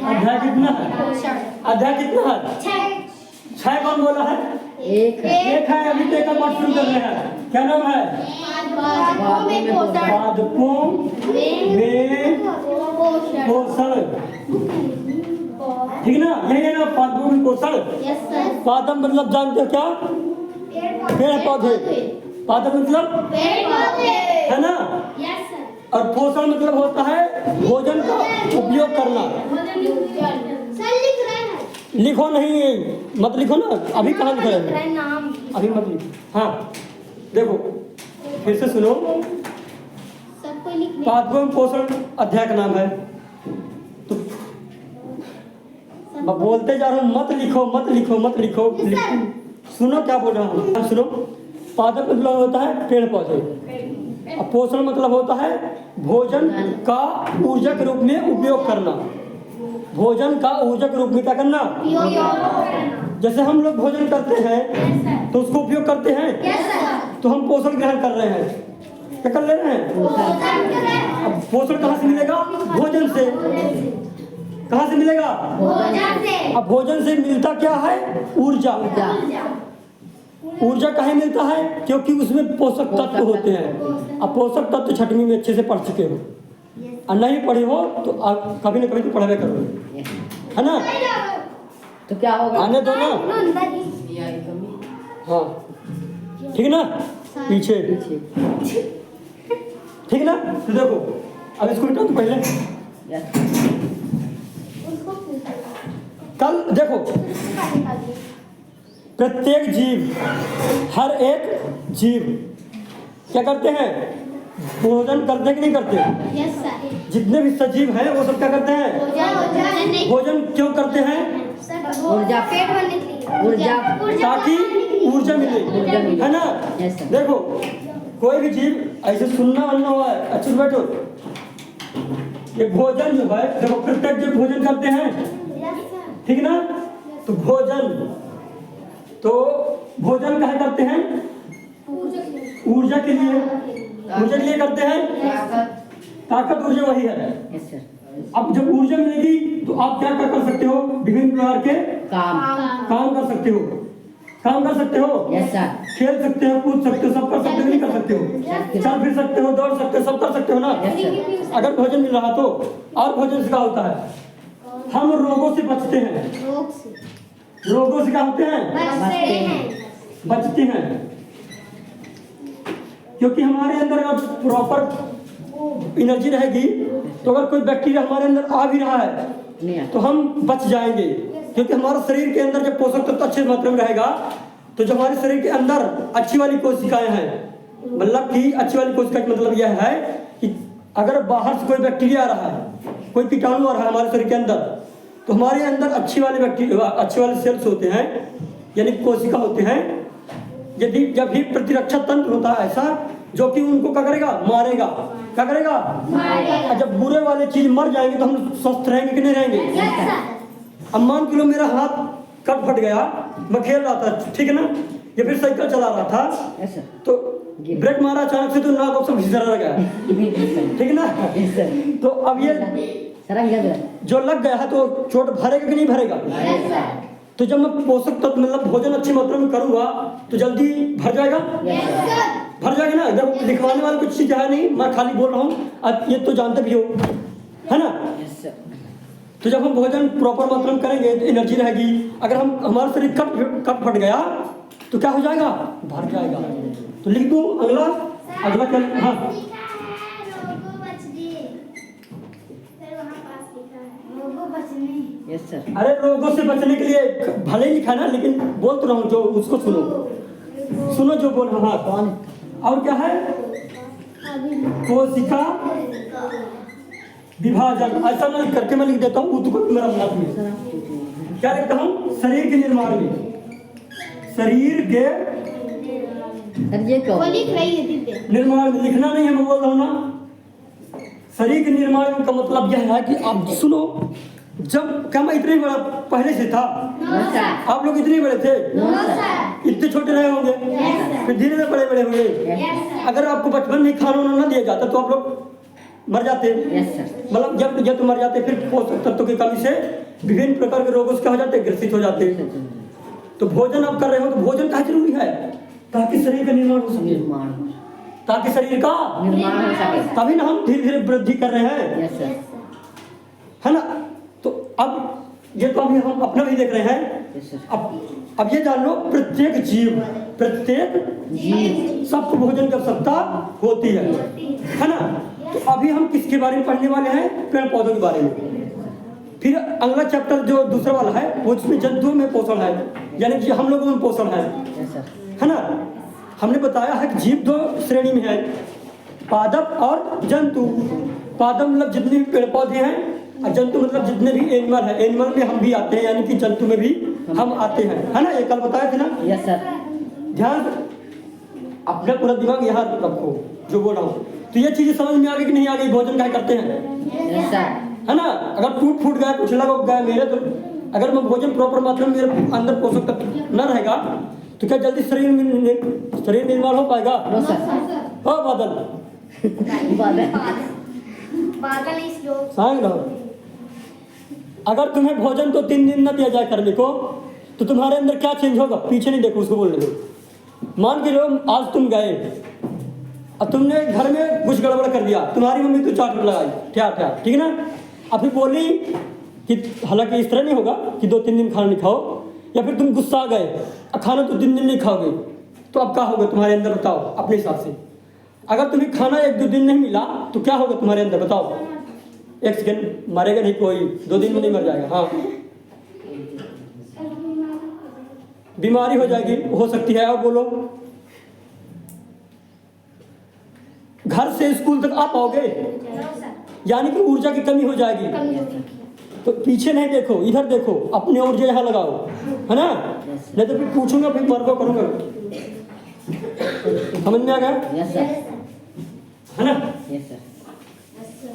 अध्याय कितना है? अध्याय कितना है? 6 कौन बोला है? एक है। अभी तक का पाठ शुरू कर रहे हैं। क्या नाम है? पादपों में पोषण। ठीक ना? यही है ना, पादपों में पोषण। पादप मतलब जानते हो क्या? पेड़ पौधे। पादप मतलब है ना? और पोषण मतलब होता है भोजन का उपयोग करना। लिखो नहीं, मत लिखो ना, अभी कहाँ लिखा है? अभी मत लिखो। हाँ देखो, फिर से सुनो। पादपों में पोषण अध्याय का नाम है। तो मैं बोलते जा रहा हूँ, मत लिखो मत लिखो मत लिखो, सुनो क्या बोल रहा हूँ। सुनो, पादप मतलब होता है पेड़ पौधे, और पोषण मतलब होता है भोजन का ऊर्जा के रूप में उपयोग करना। भोजन का ऊर्जा के रूप में क्या करना? जैसे हम लोग भोजन करते हैं तो उसको उपयोग करते हैं, तो हम पोषण ग्रहण कर रहे हैं। क्या कर ले रहे हैं? अब पोषण कहाँ से मिलेगा? भोजन से। कहाँ से मिलेगा? अब भोजन से मिलता क्या है? ऊर्जा। ऊर्जा कहाँ मिलता है? क्योंकि उसमें पोषक तत्व होते हैं। अब पोषक तत्व छठवीं में अच्छे से पढ़ चुके हो, और नहीं पढ़े हो तो कभी न कभी तो पढ़ावे करोगे, है ना? तो क्या होगा? आने दो ना। हाँ ठीक ना? पीछे ठीक ना? तो देखो, अब इसको हटाओ तो पहले। कल देखो, प्रत्येक जीव, हर एक जीव क्या करते हैं? भोजन करते कि नहीं करते? जितने भी सजीव हैं वो सब क्या करते हैं? भोजन क्यों करते हैं? ऊर्जा, ऊर्जा, ताकि ऊर्जा मिले, है ना? देखो, कोई भी जीव ऐसे सुनना बनना हुआ है। अच्छे से बैठो। ये भोजन जो है, देखो प्रत्येक जीव भोजन करते हैं, ठीक ना? तो भोजन कहाँ करते हैं? ऊर्जा के लिए। ऊर्जा के लिए करते हैं। ताकत ऊर्जा वही है। अब जब ऊर्जा मिलेगी तो आप क्या क्या कर सकते हो? विभिन्न प्रकार के काम कर सकते हो। काम कर सकते हो, खेल सकते हो, कूद सकते हो, सब कर सकते हो, नहीं कर सकते हो? चल फिर सकते हो, दौड़ सकते हो, सब कर सकते हो ना? अगर भोजन मिल रहा तो। और भोजन से क्या होता है? हम रोगों से बचते हैं। रोगों से क्या होते हैं? बचते हैं। क्योंकि हमारे अंदर अगर प्रॉपर एनर्जी रहेगी तो अगर कोई बैक्टीरिया हमारे अंदर आ भी रहा है तो हम बच जाएंगे। क्योंकि हमारे शरीर के अंदर जब पोषक तत्व अच्छे मात्रा में रहेगा तो जो हमारे शरीर के अंदर अच्छी वाली कोशिकाएं हैं, मतलब कि अच्छी वाली कोशिका का मतलब यह है कि अगर बाहर से कोई बैक्टीरिया आ रहा है, कोई कीटाणु आ रहा है हमारे शरीर के अंदर, तो हमारे अंदर अच्छी वाली बैक्टीरिया, अच्छे वाले सेल्स होते हैं, यानी कोशिका होते हैं। यदि जब भी प्रतिरक्षा तंत्र होता है ऐसा जो कि उनको क्या करेगा? मारेगा। क्या करेगा? और जब बुरे वाले चीज मर जाएंगे तो हम स्वस्थ रहेंगे कि नहीं रहेंगे? अब मान के लो मेरा हाथ कट फट गया, मैं खेल रहा था, ठीक है ना? या फिर साइकिल चला रहा था तो ब्रेक मारा अचानक से तो नाक ऑप्शन घिसरा गया, ठीक है ना? तो अब ये जो लग गया है तो चोट भरेगा कि नहीं भरेगा? तो जब मैं पोषक तत्व मतलब भोजन अच्छी मात्रा में करूंगा तो जल्दी भर जाएगा। भर जाएगा ना? जब लिखवाने वाली कुछ चीज है नहीं, मैं खाली बोल रहा हूँ, अब ये तो जानते भी हो, है ना? तो जब हम भोजन प्रॉपर मात्रा में करेंगे तो एनर्जी रहेगी। अगर हम हमारा शरीर कट फट गया तो क्या हो जाएगा? भर जाएगा। तो लिख दूं अगला क्या? हाँ अरे रोगों से बचने के लिए भले ही लिखा ना, लेकिन बोल तो रहा हूँ, जो उसको सुनो जो बोल रहा। हाँ कौन? और क्या है? कोशिका विभाजन। ऐसा मैं करके मैं लिख देता हूँ, उसको मेरा मत में क्या लिखता हूँ? शरीर के निर्माण में, शरीर के निर्माण में लिखना नहीं है, मैं बोल रहा हूँ ना। शरीर के निर्माण का मतलब यह है कि आप सुनो, जब क्या मैं इतने बड़ा पहले से था? आप लोग इतने बड़े थे? इतने छोटे रहे होंगे, फिर धीरे धीरे बड़े बड़े होंगे। अगर आपको बचपन में खाना वाना ना दिया जाता तो आप लोग मर जाते। Yes sir. मतलब जब मर जाते फिर पोषक तत्वों की कमी से विभिन्न प्रकार के रोगों से क्या हो जाते, ग्रसित हो जाते। तो भोजन आप कर रहे हो तो भोजन क्या जरूरी है, ताकि शरीर का निर्माण हो सके, ताकि शरीर का निर्माण हो सके, तभी ना हम धीरे धीरे वृद्धि कर रहे हैं, यस सर। है ना। तो अब ये तो अभी हम अपना भी देख रहे हैं। Yes sir. अब ये जान लो, प्रत्येक जीव सबको भोजन की आवश्यकता होती है ना। तो अभी हम किसके बारे में पढ़ने वाले हैं, पेड़ पौधों के बारे में। फिर अगला चैप्टर जो दूसरा वाला है वो उसमें जंतुओं में पोषण है, यानी कि हम लोगों में पोषण है, यस सर। है ना। हमने बताया है कि जीव 2 श्रेणी में है, पादप और जंतु। पादप मतलब जितने भी पेड़ पौधे हैं, और जंतु मतलब जितने भी एनिमल है। एनिमल में हम भी आते हैं, यानी कि जंतु में भी हम आते हैं, है ना। ये कल बताया थे ना। Yes sir. ध्यान, अपना पूरा दिमाग यहाँ रखो जो बोल रहा हूँ। तो ये चीजें समझ में आ गई कि नहीं आ गई, भोजन क्या करते हैं, यस सर। है ना। अगर टूट गया, कुछ लग गया मेरे, तो अगर मैं भोजन प्रॉपर मात्रा में मेरे अंदर पोषक तत्व न रहेगा तो क्या जल्दी शरीर निर्माण हो पाएगा? No sir. ओ बादल, बादल इस लोग सांग रहो। अगर तुम्हें भोजन को 3 दिन न दिया जाए करने को, तो तुम्हारे अंदर क्या चेंज होगा? पीछे नहीं देखो, उसको बोलने दो। मान के लो आज तुम गए और तुमने घर में कुछ गड़बड़ कर दिया, तुम्हारी मम्मी तो चाट लगाई क्या, ठीक है ना। अभी बोली कि हालांकि इस तरह नहीं होगा कि 2-3 दिन खाना नहीं खाओ, या फिर तुम गुस्सा आ गए और खाना तो 3 दिन नहीं खाओगे, तो अब क्या होगा तुम्हारे अंदर, बताओ अपने हिसाब से। अगर तुम्हें खाना 1-2 दिन नहीं मिला तो क्या होगा तुम्हारे अंदर, बताओ। 1 सेकेंड, मरेगा नहीं कोई, 2 दिन में नहीं मर जाएगा। हाँ, बीमारी हो जाएगी, हो सकती है। और बोलो, घर से स्कूल तक आ पाओगे, यानी कि ऊर्जा की कमी हो जाएगी। तो पीछे नहीं देखो, इधर देखो, अपनी ऊर्जा यहाँ लगाओ, है ना। नहीं तो फिर पूछूंगा, फिर मरको करूंगा। समझ में आ गया? Yes sir. है ना। Yes sir.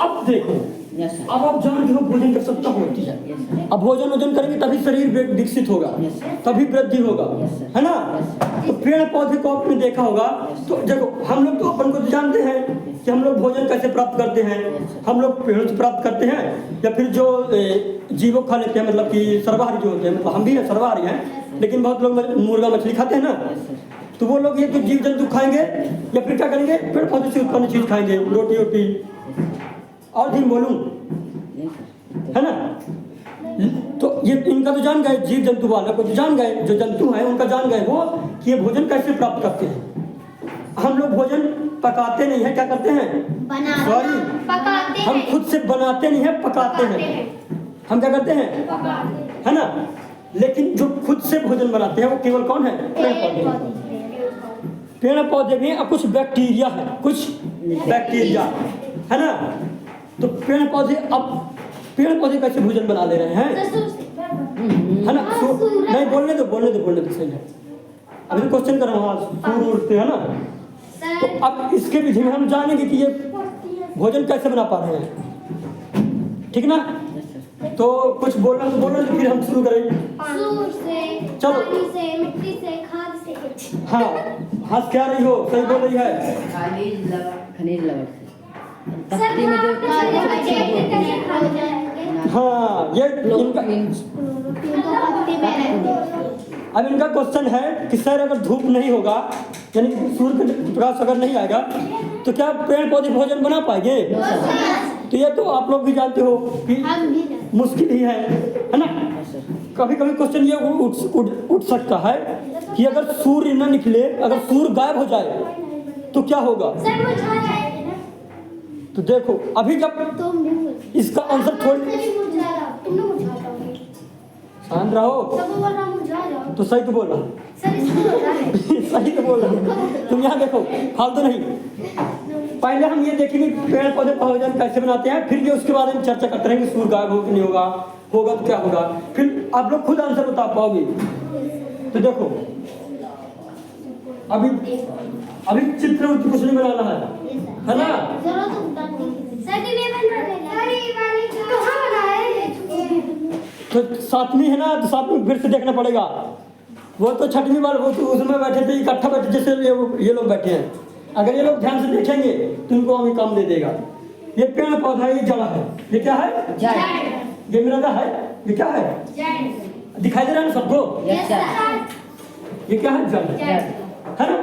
अब देखो, यस सर। अब आप जानते हो भोजन की आवश्यकता होती है। Yes sir. अब भोजन करेंगे तभी शरीर विकसित होगा, Yes, sir. तभी वृद्धि होगा, Yes, sir. है ना। Yes, sir. तो पेड़ पौधे को आपने देखा होगा। तो देखो, हम लोग तो अपन को जानते हैं कि हम लोग भोजन कैसे प्राप्त करते हैं। Yes, sir. हम लोग पेड़ों से प्राप्त करते हैं, या फिर जो जीवों खा लेते हैं, मतलब कि सर्वाहारी जो होते हैं, मतलब हम भी हैं सर्वाहारी हैं, लेकिन बहुत लोग मुर्गा मछली खाते हैं ना। Yes sir. तो वो लोग ये तो जीव जंतु खाएंगे, या फिर क्या करेंगे, पेड़ पौधे से उत्पन्न चीज खाएंगे, रोटी वोटी। और भी बोलूं, है ना। तो ये इनका तो जान गए, जीव जंतु वाला को तो जान गए, जो जंतु हैं उनका जान गए वो कि ये भोजन कैसे प्राप्त करते हैं। हम लोग भोजन पकाते नहीं है, क्या करते हैं, सॉरी, पकाते हम हैं। खुद से बनाते नहीं है, पकाते हैं। हम क्या करते हैं, है ना। लेकिन जो खुद से भोजन बनाते हैं वो केवल कौन है, पेड़ पौधे। पेड़ पौधे में कुछ बैक्टीरिया है, कुछ बैक्टीरिया, है ना। तो पेड़ पौधे, अब पेड़ पौधे कैसे भोजन बना ले रहे हैं, है ना। नहीं, बोलने दो सही है। अभी तो क्वेश्चन कर रहा हूँ, सूर्य उठते हैं ना। तो अब इसके विधि में हम जानेंगे कि ये भोजन कैसे बना पा रहे हैं, ठीक ना। तो कुछ बोलना तो बोलना, फिर हम शुरू करें। सूर्य से, चलो। पानी से, मिट्टी से, खाद से। हाँ, हंस क्या रही हो, सही बोल रही है। खनिज लवण से। पत्ती में जो हाँ, ये इनका, अब इनका क्वेश्चन है कि सर अगर धूप नहीं होगा, यानी कि सूर्य का प्रकाश अगर नहीं आएगा, तो क्या पेड़ पौधे भोजन बना पाएंगे? तो ये तो आप लोग भी जानते हो कि मुश्किल ही है ना। कभी कभी क्वेश्चन ये उठ सकता है कि अगर सूर्य न निकले, अगर सूर्य गायब हो जाए तो क्या होगा। तो देखो, अभी जब इसका आंसर शांत रहो, तो सही तो बोल रहा सही तो बोल रहा। तुम यहाँ देखो, फालतू नहीं। पहले हम ये देखेंगे पेड़ पौधे भोजन कैसे बनाते हैं, फिर ये उसके बारे में चर्चा करते रहेंगे, सूर्य गायब हो कि नहीं होगा, होगा तो क्या होगा, फिर आप लोग खुद आंसर बता पाओगे। तो देखो, अभी चित्र कुछ नहीं बनाना है ना। तो 7वीं है ना, तो 7वीं फिर से देखना पड़ेगा। वो तो 6वीं बार वो तो उसमें बैठे थे, इकट्ठा बैठे, जैसे ये लोग बैठे हैं। अगर ये लोग ध्यान से देखेंगे तो इनको हमें काम दे देगा, ये पेड़ पौधा है, ये जड़ है, ये क्या है? जड़। ये मृदा है, ये क्या है? दिखाई दे रहा है ना सबको? Yes sir. ये क्या है? जड़ है ना?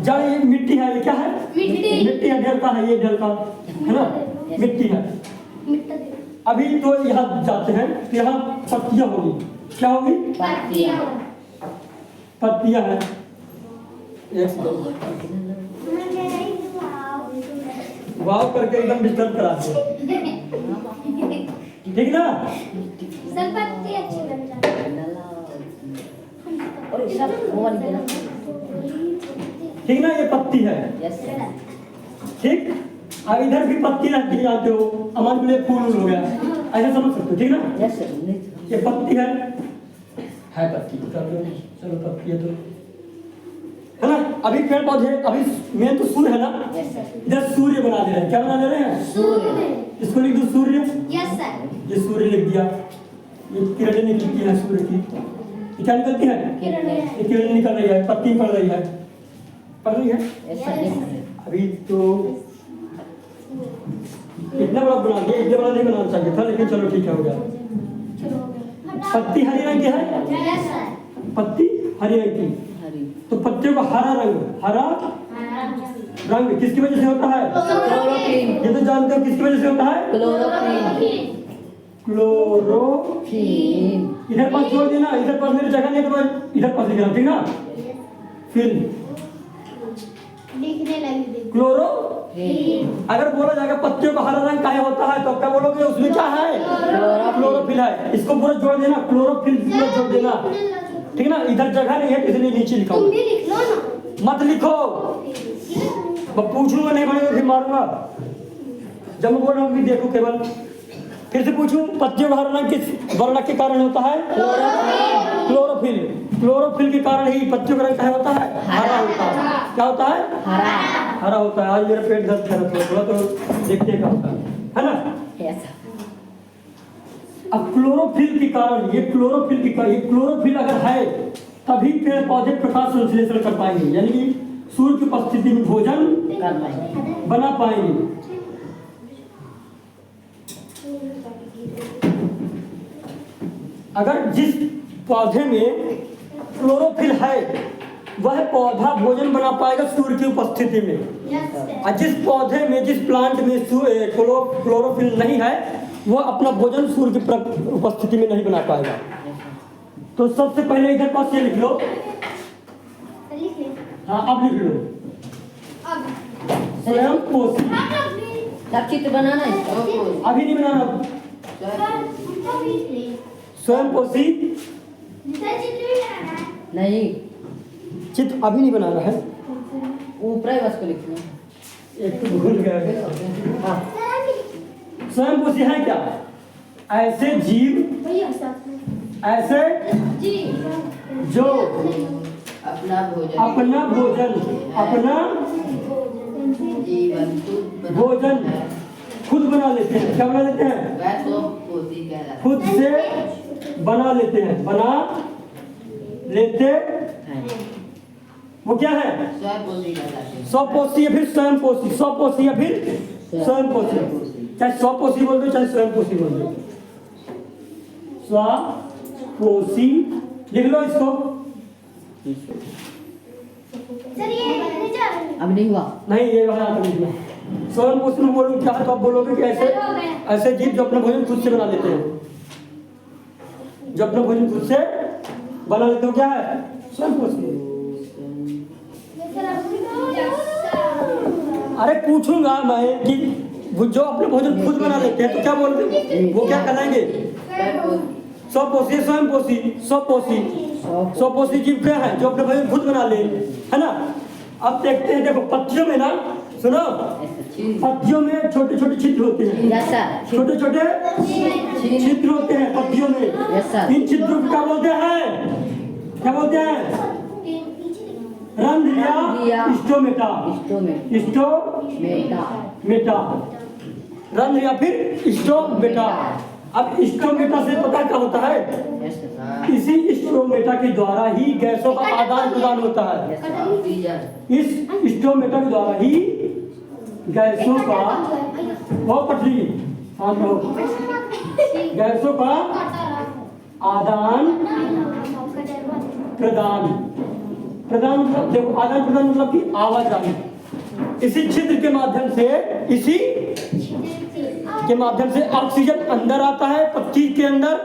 जड़ ये मिट्टी है, ये क्या है? मिट्टी है, ढलका है, ये ढलका है ना, मिट्टी है। अभी तो यहाँ जाते हैं तो यहाँ पत्तियां होगी, क्या होगी? पत्तियां हैं। वाव करके एकदम डिस्टर्ब कराते हैं, ठीक ना? ठीक ना, ये पत्ती है, यस सर। ठीक। अब इधर भी पत्ती रहती है, जानते हो, अमन के लिए फूल हो गया, ऐसा समझ सकते हो, ठीक ना? Yes sir. ये पत्ती है पत्ती, चलो पत्ती है तो, है ना? अभी पेड़ पौधे, अभी मेन तो सूर्य है ना, यस सर। इधर सूर्य बना दे रहे हैं, क्या बना दे रहे हैं? इसको लिख दो सूर्य, ये सूर्य लिख दिया। ये किरणें निकलती है सूर्य की, ये क्या निकलती है? ये किरणें निकल रही है, पत्ती पड़ रही है, पड़ रही है। Yes sir. अभी तो इतना बड़ा बना दिया, इतना बड़ा नहीं बनाना चाहिए था, लेकिन चलो ठीक है, हो गया। पत्ती हरी रंग की है, पत्ती हरी रंग की, हरी। तो पत्तियों का हरा रंग किसकी वजह से होता है? क्लोरोफिल। ये तो जानते हो किसकी वजह से होता है? क्लोरोफिल। इधर पास छोड़ देना, इधर पास मेरी जगह नहीं है तो इधर पास लिखना, ठीक ना? फिर क्लोरो, अगर बोला जाएगा पत्तियों का हरा रंग काहे होता है तो क्या बोलोगे? उसमें क्या है? क्लोरोफिल है। इसको पूरा जोड़ देना, क्लोरोफिल पूरा जोड़ देना, ठीक ना? इधर जगह नहीं है, इसलिए नीचे लिखा हुआ। मत लिखो, मैं पूछूंगा नहीं बनेगा फिर मारूंगा। जब मैं बोल रहा हूँ देखो केवल, फिर से पूछूं, पत्तियों का हरा रंग किस वर्ण के कारण होता है? क्लोरोफिल। क्लोरोफिल के कारण ही पत्तियों का रंग क्या होता है? हरा होता है। क्या होता है? हरा होता है। आज मेरा पेट दर्द कर रहा है थोड़ा, तो देखते क्या होता है ना? Yes sir. अब क्लोरोफिल के कारण, ये क्लोरोफिल अगर है तभी पेड़ पौधे प्रकाश संश्लेषण कर पाएंगे, यानी कि सूर्य की उपस्थिति में भोजन बना पाएंगे। अगर जिस पौधे में क्लोरोफिल है वह पौधा भोजन बना पाएगा सूर्य की उपस्थिति में, और जिस पौधे में, जिस प्लांट में क्लोरोफिल नहीं है वो अपना भोजन सूर्य की उपस्थिति में नहीं बना पाएगा। तो सबसे पहले इधर पास ये लिख लो। हाँ अब लिख लो, स्वयं पोषी। सब चित्र बनाना है, अभी नहीं बनाना, स्वयं पोषी नहीं, चित्र अभी नहीं बनाना है। ऊपर ही बस को लिखना है। एक तो भूल गया। हाँ, स्वयं पोषी है क्या? ऐसे जीव, ऐसे जो अपना भोजन खुद बना लेते हैं। क्या बना लेते हैं? खुद से बना लेते हैं, वो क्या है? स्वपोषी या फिर स्वयं पोषी, स्वपोषी या फिर स्वयं पोषी। चाहे स्वपोषी बोल दो चाहे स्वयं पोषी बोल दो, स्वपोषी लिख लो इसको। अब नहीं हुआ, नहीं ये वाला तो लिखना। स्वयं पोषी में बोलूं क्या तो आप बोलोगे कि ऐसे जीव जो अपना भोजन खुद से बना लेते हैं, जो अपना भोजन खुद से बना लेते हो, क्या है? स्वयं पोषी। अरे पूछूंगा मैं कि जो अपने भोजन खुद बना लेते हैं तो क्या बोलते हैं, वो क्या कहलाएंगे? स्वपोषी, स्वयं पोषी, स्वपोषी। स्वपोषी जीव क्या है? जो अपने भोजन खुद बना ले, है ना? अब देखते हैं, देखो पत्तियों में ना, सुनो, पत्तियों में छोटे छोटे छिद्र होते हैं, छोटे छोटे छिद्र होते हैं पत्तियों में। इन छिद्रों को क्या बोलते हैं? क्या बोलते हैं? रंध्र या स्टोमेटा। रंध्र या फिर स्टोमेटा। अब स्टोमेटा से पता क्या होता है? इसी स्टोमेटा के द्वारा ही गैसों का आदान प्रदान होता है। इस स्टोमेटा के द्वारा ही गैसों का वो पटरी हाँ तो गैसों का आदान प्रदान प्रदान मतलब देखो आदान प्रदान मतलब कि आवाजाही इसी छिद्र के माध्यम से इसी के माध्यम से ऑक्सीजन अंदर आता है पत्ती के अंदर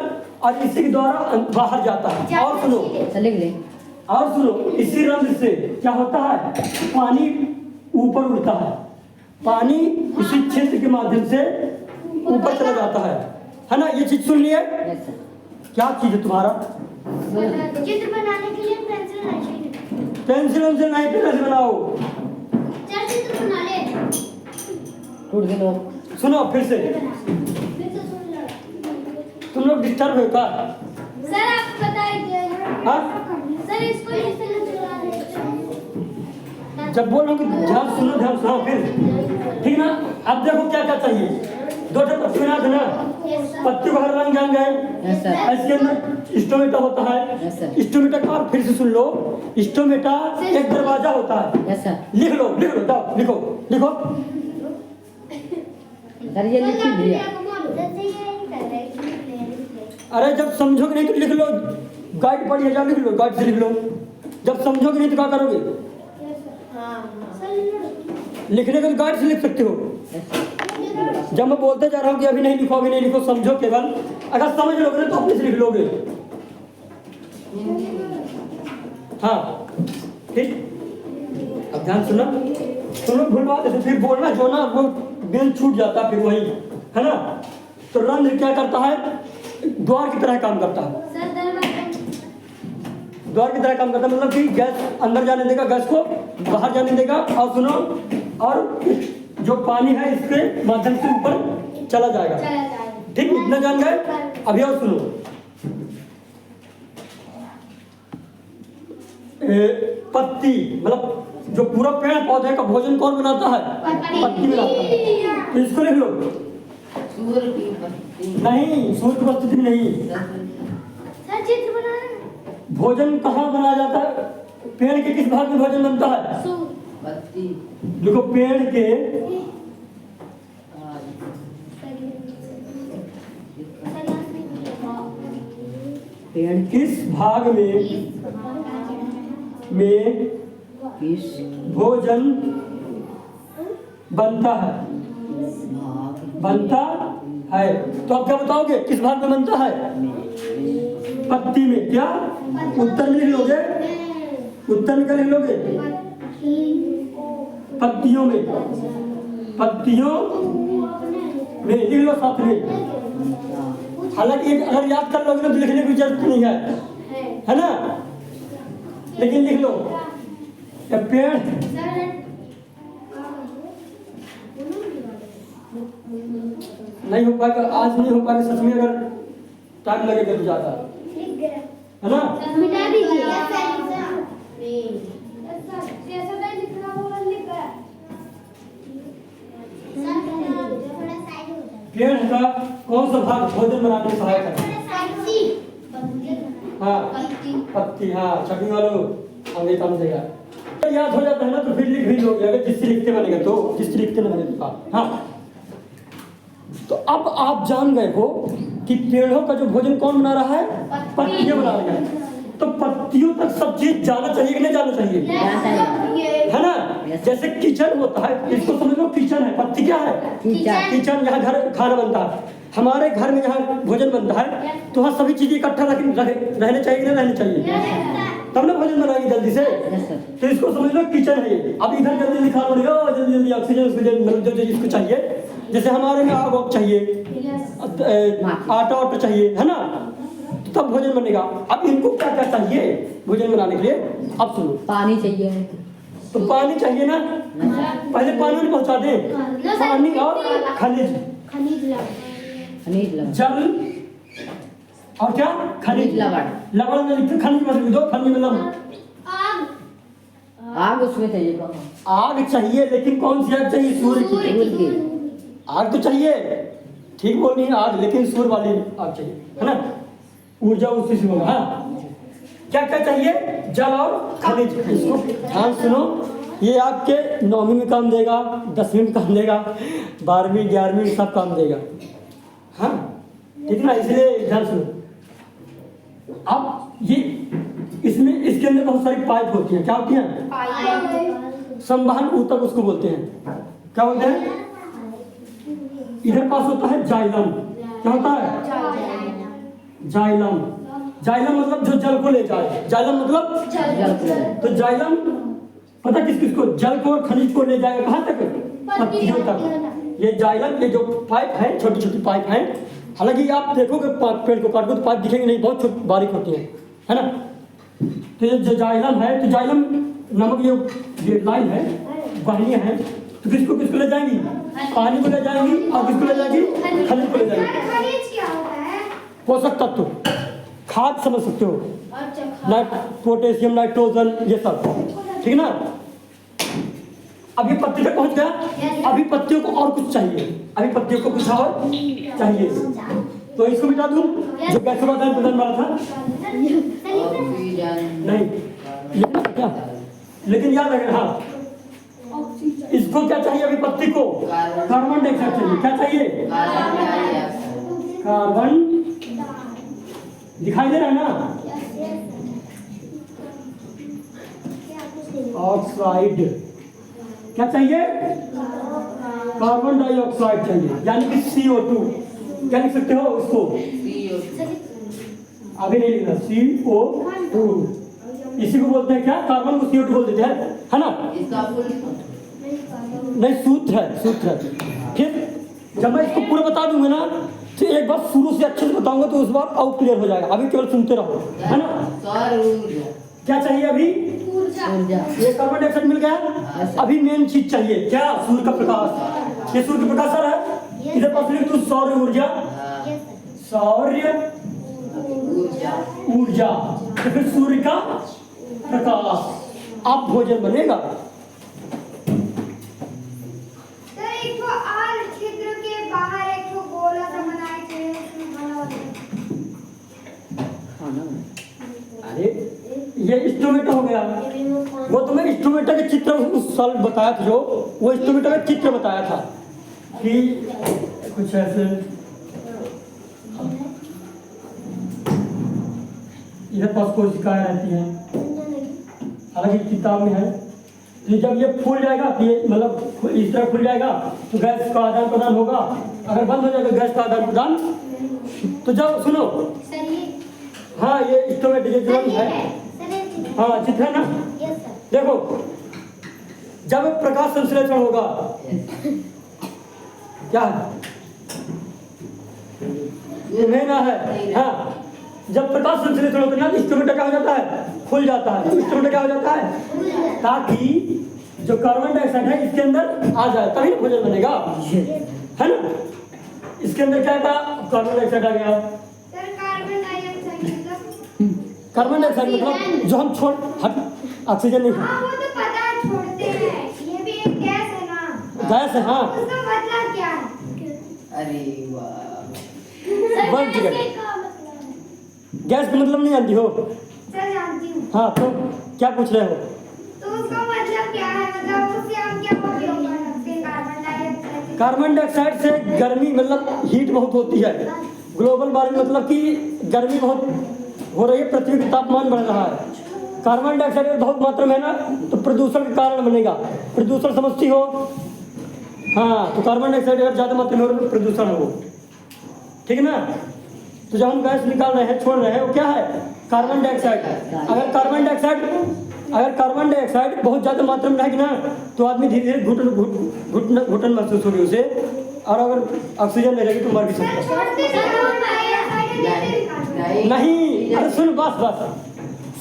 और इसी के द्वारा बाहर जाता है। और सुनो और सुनो इसी रंध्र से क्या होता है पानी ऊपर उड़ता है पानी इसी छिद्र के माध्यम से ऊपर चला जाता है ना। ये चीज सुन लिए क्या चीज है तुम्हारा चित्र बनाने के लिए पेंसिल वेंसिल नहीं पेंसिल बनाओ चित्र बना ले टूट गए लोग सुनो फिर से तुम लोग डिस्टर्ब हो का सर आप बताइए हाँ सर इसको इस तरह चला ले जब बोल रहा हूँ ध्यान सुनो फिर ठीक ना। अब देखो क्या क्या चाहिए दो पत्ती बना देना पत्ती को हर रंग जान गए इसके अंदर स्टोमेटा होता है स्टोमेटा का फिर से सुन लो स्टोमेटा एक दरवाजा होता है लिख लो जाओ लिखो सर ये लिख दिया अरे जब समझोगे नहीं तो लिख लो गाइड पढ़िए जाओ लिख लो गाइड से लिख लो जब समझोगे नहीं तो क्या करोगे लिखने को तो गाइड से लिख सकते हो। जब मैं बोलते जा रहा हूँ कि अभी नहीं लिखो समझो केवल अगर समझ लोगे ना तो अपने से लिख लोगे हाँ ठीक। अब ध्यान सुनो भूलवा देते फिर बोलना जो ना वो बेल छूट जाता फिर वही है ना। तो रंध्र क्या करता है द्वार की तरह काम करता है द्वार की तरह काम करता है मतलब कि गैस अंदर जाने देगा गैस को बाहर जाने देगा। और सुनो और जो पानी है इसके माध्यम से ऊपर चला जाएगा ठीक इतना जान गए। अभी और सुनो पत्ती मतलब जो पूरा पेड़ पौधे का भोजन कौन बनाता है पत्ती बनाता है। तो इसको लिख लो नहीं सूर्य की उपस्थिति में नहीं सर चित्र बनाना भोजन कहाँ बनाया जाता है पेड़ के किस भाग में भोजन बनता है देखो पेड़ के किस भाग में भोजन बनता है तो आप क्या बताओगे किस भाग में बनता है पत्ती में क्या उत्तर में लिख लोगे उत्तर में क्या लिख लोगे पत्तियों में लिख लो साथ में। हालांकि अगर याद कर लोगे ना तो लिखने की जरूरत नहीं है ना लेकिन लिख लो पेड़ नहीं हो पाएगा आज नहीं हो पाएगा सच में अगर टाइम लगेगा तो ज्यादा है ना। मिटा दीजिए पेड़ का कौन सा भाग भोजन बनाने में सहायक है हाँ पत्ती हाँ छपी वालों आगे काम देगा याद हो जाता है ना तो फिर लिख भी लोगे अगर जिससे लिखते बनेगा तो जिससे लिखते ना बने तो हाँ। तो अब आप जान गए हो कि पेड़ों का जो भोजन कौन बना रहा है पत्तियां बना रही है। तो पत्तियों तक सब चीज जाना चाहिए कि नहीं जाना चाहिए है ना। जैसे किचन होता है इसको समझ लो किचन है पत्ती क्या है किचन यहाँ घर खाना बनता है हमारे घर में जहाँ भोजन बनता है तो वहाँ सभी चीजें इकट्ठा रहने चाहिए कि नहीं रहने चाहिए तब ना भोजन बनाएंगे जल्दी से। तो इसको समझ लो किचन है ये। अब इधर जल्दी जल्दी खाना बनेगा जल्दी ऑक्सीजन मतलब जो इसको चाहिए जैसे हमारे में आग वाग चाहिए आटा वाटा चाहिए है ना तब भोजन बनेगा। अब इनको क्या क्या चाहिए भोजन बनाने के लिए अब सुनो पानी चाहिए तो पानी चाहिए ना पहले पानी में पहुंचा दे पानी और खनिज जल और क्या खनिज लवण में लिखते खनिज मतलब दो खनिज मतलब आग उसमें चाहिए आग चाहिए लेकिन कौन सी आग चाहिए सूर्य की आग तो चाहिए ठीक बोल नहीं आग लेकिन सूर्य वाली आग चाहिए है ना ऊर्जा उसी से होगा हाँ। क्या क्या चाहिए जल और खनिज इसको ध्यान सुनो ये आपके 9वीं में काम देगा, 10वीं में काम देगा, 12वीं 11वीं में सब काम देगा। हाँ ठीक है ना, इसलिए ध्यान सुनो। अब ये इसमें इसके अंदर बहुत सारी पाइप होती हैं। क्या होती हैं? संवहन ऊतक उसको बोलते हैं। क्या बोलते हैं? इधर पास होता है जाइलम। क्या होता है? जाइलम। जाइलम मतलब जो जल को ले जाए। जाइलम मतलब तो जाइलम पता किस किस को? जल को और खनिज को ले जाएगा कहाँ तक? पत्तियों तक। ये जाइलम, ये जो पाइप है, छोटी छोटी पाइप है। हालांकि आप देखोगे पेड़ को काटो तो पाइप दिखेंगे नहीं, बहुत छोटी बारीक होती है ना। तो ये जो जाइलम है, तो जाइलम नामक ये लाइन है, वाहिनियां हैं, तो किसको किसको ले जाएंगी? पानी को ले जाएंगी और किसको ले जाएंगी? खनिज को ले जाएंगी। खनिज क्या होता है? पोषक तत्व, खाद समझ सकते हो, पोटेशियम, नाइट्रोजन, ये सब, ठीक है ना। अब ये पत्ती तक पहुंच गया। अभी पत्तियों को और कुछ चाहिए, अभी पत्तियों को कुछ और चाहिए, तो इसको मिटा दूं जो कैसे बताया बुदन वाला था। नहीं लिखना क्या, लेकिन याद रखना। हाँ, इसको क्या चाहिए? अभी पत्ती को कार्बन डाइऑक्साइड चाहिए। क्या चाहिए? कार्बन। दिखाई दे रहा है ना? ऑक्साइड। क्या चाहिए? कार्बन डाइऑक्साइड चाहिए, यानी कि CO2। क्या लिख सकते हो उसको? अभी नहीं लिखना, CO2। इसी को बोलते हैं क्या? कार्बन को CO2 बोल देते हैं, है ना? नहीं, सूत्र है, सूत्र है। फिर जब मैं इसको पूरा बता दूंगा ना, तो एक बार शुरू से अच्छे से बताऊंगा तो उस बार और क्लियर हो जाएगा। अभी केवल सुनते रहो, है ना? क्या चाहिए अभी? ये कार्बन डाइऑक्साइड मिल गया। अभी मेन चीज चाहिए क्या? सूर्य का प्रकाश। ये सूर्य का प्रकाश आ रहा है, इधर पास लिख तू सौर ऊर्जा। सौर ऊर्जा, तो फिर सूर्य का प्रकाश, अब भोजन बनेगा। एक तो और छिद्र के बाहर एक तो गोला सा बनाए थे, उसमें बना होता है। अरे ये स्टोमेटो हो गया। वो तुम्हें स्टोमेटो के चित्र उस साल बताया था, जो वो स्टोमेटो का चित्र बताया था कि कुछ ऐसे इधर पास कोशिकाएं रहती हैं, हालांकि किताब में है। तो जब ये फूल जाएगा, ये मतलब इस तरह खुल जाएगा तो गैस का आदान प्रदान होगा। अगर बंद हो जाएगा गैस का आदान प्रदान, तो जब सुनो, हाँ ये स्टोमेटो ये जो है, हाँ चित्र है ना, देखो जब प्रकाश संश्लेषण होगा, क्या है ये मेना है। हाँ, जब प्रकाश संश्लेषण होता है ना, स्टोमेटो क्या हो जाता है? खुल जाता है। तो स्टोमेटो क्या हो जाता है? ताकि जो कार्बन डाइऑक्साइड है इसके अंदर आ जाए, तभी ना भोजन बनेगा, है ना। इसके अंदर क्या था? कार्बन डाइऑक्साइड आ गया। कार्बन डाइऑक्साइड मतलब जो हम छोड़ ऑक्सीजन नहीं है। हाँ, वो तो पता है, छोड़ते हैं। ये भी एक गैस है ना? गैस है, हाँ। उसका मतलब क्या है? अरे वाह, बन सर, गया। गैस का मतलब गैस का मतलब नहीं जानती हो? सर जानती हूँ। हाँ, तो क्या पूछ रहे हो? तो उसका मतलब क्या है? मतलब उससे हम क्या उपयोग कर सकते हैं? Carbon dioxide. कार्बन डाइऑक्साइड से गर्मी मतलब हीट बहुत होती है। ग्लोबल वार्मिंग मतलब कि गर्मी बहुत हो रही है, पृथ्वी का तापमान बढ़ रहा है। कार्बन डाइऑक्साइड अगर बहुत मात्रा में है ना, तो प्रदूषण का कारण बनेगा। प्रदूषण समझती हो? हाँ, तो कार्बन डाइऑक्साइड अगर ज़्यादा मात्रा में हो तो प्रदूषण हो, ठीक है ना। तो जब हम गैस निकाल रहे हैं, छोड़ रहे हैं, वो क्या है? Carbon dioxide. अगर कार्बन डाइऑक्साइड बहुत ज़्यादा मात्रा में रहेगी ना, तो आदमी धीरे धीरे घुटन महसूस होगी उसे, और अगर ऑक्सीजन नहीं रहेगी तो मर भी सकता है। छोड़ते कार्बन डाइऑक्साइड नहीं, अरे सुन, बस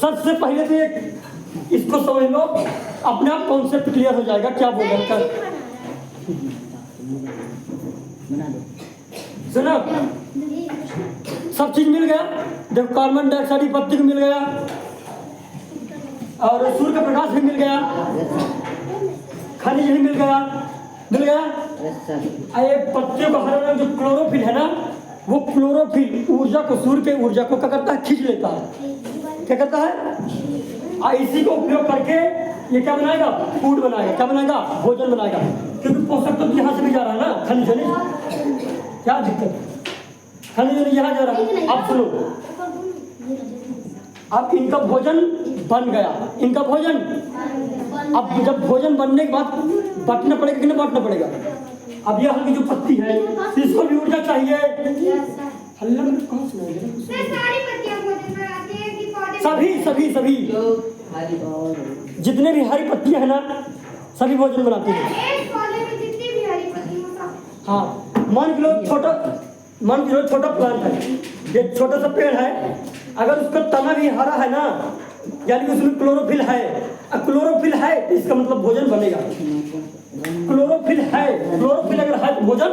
सबसे पहले तो एक इसको समझ लो, अपने आप कॉन्सेप्ट क्लियर हो जाएगा क्या बोल रहे हैं। बना दो। सुनो, सब चीज मिल गया। देखो कार्बन डाइऑक्साइड की पत्ती को मिल गया, और सूर्य का प्रकाश भी मिल गया, खनिज भी मिल गया, ये पत्तियों का हरा रंग जो क्लोरोफिल है ना, वो क्लोरोफिल ऊर्जा को, सूर्य के ऊर्जा को क्या करता है? खींच लेता है। क्या करता है? इसी को उपयोग करके ये क्या बनाएगा? फूड बनाएगा। क्या बनाएगा? भोजन बनाएगा। क्योंकि पोषक तत्व यहाँ से भी जा रहा है ना, खनिज खनिज। क्या दिक्कत? खनिज यहाँ जा रहा है। अब सुनो, अब इनका भोजन बन गया, इनका भोजन। अब जब भोजन बनने के बाद बांटना पड़ेगा कि नहीं बांटना पड़ेगा? अब ये हल्की जो पत्ती है इसको भी ऊर्जा चाहिए। हल्ला में कौन सुनाएगा? सारी पत्तियां भोजन बनाती हैं कि पौधे सभी जितने भी हरी पत्तियां है ना, सभी भोजन बनाती हैं। एक पौधे में जितनी भी हरी पत्ती हो सब। हाँ, मान के लो छोटा प्लांट है, ये छोटा सा पेड़ है, अगर उसका तना भी हरा है ना, यानी कि उसमें क्लोरोफिल है। अब क्लोरोफिल है तो इसका मतलब भोजन बनेगा। क्लोरोफिल अगर है तो भोजन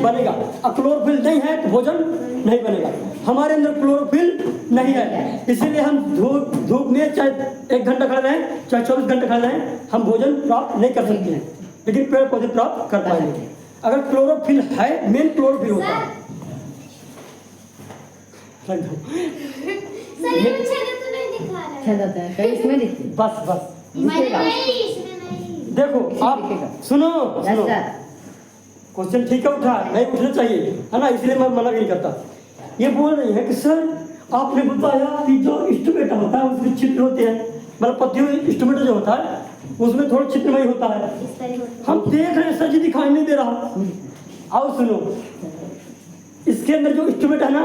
बनेगा, अब क्लोरोफिल नहीं है तो भोजन नहीं बनेगा। हमारे अंदर क्लोरोफिल नहीं है, इसीलिए हम धूप में चाहे 1 घंटा खड़े रहें, चाहे 24 घंटे खड़े रहें, हम भोजन प्राप्त नहीं कर सकते हैं, लेकिन पेड़ पौधे प्राप्त कर पाएंगे। अगर क्लोरोफिल है, मेन क्लोरोफिल होता है। बस देखो आप सुनो, क्वेश्चन ठीक है उठा, नहीं उठना चाहिए है ना, इसलिए मैं मना नहीं करता। ये बोल रही है कि सर आपने बताया कि जो इंस्ट्रूमेंट होता है उसमें चित्र होते हैं, मतलब पत्तियों इंस्ट्रूमेंट जो होता है उसमें थोड़ा चित्रमय होता है। हम देख रहे हैं सर जी, दिखाई नहीं दे रहा। आओ सुनो, इसके अंदर जो इंस्ट्रूमेंट है ना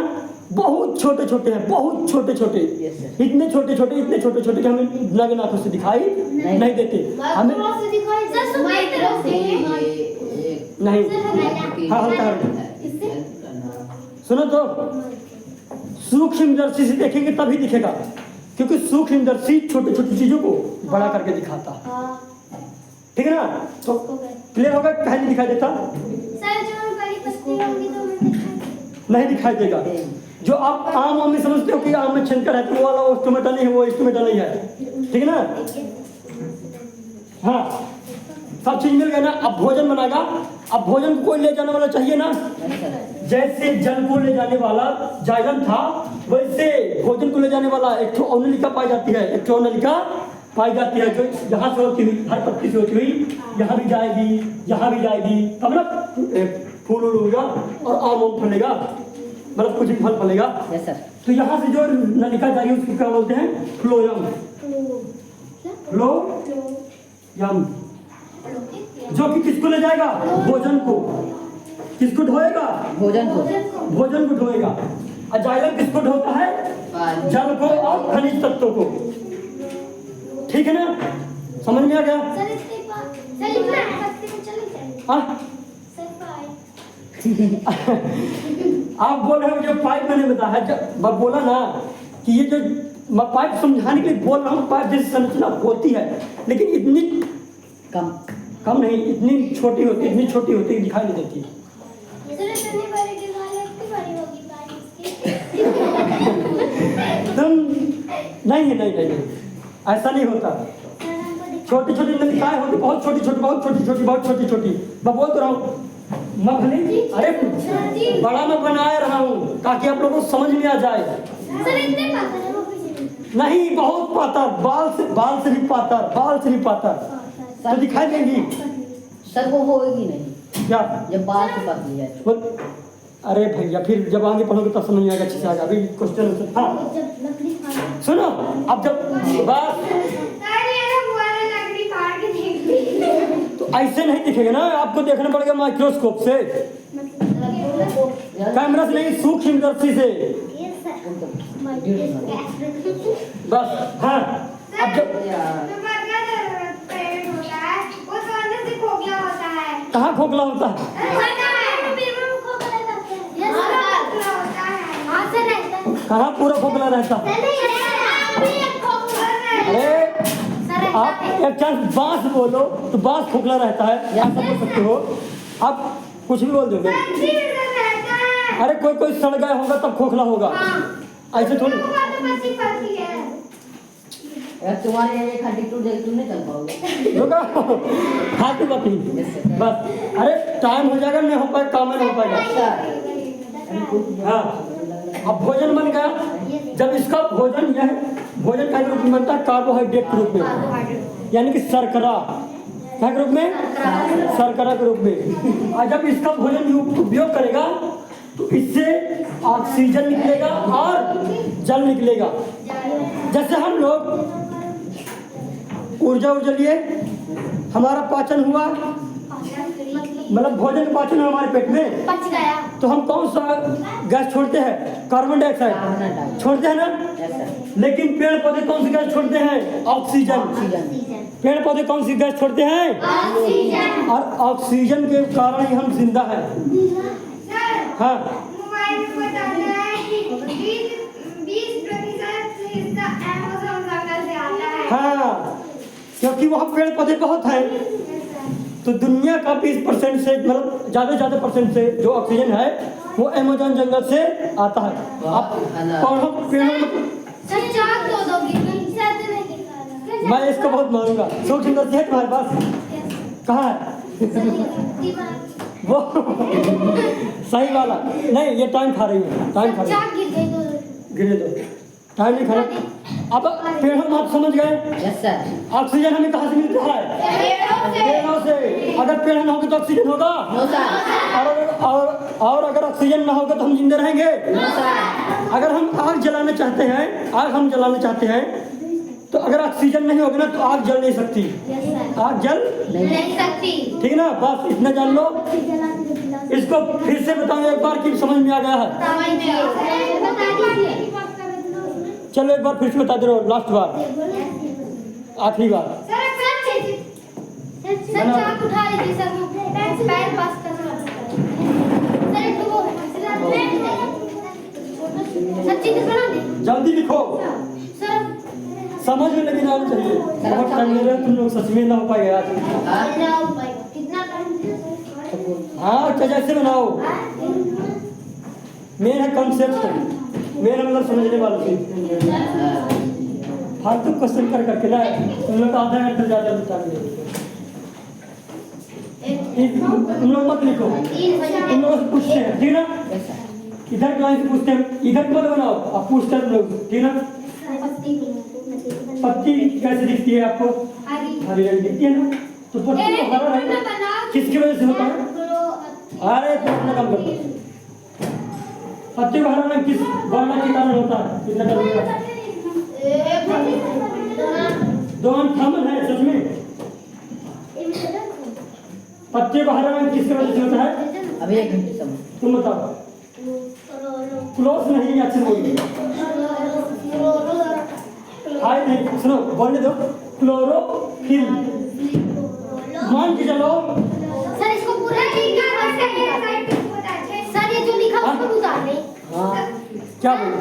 बहुत छोटे छोटे हैं, बहुत छोटे छोटे, इतने छोटे छोटे कि हमें नग्न आंखों से दिखाई नहीं देते। हमें नहीं, हाँ सुनो तो, सूक्ष्मदर्शी से देखेंगे तभी दिखेगा, क्योंकि सूक्ष्मदर्शी छोटी छोटी चीजों को बड़ा करके दिखाता है। ठीक है ना? तो क्लियर होगा? कहीं नहीं दिखाई देता, नहीं दिखाई देगा। जो आप आम में समझते हो कि आम में छनकर है तो वो वाला वो टमाटर नहीं है, वो टमाटर नहीं है। ठीक है ना? हाँ, सब चीज मिल गया ना। अब भोजन बनाएगा। अब भोजन को कोई ले जाने वाला चाहिए ना, जैसे जल को ले जाने वाला जायरन था, वैसे भोजन को ले जाने वाला एक ठो औनलिका पाई जाती है, एक ठो औनलिका पाई जाती है, जो यहाँ से होती हुई, हर पत्ती से होती हुई यहाँ भी जाएगी, यहाँ भी जाएगी, तब ना फूल होगा और आम फलेगा, मतलब कुछ भी फल फलेगा। तो यहाँ से जो नलिका जाएगी उसको क्या बोलते हैं? फ्लोयम। फ्लोयम, जो कि किसको ले जाएगा? भोजन को। किसको ढोएगा? भोजन को ढोएगा। और जाइलम किसको ढोता है? जल को और खनिज तत्वों को। ठीक है ना? समझ में आ गया? आप बोल रहे हो जो पाइप मैंने बताया, जब बोला ना कि ये जो मैं पाइप समझाने के लिए बोल रहा हूँ, पाइप जैसी संरचना होती है, लेकिन इतनी कम नहीं, इतनी छोटी होती है दिखाई नहीं देती। तुम नहीं, ऐसा नहीं होता। छोटी छोटी नलिकाएं होती, बहुत छोटी छोटी। मैं बोल तो रहा हूँ, मैं भले अरे बड़ा मैं बना रहा हूँ ताकि आप लोगों को समझ में आ जाए। नहीं, बहुत पातर, बाल से भी पातर तो दिखाई देंगी सर, वो होगी नहीं क्या जब बाल से पतली है। अरे भैया, फिर जब आगे पढ़ोगे तब समझ में आएगा, अच्छे से आएगा। अभी क्वेश्चन हाँ सुनो, अब जब बात तो ऐसे नहीं दिखेगा ना, आपको देखना पड़ेगा माइक्रोस्कोप से, कैमरा से नहीं, सूक्ष्मदर्शी से। बस हाँ, अब जब कहाँ खोखला होता है? कहाँ पूरा खोखला रहता है? अरे आप एक चांस बांस बोलो तो बांस खोखला रहता है, या सब बोल सकते हो आप, कुछ भी बोल दोगे। अरे कोई सड़ गया होगा तब खोखला होगा, ऐसे थोड़ी। तुम्हारे एक हड्डी टूट जाएगी, तुम नहीं चल पाओगे। फालतू बात नहीं, बस अरे टाइम हो जाएगा, नहीं हो पाएगा, काम नहीं हो पाएगा। हाँ, अब भोजन बन गया। जब इसका भोजन का रूप में बनता है कार्बोहाइड्रेट के रूप में, यानी कि शर्करा, क्या के रूप में? शर्करा के रूप में। और जब इसका भोजन उपयोग करेगा तो इससे ऑक्सीजन निकलेगा और जल निकलेगा। जैसे हम लोग ऊर्जा लिए हमारा पाचन हुआ, मतलब भोजन का पाचन हमारे पेट में पच गया तो हम कौन सा गैस छोड़ते हैं? कार्बन डाइऑक्साइड छोड़ते हैं ना। लेकिन पेड़ पौधे कौन सी गैस छोड़ते हैं? ऑक्सीजन। पेड़ पौधे कौन सी गैस छोड़ते हैं? ऑक्सीजन। और ऑक्सीजन के कारण ही हम जिंदा हैं। हाँ, मोबाइल में बताना है कि 20% हिस्सा अमेज़न जंगल से आता है। हाँ, क्योंकि वहाँ पेड़ पौधे बहुत हैं तो दुनिया का 20% से, मतलब ज़्यादा परसेंट से जो ऑक्सीजन है वो अमेज़न जंगल से आता है। आप पौधों पेड़ों में, सर चाक दो दोगी नहीं? मैं इसको बहुत मानूंगा। शौक सुंदर है तुम्हारे पास? कहाँ है वो? सही वाला नहीं, ये टाइम खा रही है, टाइम खा रही है। चाक गिर गई तो गिरे दो, टाइम नहीं खा रहा। अब पेड़ों में आप समझ गए यस सर। ऑक्सीजन हमें कहाँ से मिलता है? पेड़ों से। अगर पेड़ ना होगा तो ऑक्सीजन होगा? No sir. और अगर ऑक्सीजन ना होगा तो हम जिंदे रहेंगे? No sir. अगर हम आग जलाना चाहते हैं, आग हम जलाना चाहते हैं तो अगर ऑक्सीजन नहीं होगा ना तो आग जल नहीं सकती। आग जल नहीं सकती। ठीक ना, बस इतना जान लो। इसको फिर से बताऊं एक बार कि समझ में आ गया है? बता दीजिए। चलो एक बार फिर से बता दे रहा हूँ, लास्ट बार, आखिरी बार। सर चाक उठा लीजिए सर, पैर पास कर सर, एक वो सर चित्र बना दे। जल्दी लिखो, सर समझ में लेकिन आना चाहिए। बहुत टाइम ले रहे हो तुम लोग, सच में ना हो पाएगा आज। कितना टाइम? हाँ, अच्छा जैसे बनाओ। मेन है कंसेप्ट, मेन है मतलब समझने वाला चीज। फालतू क्वेश्चन करके ना तुम लोग आधा घंटा ज़्यादा बताएंगे। तुम लोग मत लिखो, तुम लोग से पूछते हैं, ठीक ना? इधर क्लास से पूछते हैं, इधर मत बनाओ, आप पूछते हैं तुम लोग, ठीक ना? पत्ती कैसे दिखती है आपको? हरी रंग दिखती है ना? तो पत्ती को हरा रंग किसकी वजह से होता है? अरे तो अपना काम करो। पत्ती को हरा रंग किस वर्ण के कारण होता है? कितना कारण होता है? दोनों कॉमन है सच में। पत्ते को हरा रंग किसकी वजह से होता है? अभी 1 घंटे समय। तुम बताओ। क्लोज नहीं, अच्छे से बोलिए। हाय नहीं, सुनो बोलने दो। क्लोरोफिल। मान के चलो सर इसको पूरा ठीक सर, ये जो लिखा उसको उतार दे। हाँ। क्या बोलो?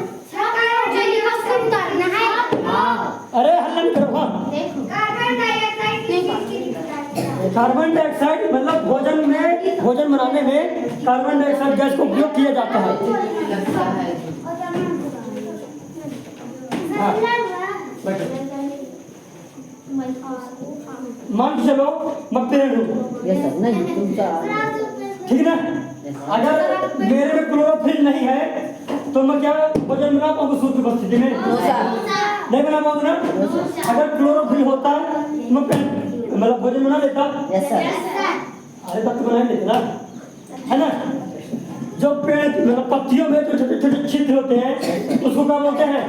जो लिखा उसको उतारना है। हाँ। अरे हल्ला नहीं करो। हाँ, देखो कार्बन डाइऑक्साइड कार्बन डाइऑक्साइड मतलब भोजन बनाने में कार्बन डाइऑक्साइड गैस को उपयोग किया जाता है। हाँ, बैठो। मान के चलो मैं पेड़ हूँ, यस सर। नहीं तुम सर। ठीक ना? अगर मेरे में क्लोरोफिल नहीं है तो मैं क्या भोजन बना पाऊंगा शुद्ध परिस्थिति में? No sir. नहीं बना पाऊंगा ना? अगर क्लोरोफिल होता तो मैं मतलब भोजन बना लेता। Yes sir. अरे तब तो बना ही लेते ना, है ना? जो पेड़ मतलब पत्तियों में जो छोटे छोटे छिद्र होते हैं उसको क्या बोलते हैं?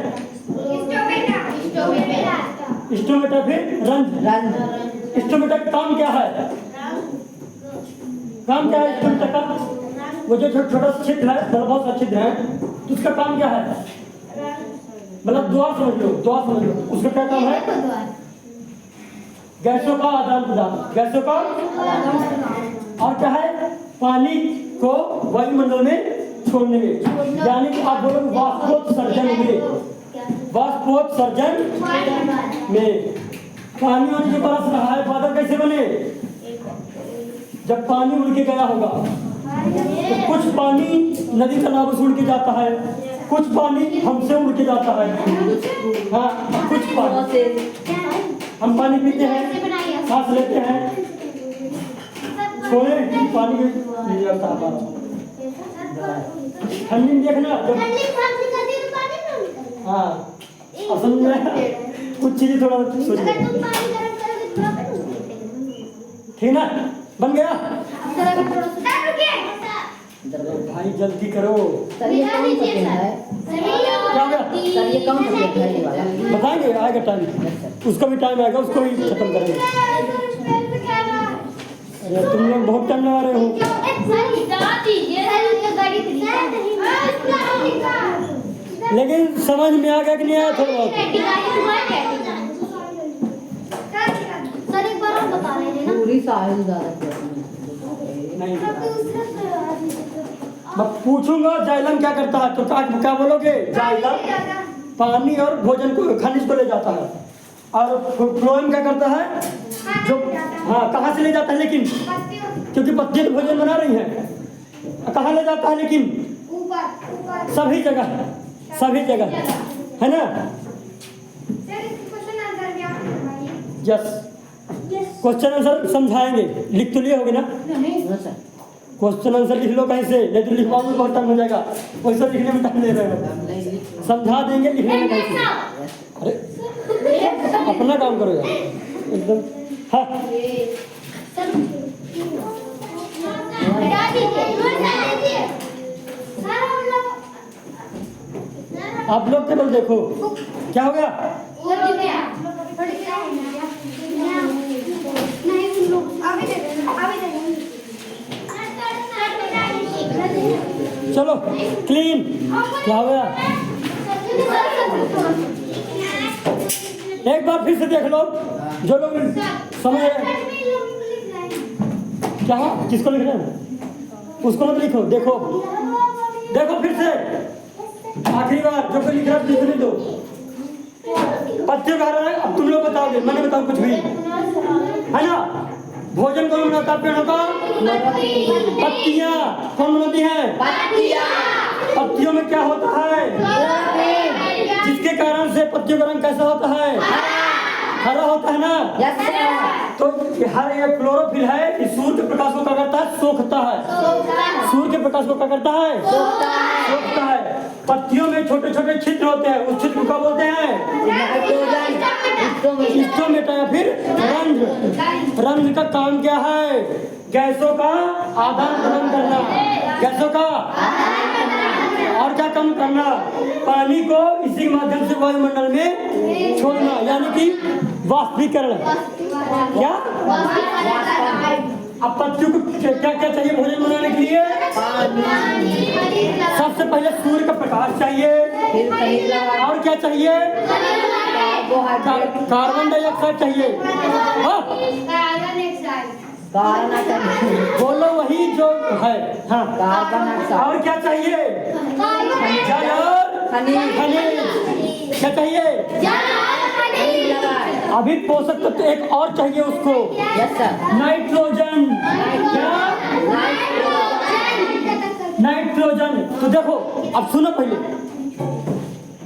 स्टोमेटा। फिर रंध्र। स्टोमेटा का काम क्या है? काम क्या है स्टोमेटा का? वो जो छोटा सा छिद्र है, मतलब बहुत सा छिद्र है, तो उसका काम क्या है? मतलब द्वार समझ लो, उसका क्या काम है? गैसों का आदान प्रदान, गैसों का। और क्या है? पानी को वायुमंडल में छोड़ने में, यानी कि आप बोलोगे वाष्पोत्सर्जन में। पानी वानी जो बरस रहा है, बादल कैसे बने? जब पानी उड़ के गया होगा तो कुछ पानी नदी तालाब से उड़ के जाता है, कुछ पानी हमसे उड़ के जाता है। हाँ, कुछ पानी हम पानी पीते हैं, सांस लेते हैं, छोड़े पानी नहीं लगता हमारा। ठंडी में देखना जब, हाँ, समझ में कुछ चीजें थोड़ा सोच। ठीक ना, बन गया। सर रुकिए। भाई जल्दी करो। सर ये कौन सा पेन है? क्या हो गया? सर ये कौन सा पेन है ये वाला? बताएंगे, आएगा टाइम, उसका भी टाइम आएगा, उसको भी खत्म करेंगे। अरे तुम लोग बहुत टाइम लगा रहे हो। लेकिन समझ में आ गया कि नहीं आया थोड़ा बहुत? सर एक बार और बता रहे हैं ना। पूरी साहिल ज़्यादा नहीं, मैं पूछूंगा जाइलम क्या करता है तो क्या बोलोगे? जाइलम पानी और भोजन को, खनिज को ले जाता है, और फ्लोएम क्या करता है? जो हाँ, कहाँ से ले जाता है? लेकिन क्योंकि पत्तियां तो भोजन बना रही हैं, कहाँ ले जाता है? लेकिन ऊपर सभी जगह, सभी जगह, है ना? यस, क्वेश्चन आंसर समझाएंगे, लिख तो लिए होगे ना? हाँ सर। क्वेश्चन आंसर लिख लो कहीं से, नहीं तो लिखवाओ में बहुत टाइम हो जाएगा, वैसे लिखने में टाइम ले रहे हो। समझा देंगे, लिखने में कहीं से। अरे अपना काम करो यार एकदम। हाँ, आप लोग केवल देखो क्या हो गया। चलो क्लीन, क्या हो गया? एक बार फिर से देख लो, जो लोग समझ रहे। क्या हो? किसको लिख रहे हैं? उसको मत लिखो, देखो देखो फिर से, आखिरी बार जो कोई लिख रहा है लिखने दो। पत्ते कह रहा है, अब तुम लोग बताओगे, मैंने बताऊं कुछ भी, है ना? भोजन कौन बनाता है? पेड़ों का पत्तियां। कौन बनाती है? पत्तियों में क्या होता है? जिसके कारण से पत्तियों का रंग कैसा होता है? हरा होता है ना? तो हर एक क्लोरोफिल है, इस सूर्य के प्रकाश को क्या करता है? सोखता है। सूर्य के प्रकाश को क्या करता है? सोखता है। पत्तियों में छोटे छोटे छिद्र होते हैं, उस छिद्र को क्या बोलते हैं? स्टोमेटा या फिर रंध्र। रंध्र का काम क्या है? गैसों का आदान प्रदान करना, गैसों का, और क्या कम करना? पानी को इसी के माध्यम से वायुमंडल में छोड़ना, यानी कि वाष्पीकरण। क्या? अब पत्तियों को क्या क्या चाहिए भोजन बनाने के लिए? सबसे पहले सूर्य का प्रकाश चाहिए, और क्या चाहिए? कार्बन डाइऑक्साइड चाहिए। बोलो वही जो है। हाँ, और क्या चाहिए? जल और खनिज। क्या चाहिए? अभी पोषक तत्व तो एक और चाहिए उसको, नाइट्रोजन। क्या? नाइट्रोजन। तो देखो, अब सुनो, पहले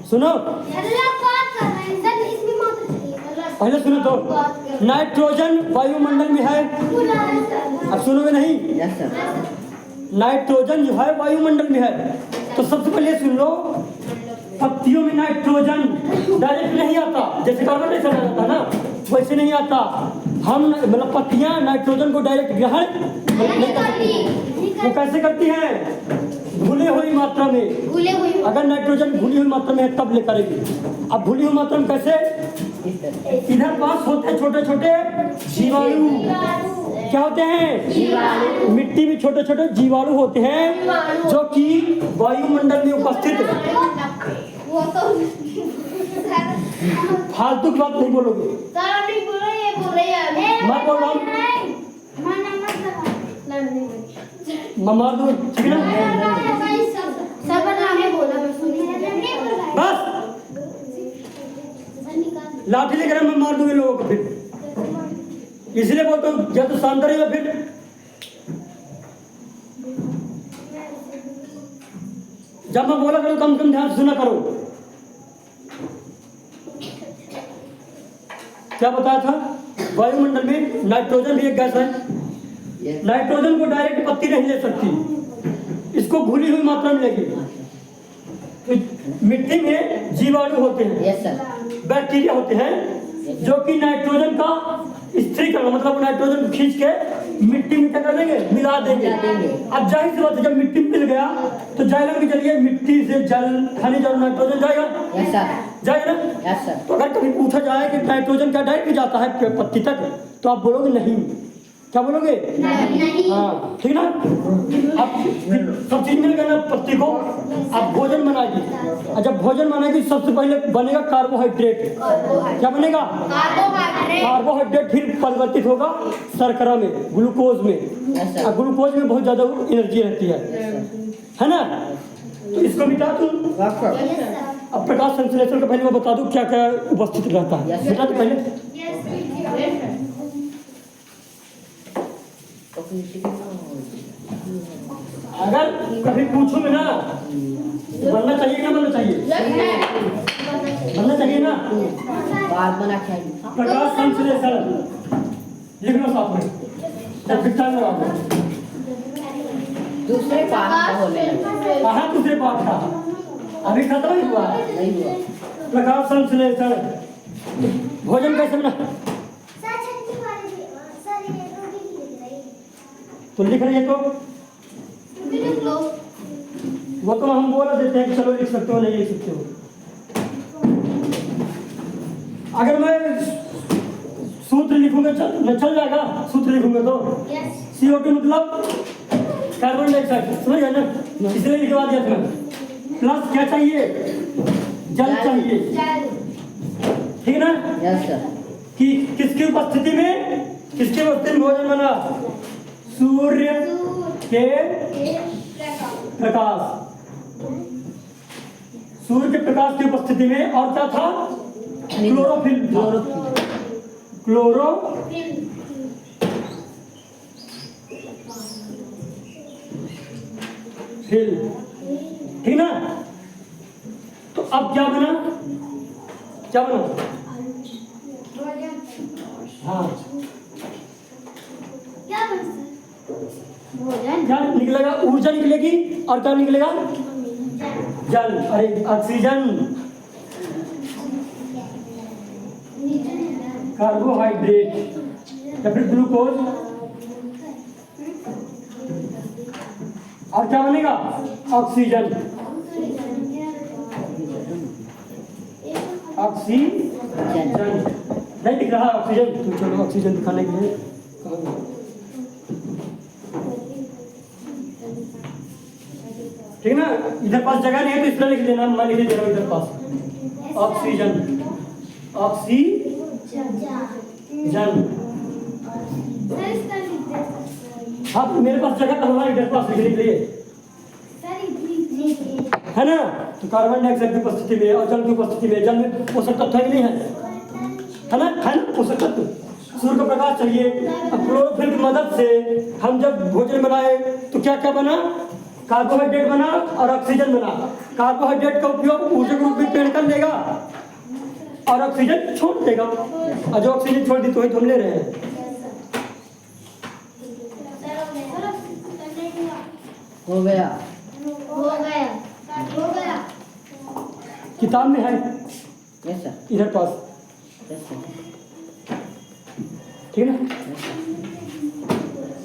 सुनो, पहले सुनो तो। नाइट्रोजन वायुमंडल में है, अब सुनोगे नहीं? नाइट्रोजन जो है वायुमंडल में है। तो सबसे पहले सुन लो, पत्तियों में नाइट्रोजन डायरेक्ट नहीं आता, जैसे कार्बन डाइऑक्साइड आ जाता है ना, वैसे नहीं आता। हम मतलब पत्तियां नाइट्रोजन को डायरेक्ट ग्रहण नहीं कर सकती। वो कैसे करती हैं? घुली हुई मात्रा में। अगर नाइट्रोजन घुली हुई मात्रा में है तब ले करेगी। अब घुली हुई मात्रा में कैसे? इधर पास होते हैं छोटे छोटे जीवाणु। क्या होते हैं? मिट्टी में छोटे छोटे जीवाणु होते हैं, जो कि वायुमंडल में उपस्थित। फालतू की बात नहीं बोलोगे। मैं बोल रहा हूँ, मार दो, ठीक है ना? बस लाठी लेकर मैं मार दूंगी लोगों को, फिर इसलिए बोलता हूँ या तो शांत रहिए, फिर जब मैं बोला करो कम से कम ध्यान सुना करो। क्या बताया था? वायुमंडल में नाइट्रोजन भी एक गैस है। नाइट्रोजन को डायरेक्ट पत्ती नहीं ले सकती, इसको घुली हुई मात्रा में लेगी। तो मिट्टी में जीवाणु होते हैं, बैक्टीरिया होते हैं, जो कि नाइट्रोजन का स्त्री करना मतलब नाइट्रोजन खींच के मिट्टी में क्या कर देंगे, मिला देंगे। अब जाहिर सी बात है, जब मिट्टी मिल गया तो जाएगा के चलिए मिट्टी से जल, खनिज और नाइट्रोजन जाएगा, यस सर, जाएगा ना। Yes sir. तो अगर कभी पूछा जाए कि नाइट्रोजन क्या डायरेक्ट जाता है पत्ती तक, तो आप बोलोगे नहीं। क्या बोलोगे? नहीं। हाँ, ठीक ना। अब सब चीज मिल गया ना पत्ती को, अब भोजन बनाएगी, और जब भोजन बनाएगी सबसे पहले बनेगा कार्बोहाइड्रेट। क्या बनेगा? कार्बोहाइड्रेट फिर परिवर्तित होगा शर्करा में, ग्लूकोज में। और ग्लूकोज में बहुत ज्यादा एनर्जी रहती है ना। तो इसको मिटा दूं। अब प्रकाश संश्लेषण का पहले मैं बता दूं क्या क्या उपस्थित रहता है। मिटा दो पहले। अगर कभी पूछो ना, बनना चाहिए क्या बनना चाहिए? बनना चाहिए ना। बात बना चाहिए। प्रकाश संश्लेषण लिखना साथ में, जब फिक्टा में आओगे दूसरे पाठ बोले कहाँ दूसरे पाठ का अभी खत्म नहीं हुआ। नहीं हुआ। प्रकाश संश्लेषण भोजन कैसे बना, तो लिख रही है तो वो तो हम बोल देते हैं कि चलो लिख सकते हो, नहीं लिख सकते हो। अगर मैं सूत्र लिखूंगा चल जाएगा, सूत्र लिखूंगा तो CO2 मतलब कार्बन डाइऑक्साइड, समझ गए ना। इसलिए लिखवा दिया था। प्लस क्या चाहिए? जल चाहिए, ठीक ना। Yes sir. कि किसकी उपस्थिति में भोजन बना? सूर्य के प्रकाश, सूर्य के प्रकाश की उपस्थिति में। और क्या था? क्लोरोफिल। फिल, ठीक ना। तो अब क्या बना? हाँ, क्या निकलेगा? ऊर्जा निकलेगी। और क्या निकलेगा? जल, अरे ऑक्सीजन, कार्बोहाइड्रेट या फिर ग्लूकोज। और क्या बनेगा? ऑक्सीजन। नहीं दिख रहा ऑक्सीजन, तो चलो ऑक्सीजन दिखाने के लिए ठीक ना। इधर पास जगह नहीं है तो इसलिए लिख देना, मैं लिख दे रहा हूँ इधर पास ऑक्सीजन। हाँ, मेरे पास जगह तो हमारे इधर पास लिखने के लिए है ना। तो कार्बन डाइऑक्साइड की उपस्थिति में और जल की उपस्थिति में, जल में पोषक तत्व है कि नहीं है ना, पोषक तत्व। सूर्य का प्रकाश चाहिए। अब क्लोरोफिल की मदद से हम जब भोजन बनाए तो क्या क्या बना? कार्बोहाइड्रेट बना और ऑक्सीजन बना। कार्बोहाइड्रेट का उपयोग ऊर्जा के रूप में पेड़ कर लेगा और ऑक्सीजन छोड़ देगा। और जो ऑक्सीजन छोड़ दी तो वही तो हम ले रहे हैं। हो गया। किताब में है। Yes sir. इधर पास, यस सर। ठीक है।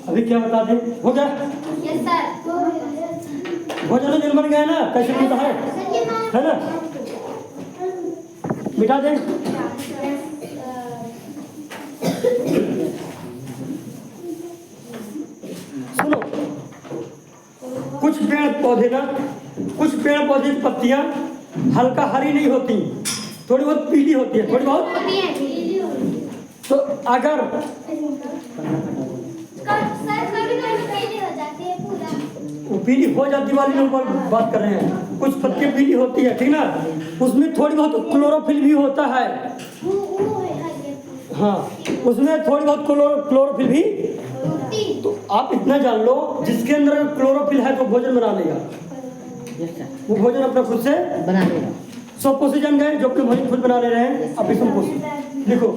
अभी क्या बता दें? हो गया भोजन जल बन गया ना। कैसे मिलता है ना। मिटा दें। सुनो, कुछ पेड़ पौधे की पत्तियां हल्का हरी नहीं होती, थोड़ी बहुत पीली होती है, थोड़ी बहुत। तो अगर वो पीली हो जाती वाली लोग बात कर रहे हैं, कुछ पत्तियां पीली होती है, ठीक ना। उसमें थोड़ी बहुत क्लोरोफिल भी होता है। हाँ, उसमें थोड़ी बहुत क्लोरोफिल भी। तो आप इतना जान लो, जिसके अंदर क्लोरोफिल है तो भोजन बना लेगा। वो भोजन अपना खुद से बना लेगा। 100% जान गए जो अपने भोजन खुद बना ले रहे हैं। अब विषम लिखो,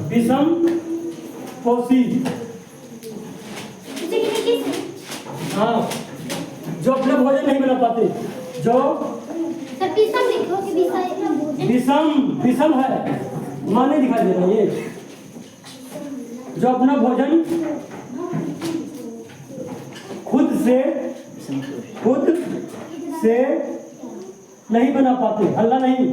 विषम पोषी। हाँ, जो अपना भोजन नहीं बना पाते, जो सर विषम लिखो कि विषय विषम, विषम है, माने दिखाई दे रहा है ये, जो अपना भोजन खुद से नहीं बना पाते, हल्ला नहीं,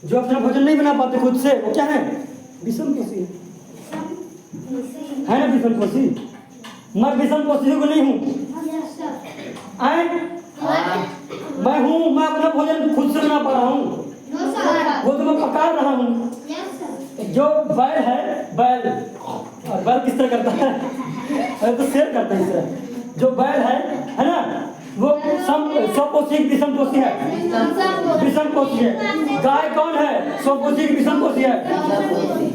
जो अपना भोजन नहीं बना पाते खुद से, वो क्या है? विषम पोषी है ना, विषम पोषी। मैं विषम पोषी को नहीं हूँ, मैं हूँ, मैं अपना भोजन खुद से बना पा रहा हूँ, वो तो मैं पका रहा हूँ। जो बैल है, बैल किस तरह करता है? तो शेर करता है इस तरह। जो बैल है ना, वो स्वपोषी विषम पोषी है, विषम पोषी है। गाय कौन है? स्वपोषी विषम पोषी है।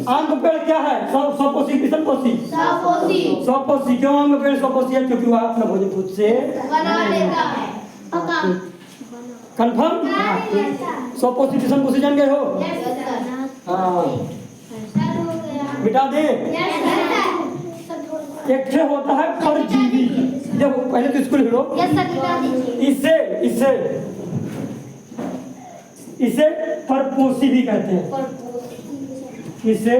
आम का पेड़ क्या है? स्वपोषी विषम पोषी, स्वपोषी। क्यों आम का पेड़ स्वपोषी है? क्योंकि वह अपना भोजन खुद से बना लेता है। कंफर्म? स्वपोषी विषम पोषी जान गए हो? हाँ, मिटा दे। एक ठे होता है परजीवी, देखो पहले तो इसको लिख लो। इसे परपोषी भी कहते हैं, इसे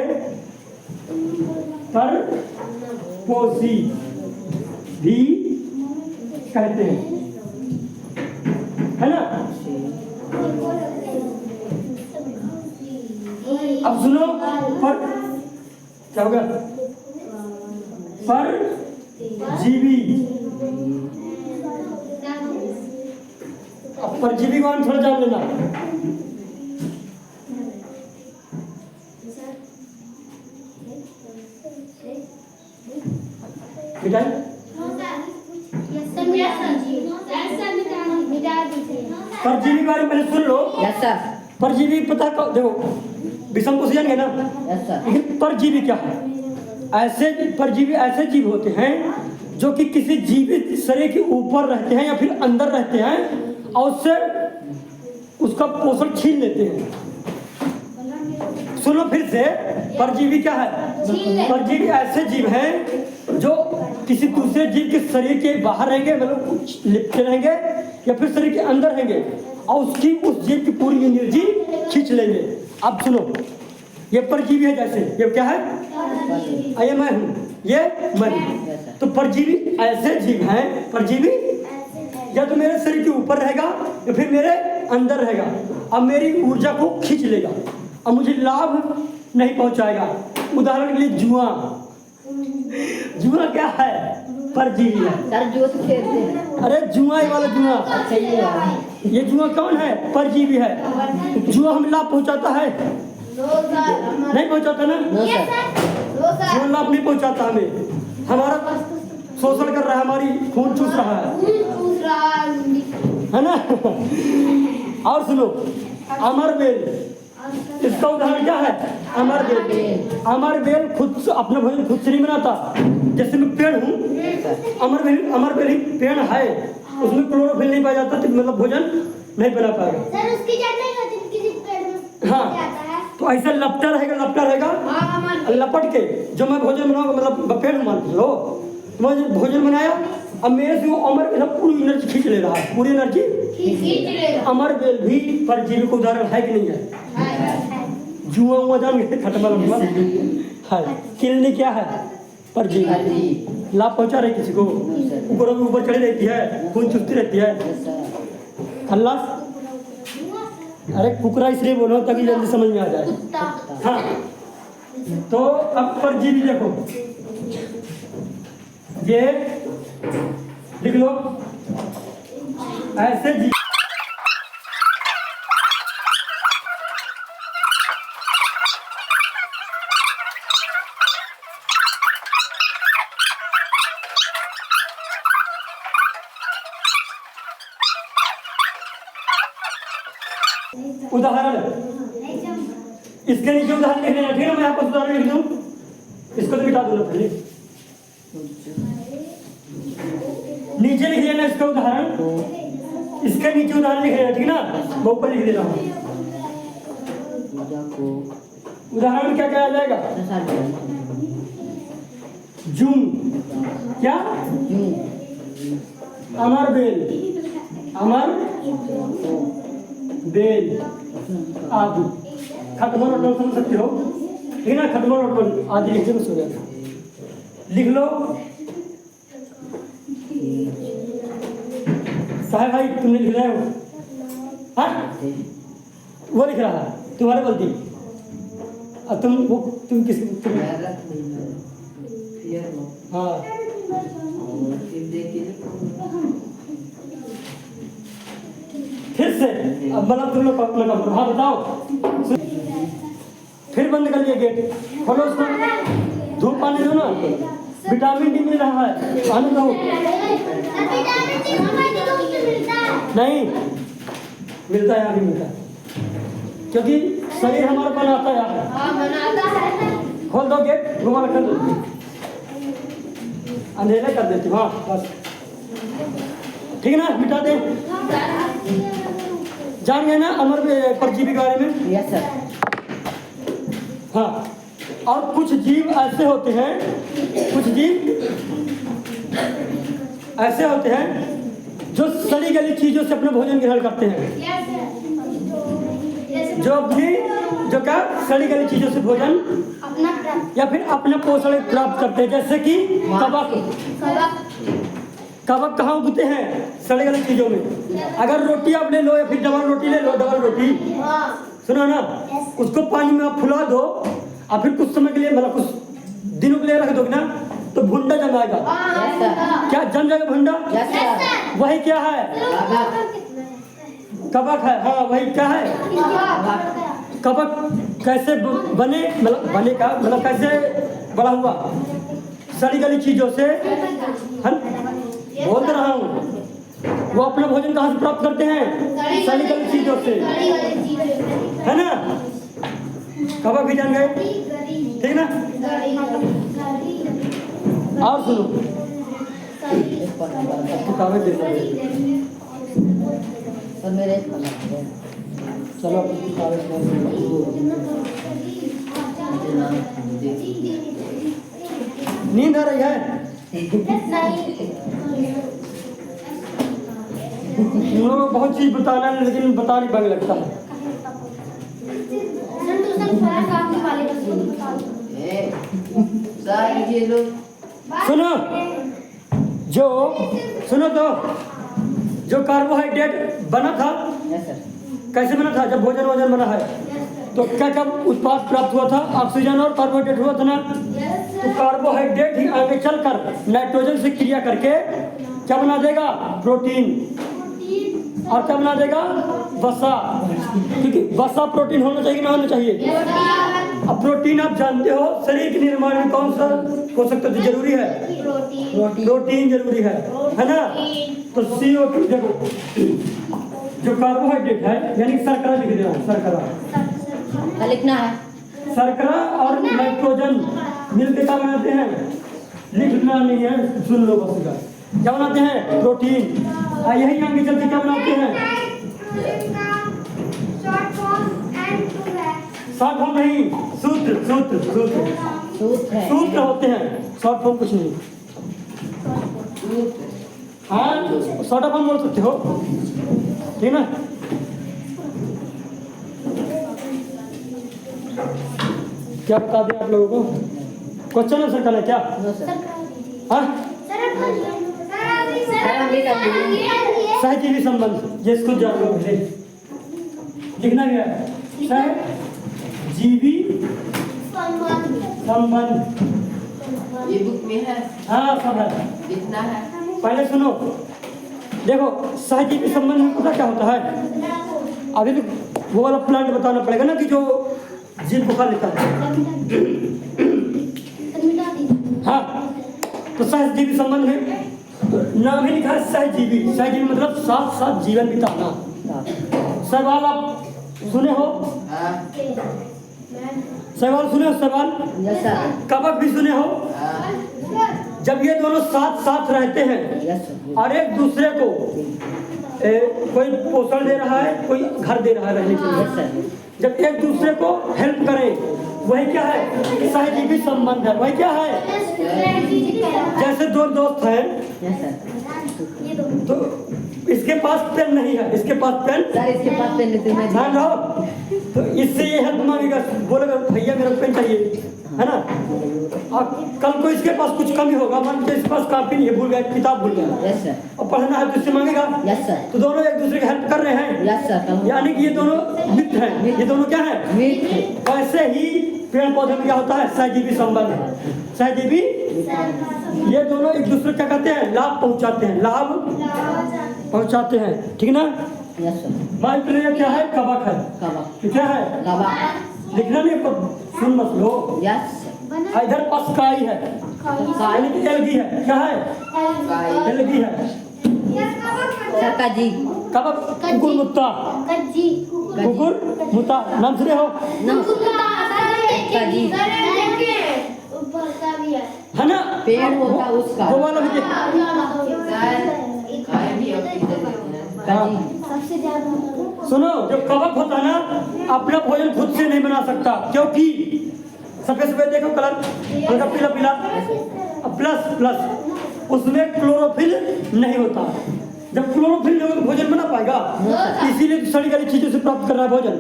परपोषी भी कहते हैं, है ना? अब सुनो, पर क्या होगा? परजीवी। अब परजीवी को हम थोड़ा जान लेना। परजीवी के बारे में पहले सुन लो। परजीवी पता कब? देखो विषम पोषी जान गए ना, लेकिन परजीवी क्या है? ऐसे परजीवी ऐसे जीव होते हैं जो कि किसी जीवित शरीर के ऊपर रहते हैं या फिर अंदर रहते हैं और उससे उसका पोषण छीन लेते हैं। सुनो फिर से, परजीवी क्या है? परजीवी ऐसे जीव हैं जो किसी दूसरे जीव के शरीर के बाहर रहेंगे, मतलब कुछ लिपटे रहेंगे या फिर शरीर के अंदर रहेंगे और उसकी उस जीव की पूरी एनर्जी खींच लेंगे। अब सुनो, ये परजीवी है। जैसे ये क्या है? ये मैं हूँ, ये मैं हूँ। तो परजीवी ऐसे जीव हैं, परजीवी या तो मेरे शरीर के ऊपर रहेगा या फिर मेरे अंदर रहेगा, अब मेरी ऊर्जा को खींच लेगा और मुझे लाभ नहीं पहुंचाएगा। उदाहरण के लिए जुआ, जुआ क्या है? परजीवी है। अरे जुआ वाला जुआ, ये जुआ कौन है? परजीवी है। जुआ हमें लाभ पहुंचाता है? नहीं पहुंचाता ना? जुआ लाभ नहीं पहुंचाता हमें, हमारा शोषण कर रहा है, हमारी खून चूस रहा है ना? और सुनो, अमरबेल, इसका उदाहरण क्या है? अमरबेल। अमरबेल खुद से अपना भोजन खुद से नहीं बनाता। जैसे मैं पेड़ हूँ, अमरबेल ही पेड़ है, उसमें क्लोरोफिल नहीं पाया जाता, तो मतलब भोजन नहीं बना पाएगा। सर उसकी जड़ नहीं होती, किसी पेड़ में हाँ, तो ऐसा लपटा रहेगा, लपट के जो मैं भोजन बनाऊंगा, मतलब पेड़ मान लो, मैं भोजन बनाया, अब मेरे से वो अमर पूरी एनर्जी खींच ले रहा है, पूरी एनर्जी खींच ले रहा है। अमरबेल भी परजीवी को उदाहरण है कि नहीं है? जुआ जान गए, खटमल है। किलनी क्या है? परजीवी। लाभ पहुंचा रही किसी को, ऊपर चढ़ी रहती है, खून चुसती रहती है। खल्लास, अरे कुकरा इसलिए बोलो ताकि जल्दी समझ में आ जाए। हाँ, तो अब परजीवी देखो, ये लिख लो, ऐसे जीव उदाहरण, इसके नीचे उदाहरण लिख लेना, ठीक है? मैं आपको उदाहरण लिख दूं, इसको तो मिटा दो पहले, नीचे लिख लेना इसका उदाहरण, इसके नीचे उदाहरण लिख लेना, ठीक ना? मैं ऊपर लिख दे रहा हूँ। उदाहरण में क्या कहा जाएगा? जून, क्या अमर बेल, अमर बेल आदि। खत्म नोट समझ सकते हो, ठीक है ना? खत्म नोट आदि लिख दो, सो जाएगा। लिख लो साहब भाई, तुमने लिख रहे हो? हाँ, वो लिख रहा है तुम्हारे गलती। और तुम किस हाँ फिर से अब मतलब तुम लोग अपना काम करो। हाँ बताओ। फिर बंद कर लिया गेट, खोलो उसको, धूप आने दो ना, विटामिन डी मिल रहा है, आने दो। नहीं मिलता है, यहाँ भी मिलता है, क्योंकि शरीर हमारा बनाता है यहाँ। खोल दो गेट, घुमा कर दो, अंधेरा कर देती हूँ। हाँ बस ठीक है ना, मिटा दे। जान गए ना अमर परजीवी के बारे में? Yes sir. हाँ, और कुछ जीव ऐसे होते हैं, कुछ जीव ऐसे होते हैं जो सड़ी गली चीजों से अपना भोजन ग्रहण करते हैं। जो अपनी जो क्या सड़ी गली चीजों से भोजन या फिर अपना पोषण प्राप्त करते हैं, जैसे कि कवक। कवक कहाँ उगते हैं? सड़ी गली चीजों में। अगर रोटी आप ले लो या फिर डबल रोटी ले लो, डबल रोटी सुनो ना, उसको पानी में आप फुला दो और फिर कुछ समय के लिए मतलब कुछ दिनों के लिए रख दोगे ना, तो भुंडा जमाएगा। क्या जम जाएगा भुंडा? वही क्या है? कवक है। हाँ वही क्या है? कवक कैसे बने, मतलब बने का मतलब कैसे बड़ा हुआ? सड़ी गली चीजों से। बोल रहा हूँ, वो अपना भोजन कहाँ से प्राप्त करते हैं? सड़ी गली चीजों से, है ना? कवक भी जान गए, ठीक ना? और सुनो, किताबें दे चलो नींद आ रही है? लोग बहुत चीज बताना है लेकिन बता नहीं पाने लगता है। सुनो सुनो तो जो कार्बोहाइड्रेट बना था कैसे बना था? जब भोजन वोजन बना है तो क्या क्या उत्पाद प्राप्त हुआ था? ऑक्सीजन और कार्बोहाइड्रेट हुआ था ना। तो कार्बोहाइड्रेट ही आगे चलकर नाइट्रोजन से क्रिया करके क्या बना देगा? प्रोटीन। और क्या बना देगा? वसा। क्योंकि वसा प्रोटीन होना चाहिए ना होना चाहिए? अब प्रोटीन आप जानते हो शरीर के निर्माण में कौन सा पोषक तत्व जरूरी है? प्रोटीन जरूरी है ना? तो CO2 देखो, जो कार्बोहाइड्रेट है यानी शर्करा लिख देना, शर्करा लिखना है। शर्करा और नाइट्रोजन मिलकर क्या बनाते हैं? लिखना नहीं है, सुन लो बस का। क्या बनाते हैं? प्रोटीन। यही आगे चल के क्या बनाते हैं? शॉर्ट फॉर्म नहीं, सूत्र सूत्र सूत्र सूत्र होते हैं, शॉर्ट फॉर्म कुछ नहीं। हाँ शॉर्ट फॉर्म बोल सकते हो, ठीक ना? क्या बता दें आप लोगों को? क्वेश्चन आंसर करना क्या? हाँ सहजीवी संबंध, ये इसको जान लो पहले। लिखना गया सहजीवी संबंध, ये बुक में है। हाँ सब है, कितना है? पहले सुनो, देखो सहजीवी संबंध में पता क्या होता है? अभी तो वो वाला प्लांट बताना पड़ेगा ना कि जो जीव को खा लेता है। हाँ तो सहजीवी संबंध में नाम ही लिखा है सहजीवी। सहजीवी मतलब साथ साथ जीवन बिताना। सवाल आप सुने हो? सवाल सुने हो? सवाल कवक भी सुने हो? जब ये दोनों साथ साथ रहते हैं और एक दूसरे को कोई पोषण दे रहा है, कोई घर दे रहा है रहने के लिए, जब एक दूसरे को हेल्प करें, वही क्या है, सहजीवी संबंध है। वही क्या है, जैसे दो दोस्त हैं यस सर। तो इसके पास पेन नहीं है, इसके पास पेन, सर इसके पास पेन लेते मैं ध्यान रहो। तो इससे ये हेल्प मांगेगा, बोलेगा भैया मेरा पेन चाहिए, है ना। अब कल को इसके पास कुछ कमी होगा, मान लीजिए इसके पास कॉपी नहीं है, भूल गया, किताब भूल गया, यस सर। और पढ़ना है तो इससे मांगेगा। Yes sir. तो दोनों एक दूसरे की हेल्प कर रहे हैं, यस सर। यानी कि ये दोनों मित्र हैं। ये दोनों क्या है, मित्र। वैसे ही पेड़ पौधे में क्या होता है, सहजीवी संबंध, सहजीवी। ये दोनों एक दूसरे क्या कहते हैं, लाभ पहुंचाते हैं, लाभ पहुंचाते हैं, ठीक ना। Yes sir. मान लीजिए क्या है, कवक है, कबा क्या है, कबा। लिखना नहीं पर सुन मत लो। Yes sir. इधर पास काई है, यानी कि एलगी है, क्या है, एलगी है। सर का जी। कवक कुकुर मुत्ता, कुकुर मुत्ता नाम सुने हो, का जी है ना। पेड़ होता उसका। वो वाला भी देख। का जी। सबसे ज्यादा सुनो, जो कवक होता है ना, अपना भोजन खुद से नहीं बना सकता, क्योंकि सफेद सफेद देखो कलर, हल्का पीला पीला, प्लस प्लस उसमें क्लोरोफिल नहीं होता। जब क्लोरोफिल नहीं होगा तो भोजन बना पाएगा, इसीलिए तो सड़ी गली चीजों से प्राप्त कर रहा है भोजन।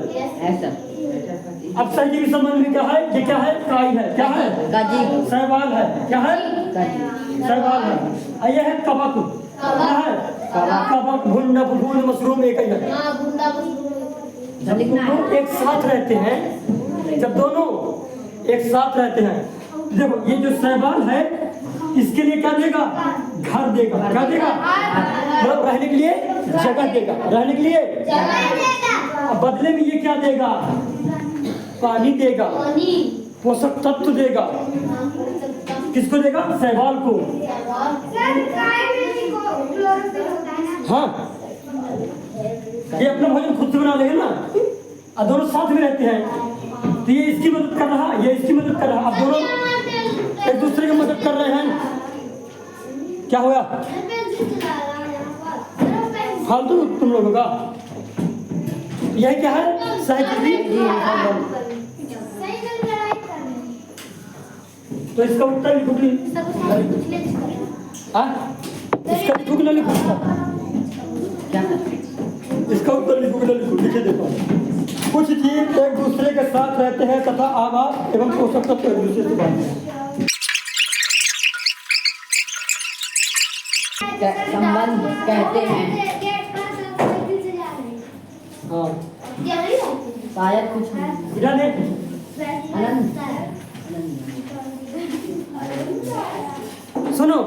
ऐसा। अब सहजीवी संबंध में क्या है, ये क्या है, काई है, क्या है, का जी। शैवाल है, क्या है, का जी। शैवाल है। और ये है कवक, क्या है, कवक, भुंड, फफूंद, मशरूम एक ही है। जब दोनों एक साथ रहते हैं, जब दोनों एक साथ रहते हैं, देखो ये जो शैवाल है इसके लिए क्या देगा, घर देगा, क्या देगा, मतलब रहने के लिए जगह देगा, रहने के लिए। अब बदले में ये क्या देगा, पानी देगा, पोषक तत्व देगा। किसको देगा, शैवाल को। हाँ, ये अपना भोजन खुद से बना लेगा ना, और दोनों साथ में रहते हैं, तो ये इसकी मदद कर रहा, ये इसकी मदद कर रहा, अब दोनों एक दूसरे की मदद कर रहे हैं। क्या हुआ, फालतू तुम लोगों का। यह क्या है, सहजीवी। तो इसका उत्तर लिखो प्लीज। इसका लिखो कि ना लिखो, क्या इसका उत्तर लिखो कि ना लिखो, लिखे देखो। कुछ जीव एक दूसरे के साथ रहते हैं तथा आवास एवं पोषक तत्व एक दूसरे से बांटते हैं। संबंध कहते हैं। हाँ, शायद कुछ इधर देख। अनंत। सुनो,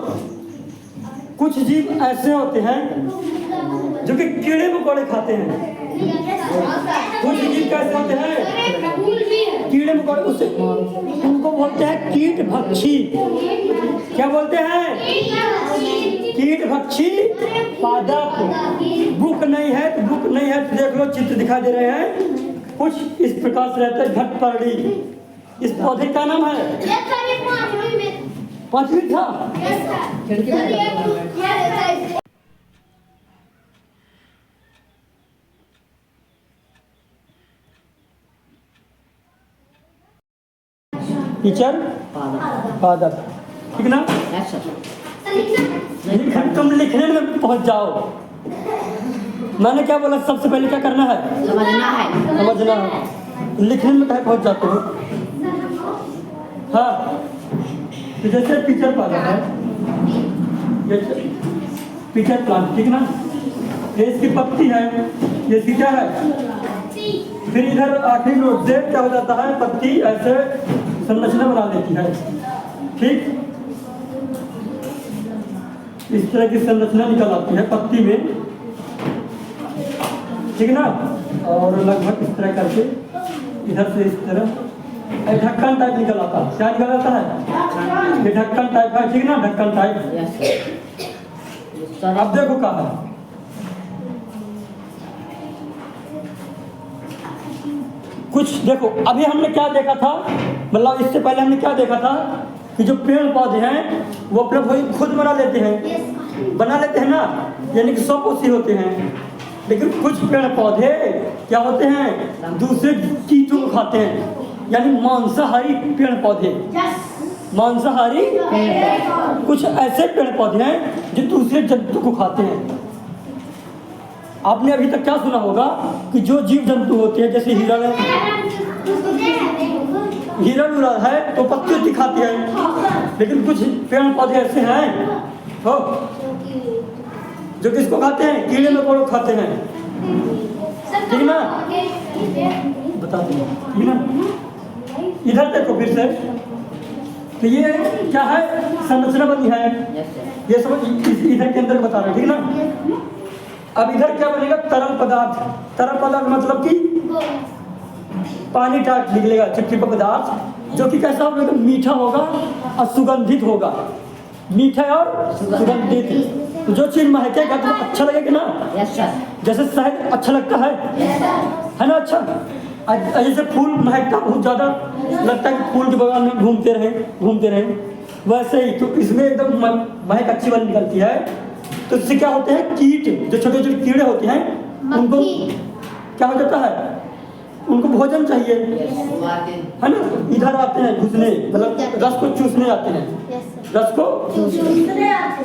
कुछ जीव ऐसे होते हैं जो कि कीड़े मकोड़े खाते हैं। कुछ जीव कैसे होते हैं, कीड़े मकोड़े, उसे उनको बोलते हैं कीट भक्षी। क्या बोलते हैं, कीट भक्षी पादप। बुक नहीं है तो बुक नहीं है तो देख लो, चित्र दिखा दे रहे हैं, कुछ इस प्रकार से रहते हैं। झटपरड़ी इस पौधे का नाम है, 5वीं था। खिड़की में टीचर पादप, ठीक ना। तुम लिखने में पहुंच जाओ। मैंने क्या बोला, सबसे पहले क्या करना है, समझना है। समझना है। लिखने में कहीं पहुंच जाते हो। हाँ, तो जैसे टीचर पादप है, ये टीचर प्लांट, ठीक ना। ये इसकी पत्ती है, ये इसकी क्या है। फिर इधर आखिरी नोट से क्या हो जाता है, पत्ती ऐसे संरचना बना देती है, ठीक। इस तरह की संरचना निकल आती है पत्ती में, ठीक ना। और लगभग इस तरह करके इधर से इस तरह ढक्कन टाइप निकल आता है। क्या निकल आता है, ये ढक्कन टाइप है, ठीक ना, ढक्कन टाइप। अब देखो क्या है, कुछ देखो। अभी हमने क्या देखा था, मतलब इससे पहले हमने क्या देखा था कि जो पेड़ पौधे हैं वो अपना भोजन खुद बना लेते हैं, बना लेते हैं ना, यानी कि स्वपोषी होते हैं। लेकिन कुछ पेड़ पौधे क्या होते हैं, दूसरे कीटों को खाते हैं। यानी मांसाहारी पेड़ पौधे। मांसाहारी कुछ ऐसे पेड़ पौधे हैं जो दूसरे जंतु को खाते हैं। आपने अभी तक क्या सुना होगा कि जो जीव जंतु होते हैं जैसे हिरण उड़ा है तो पत्ती उत्ती खाती है, लेकिन कुछ पेड़ पौधे ऐसे हैं हो जो किसको खाते हैं? कीड़े मकोड़ों को खाते हैं। ठीक ना? बता दो ठीक ना? इधर देखो फिर से, तो ये क्या है? संरचना बनी है, ये समझ इधर के अंदर बता रहे ठीक ना? अब इधर क्या बनेगा? तरल पदार्थ। तरल पदार्थ मतलब कि पानी टाइप निकलेगा, चिपचिपा पदार्थ, जो कि कैसा होगा? मीठा होगा और सुगंधित होगा। मीठा और सुगंधित, तो जो चीज महकेगा तो अच्छा लगेगा ना? जैसे शहद अच्छा लगता है ना? अच्छा, जैसे फूल महकता बहुत ज़्यादा लगता है कि फूल के बगान में घूमते रहें, वैसे ही तो इसमें एकदम महक अच्छी वाली निकलती है। तो इससे क्या होते हैं? कीट, जो छोटे छोटे कीड़े होते हैं, उनको क्या हो जाता है? उनको भोजन चाहिए, है ना? इधर आते हैं घुसने, मतलब रस को चूसने आते हैं। रस को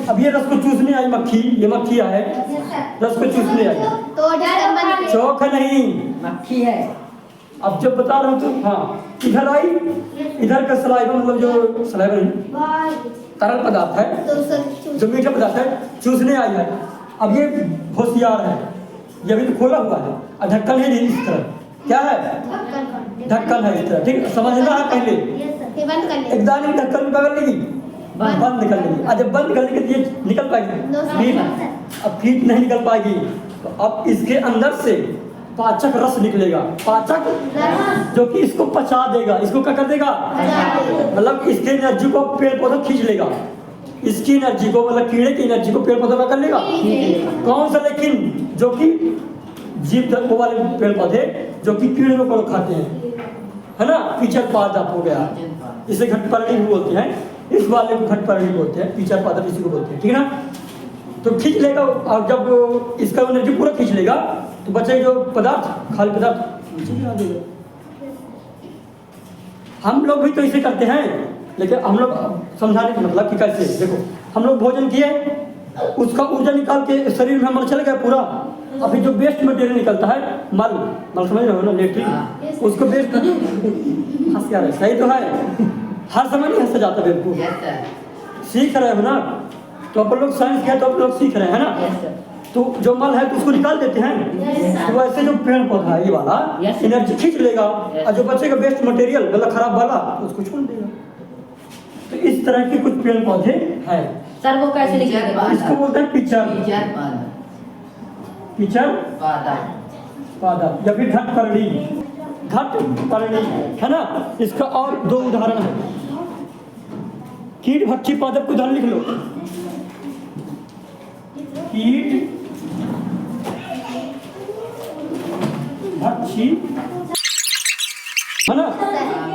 अब ये रस को चूसने आई मक्खी, ये मक्खी है, रस को चूसने आई, चौक नहीं मक्खी है। अब जब बता रहा हूँ तो हाँ, इधर आई, इधर का सलाइवा, मतलब जो सलाइवा नहीं, तरल पदार्थ है, जो मीठा पदार्थ है, चूसने आई है। अब ये होशियार है, ये भी तो खोला हुआ है और ढक्कन है नहीं इस तरह। क्या है? ढक्कन है इस तरह। ठीक, समझना है पहले। एक दानी ढक्कन पकड़ लेगी, बंद कर लेगी, और जब बंद कर लेगी तो ये निकल पाएगी? अब फीट नहीं निकल पाएगी। तो अब इसके अंदर से पाचक रस निकलेगा, पाचक जो कि इसको पचा देगा, इसको क्या कर देगा? मतलब इसकी एनर्जी को पेड़ पौधा खींच लेगा, इसकी एनर्जी को, मतलब कीड़े की एनर्जी को पेड़ पौधा क्या कर लेगा? कौन सा? लेकिन जो कि जीव जंतु वाले पेड़ पौधे जो कि कीड़े मकोड़े खाते हैं, है ना? पीचर पादप हो गया, इसे घटपर्णी भी बोलते हैं, इस वाले को घटपर्णी बोलते हैं, पीचर पादप इसी को बोलते हैं। ठीक है ना? तो खींच लेगा, और जब इसका एनर्जी पूरा खींच लेगा तो बचे जो पदार्थ, खाली पदार्थ नीचे गिरा देगा। हम लोग भी तो इसे करते हैं, लेकिन हम लोग समझाने का मतलब कि कैसे, देखो हम लोग भोजन किए, उसका ऊर्जा निकाल के शरीर में मल चल गया पूरा, अभी जो वेस्ट मटेरियल निकलता है, मल समझ रहे हो ना, लेट्रिन, उसको वेस्ट हंस क्या रहे, सही तो है, हर समय नहीं हंसा जाता बिल्कुल। सीख रहे हो ना, तो अपन लोग साइंस किया तो अपन लोग सीख रहे हैं ना। तो जो मल है तो उसको निकाल देते हैं, तो वैसे जो पेड़ पौधा है ये वाला एनर्जी खींच लेगा, और जो बचेगा वेस्ट मटेरियल मतलब खराब वाला उसको छोड़ देगा। तो इस तरह के कुछ पेड़ पौधे हैं। सर वो कैसे लिखेंगे? इसको बोलते हैं पिचर पादप या फिर घटपर्णी है ना? इसका और दो उदाहरण है। कीट भक्षी पादप को उदाहरण लिख लो। कीट भक्षी, है ना?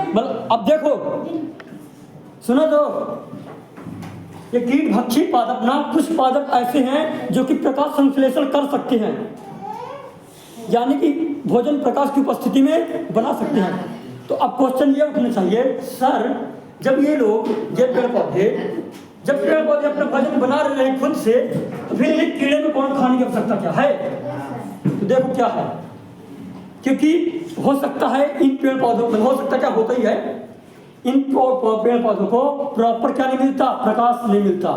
मतलब अब देखो, सुनो तो, ये कीट भक्षी पादप ना, कुछ पादप ऐसे हैं जो कि प्रकाश संश्लेषण कर सकते हैं, यानी कि भोजन प्रकाश की उपस्थिति में बना सकते हैं। तो अब क्वेश्चन ये उठना चाहिए, सर जब ये लोग, ये पेड़ पौधे, जब पेड़ पौधे अपना भोजन बना रहे हैं खुद से, तो फिर इन्हें कीड़े में कौन खाने की आवश्यकता क्या है? तो देखो क्या है, क्योंकि हो सकता है इन पेड़ पौधों में, हो सकता क्या होता ही है, इन पेड़ पौधों को प्रॉपर क्या नहीं मिलता? प्रकाश नहीं मिलता,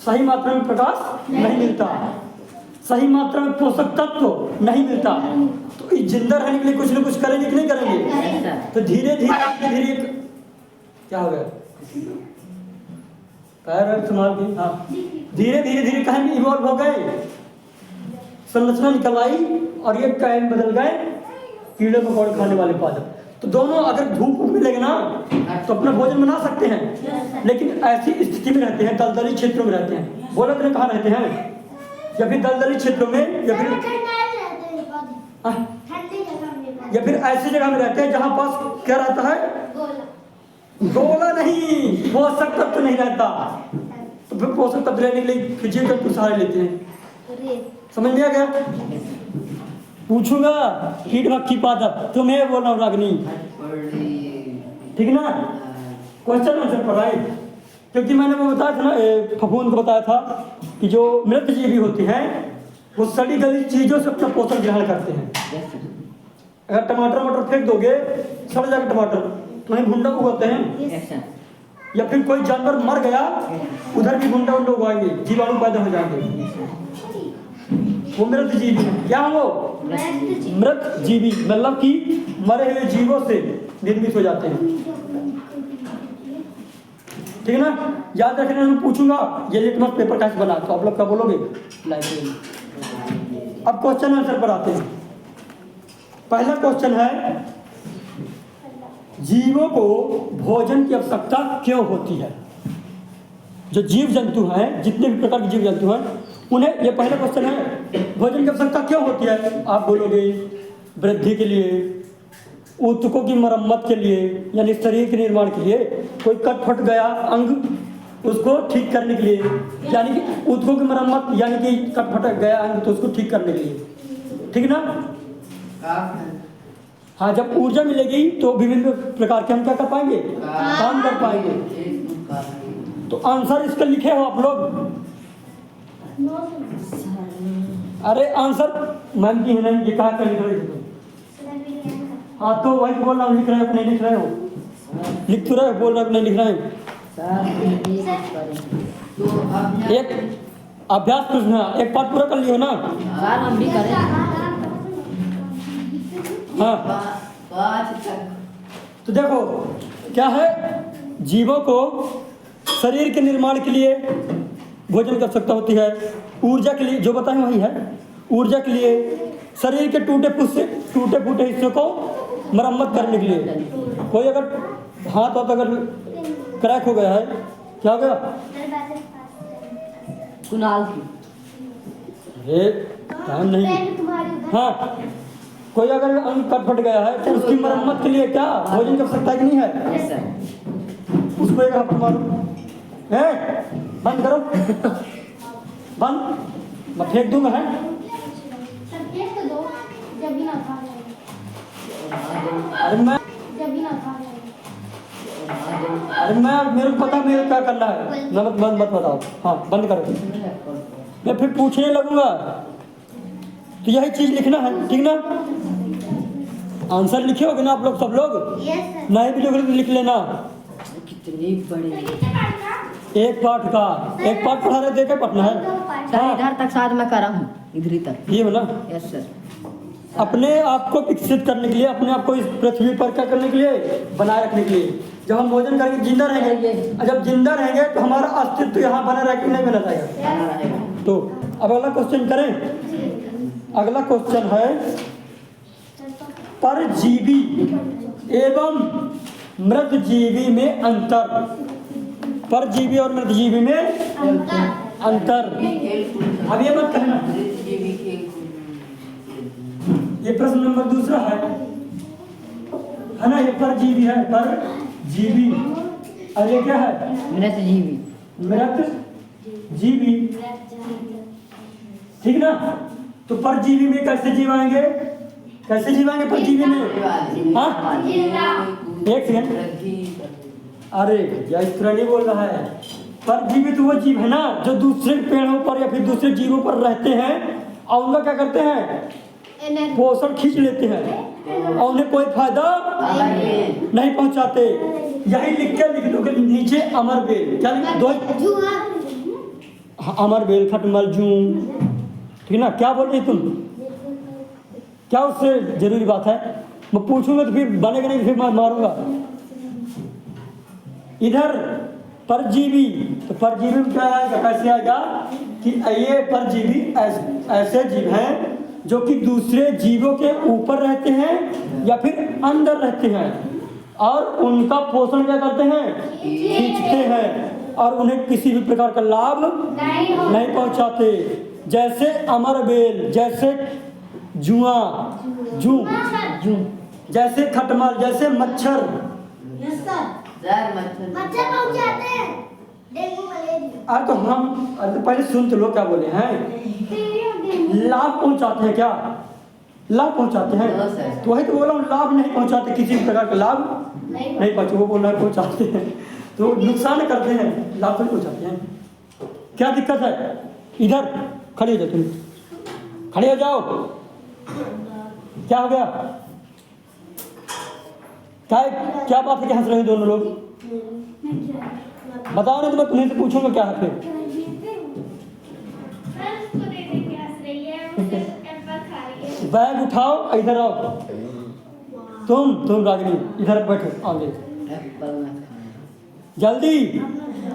सही मात्रा में प्रकाश नहीं मिलता, सही मात्रा में पोषक तत्व नहीं मिलता। तो इस जिंदा रहने के लिए कुछ न कुछ करेंगे कि नहीं करेंगे? तो धीरे धीरे क्या हो गया, पैर इस्तेमाल की, हाँ, धीरे धीरे कहीं इवॉल्व हो गए, संरचना निकल आई, और ये कैन बदल गए कीड़े मकोड़े खाने वाले पादप। तो दोनों अगर धूप मिलेगा ना तो अपना भोजन बना सकते हैं, लेकिन ऐसी स्थिति में रहते हैं, दलदली क्षेत्रों में रहते हैं। बोला तुमने कहाँ रहते हैं? या फिर दलदली क्षेत्रों में, या फिर ऐसी जगह में रहते हैं जहाँ पास क्या रहता है? गोला नहीं, पोषक तत्व नहीं रहता। तो फिर पोषक तत्व लेने के लिए फिजिकल तत्व सहारे लेते हैं। समझ में आ गया? पूछूंगा कीट भक्षी पादप, तुम्हें बोल रहा हूँ रागनी। ठीक ना? क्वेश्चन आंसर पर राइट, क्योंकि मैंने वो बताया था ना, फफूंद को बताया था कि जो मृत जीवी होती हैं वो सड़ी गली चीज़ों से अपना पोषण ग्रहण करते हैं। अगर टमाटर मटर फेंक दोगे सड़ जाएगा टमाटर, तो वहीं भुंडा उगाते हैं। या फिर कोई जानवर मर गया उधर भी भुंडा उन लोग उगाएंगे, जीवाणु पैदा हो जाएंगे। वो मृत जीवी क्या वो मृत जीवी मतलब कि मरे हुए जीवों से निर्मित हो जाते हैं। ठीक है ना? याद रखने मैं पूछूंगा ये लिटमस पेपर कैसे बना, तो आप लोग क्या बोलोगे? अब क्वेश्चन आंसर पर आते हैं। पहला क्वेश्चन है, जीवों को भोजन की आवश्यकता क्यों होती है? जो जीव जंतु हैं, जितने भी प्रकार के जीव जंतु हैं, उन्हें, ये पहला क्वेश्चन है, भोजन की आवश्यकता क्यों होती है? आप बोलोगे वृद्धि के लिए, ऊतकों की मरम्मत के लिए, यानी शरीर के निर्माण के लिए। कोई कट फट गया अंग उसको ठीक करने के लिए, यानी कि ऊतकों की मरम्मत, यानी कि कट फट गया अंग तो उसको ठीक करने के लिए। ठीक ना? हाँ, जब ऊर्जा मिलेगी तो विभिन्न प्रकार के हम क्या कर पाएंगे? काम कर पाएंगे। तो आंसर इसका लिखे हो आप लोग? अरे आंसर मैम की है ना, ये कहा कर लिख रहे हो? हाँ, तो वही बोल रहा हूँ, लिख रहे हो नहीं लिख रहे हो? लिख तो रहे हो, बोल रहे हो नहीं लिख रहे हो? एक अभ्यास प्रश्न है, एक पाठ पूरा कर लियो ना? हम भी करें। हाँ, तो देखो क्या है, जीवों को शरीर के निर्माण के लिए भोजन की आवश्यकता होती है, ऊर्जा के लिए, जो बताएं वही है, ऊर्जा के लिए, शरीर के टूटे फूटे हिस्सों को मरम्मत करने के लिए। कोई अगर हाथ अगर क्रैक हो गया है, क्या हो गया? कुनाल की टाइम नहीं। हाँ, कोई अगर अंग कट फट गया है तो उसकी मरम्मत के लिए क्या भोजन की आवश्यकता है कि नहीं है? उसको एक हाथ मारो, बंद करो, बंद, मैं फेंक दूंगा है। अरे मैं मेरे को पता मेरे क्या करना है, बंद मत बताओ। हाँ, बंद करो, मैं फिर पूछने लगूंगा। तो यही चीज लिखना है, ठीक ना? आंसर लिखे होगे ना आप लोग, सब लोग? नहीं भी लोग लिख लेना। कितनी बड़ी एक पाठ पढ़ा रहे, देखे पढ़ना है। सर इधर तक शायद मैं करा हूँ, इधर तक। ये बोला यस सर। अपने आप को विकसित करने के लिए, अपने आप को इस पृथ्वी पर क्या करने के लिए, बनाए रखने के लिए। जब हम भोजन करके जिंदा रहेंगे, जब जिंदा रहेंगे तो हमारा अस्तित्व यहाँ बना रहेगा कि नहीं बना रहेगा? तो अब अगला क्वेश्चन करें। अगला क्वेश्चन है, परजीवी एवं मृत जीवी में अंतर। परजीवी और मृत जीवी में अंतर। अब ये मत कहना, ये प्रश्न नंबर दूसरा है ना? ये परजीवी है, परजीवी, और ये क्या है? मृत जीवी। मृत जीवी, ठीक ना? तो परजीवी में कैसे जीवाएंगे? कैसे जीवाएंगे परजीवी में? हाँ, एक सेकंड, अरे या इस तरह नहीं बोल रहा है। परजीवी तो वो जीव है ना जो दूसरे पेड़ों पर या फिर दूसरे जीवों पर रहते हैं और उनका क्या करते हैं? पोषण खींच लेते हैं और उन्हें कोई फायदा नहीं पहुंचाते। यही लिख दो नीचे, अमर बेल। क्या लिख दो? अमर बेल, खटमल, जूं, ठीक ना? क्या बोल रही तुम? क्या उससे जरूरी बात है? मैं पूछूंगा तो फिर बनेगा नहीं, फिर मैं मारूंगा। इधर परजीवी, तो परजीवी में क्या आएगा, कैसे आएगा कि ये परजीवी ऐसे जीव हैं जो कि दूसरे जीवों के ऊपर रहते हैं या फिर अंदर रहते हैं और उनका पोषण क्या करते हैं? खींचते हैं और उन्हें किसी भी प्रकार का लाभ नहीं पहुंचाते। जैसे अमरबेल, जैसे जुआ, जू, जैसे खटमल, जैसे मच्छर। मच्छर पहुंचाते हैं, डेंगू मलेरिया। तो हम पहले सुन तो लो क्या बोले हैं। लाभ पहुंचाते हैं क्या? लाभ पहुंचाते हैं। हाँ, सर। तो वही तो बोला हूँ, लाभ नहीं पहुंचाते, किसी भी प्रकार का लाभ नहीं पहुंचे। वो बोलना पहुंचाते हैं तो नुकसान करते हैं, लाभ नहीं पहुंचाते हैं। क्या दिक्कत है? इधर खड़े हो जाओ, तुम खड़े हो जाओ। क्या हो गया? क्या बात है कि हंस रहे हो दोनों लोग? बताओ ना, तो मैं तुम्हें से पूछूंगा क्या है फिर। बैग उठाओ, इधर आओ। तुम रागिनी इधर बैठो, आगे एप्पल ना खाना। जल्दी,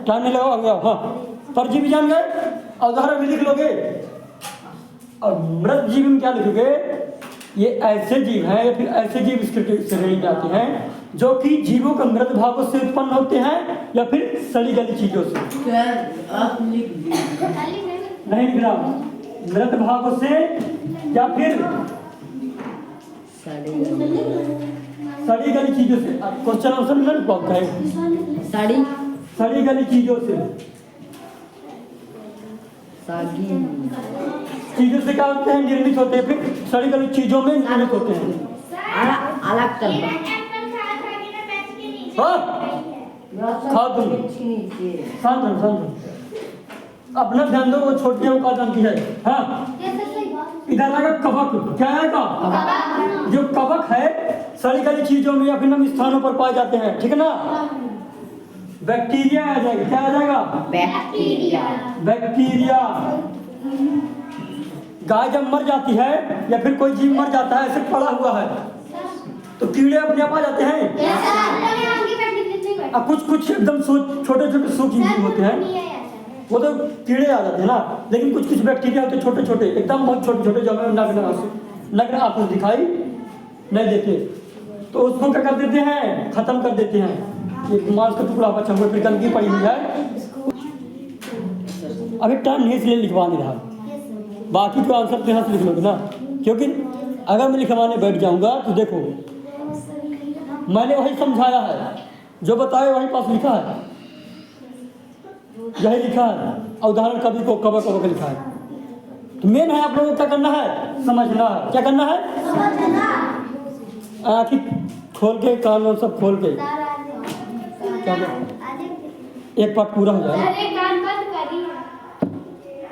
टाइम नहीं लगाओ, आगे आओ। हाँ, पर्ची भी जान गए, उदाहरण भी लिख लोगे। और मृत जीव में क्या लिखोगे? ये ऐसे जीव हैं या फिर ऐसे जीव इसके श्रेणी में आते हैं जो कि जीवों के मृत भागों से उत्पन्न होते हैं या फिर सड़ी गली चीजों से। आप लिख दीजिए। नहीं लिखना, मृत भागों से या फिर सड़ी गली चीजों से। क्वेश्चन आंसर नहीं पहुंच है। सड़ी गली चीजों से, चीजों से क्या होते हैं? निर्मित होते हैं, फिर सड़ी गली चीजों में निर्मित होते हैं। अलग कर खाओ तुम, शांत रहो। अपना ध्यान दो, वो छोटी औकात जानती है। हाँ, इधर आएगा कवक। क्या आएगा? जो कवक है सड़ी गली चीजों में या फिर नम स्थानों पर पाए जाते हैं, ठीक है ना? बैक्टीरिया आ जाएगा। क्या आ जाएगा? बैक्टीरिया। गाय जब मर जाती है या फिर कोई जीव मर जाता है, ऐसे पड़ा हुआ है, तो कीड़े अपने आप आ जाते हैं। अब कुछ एकदम छोटे छोटे सूक्ष्म जीव होते हैं, वो तो कीड़े आ जाते हैं ना। लेकिन कुछ बैक्टीरिया होते हैं छोटे छोटे, एकदम बहुत छोटे छोटे, जो हमें नग्न आंखों दिखाई नहीं देते, तो उसको क्या कर देते हैं? खत्म कर देते हैं। एक मांस का टुकड़ा बचा हुआ, फिर गंदगी पड़ी हुई है। अभी टाइम नहीं, इसलिए लिखवा नहीं रहा। बाकी जो आंसर तो यहाँ से लिख लोगे ना, क्योंकि अगर मैं लिखवाने बैठ जाऊंगा तो देखो, मैंने वही समझाया है, जो बताया वही पास लिखा है, यही लिखा है। उदाहरण कभी को कब का लिखा है। तो मेन है आप लोगों को क्या करना है? समझना है। क्या करना है? आँखें खोल के, कान वान सब खोल के, क्या एक पार्ट पूरा हो जाए,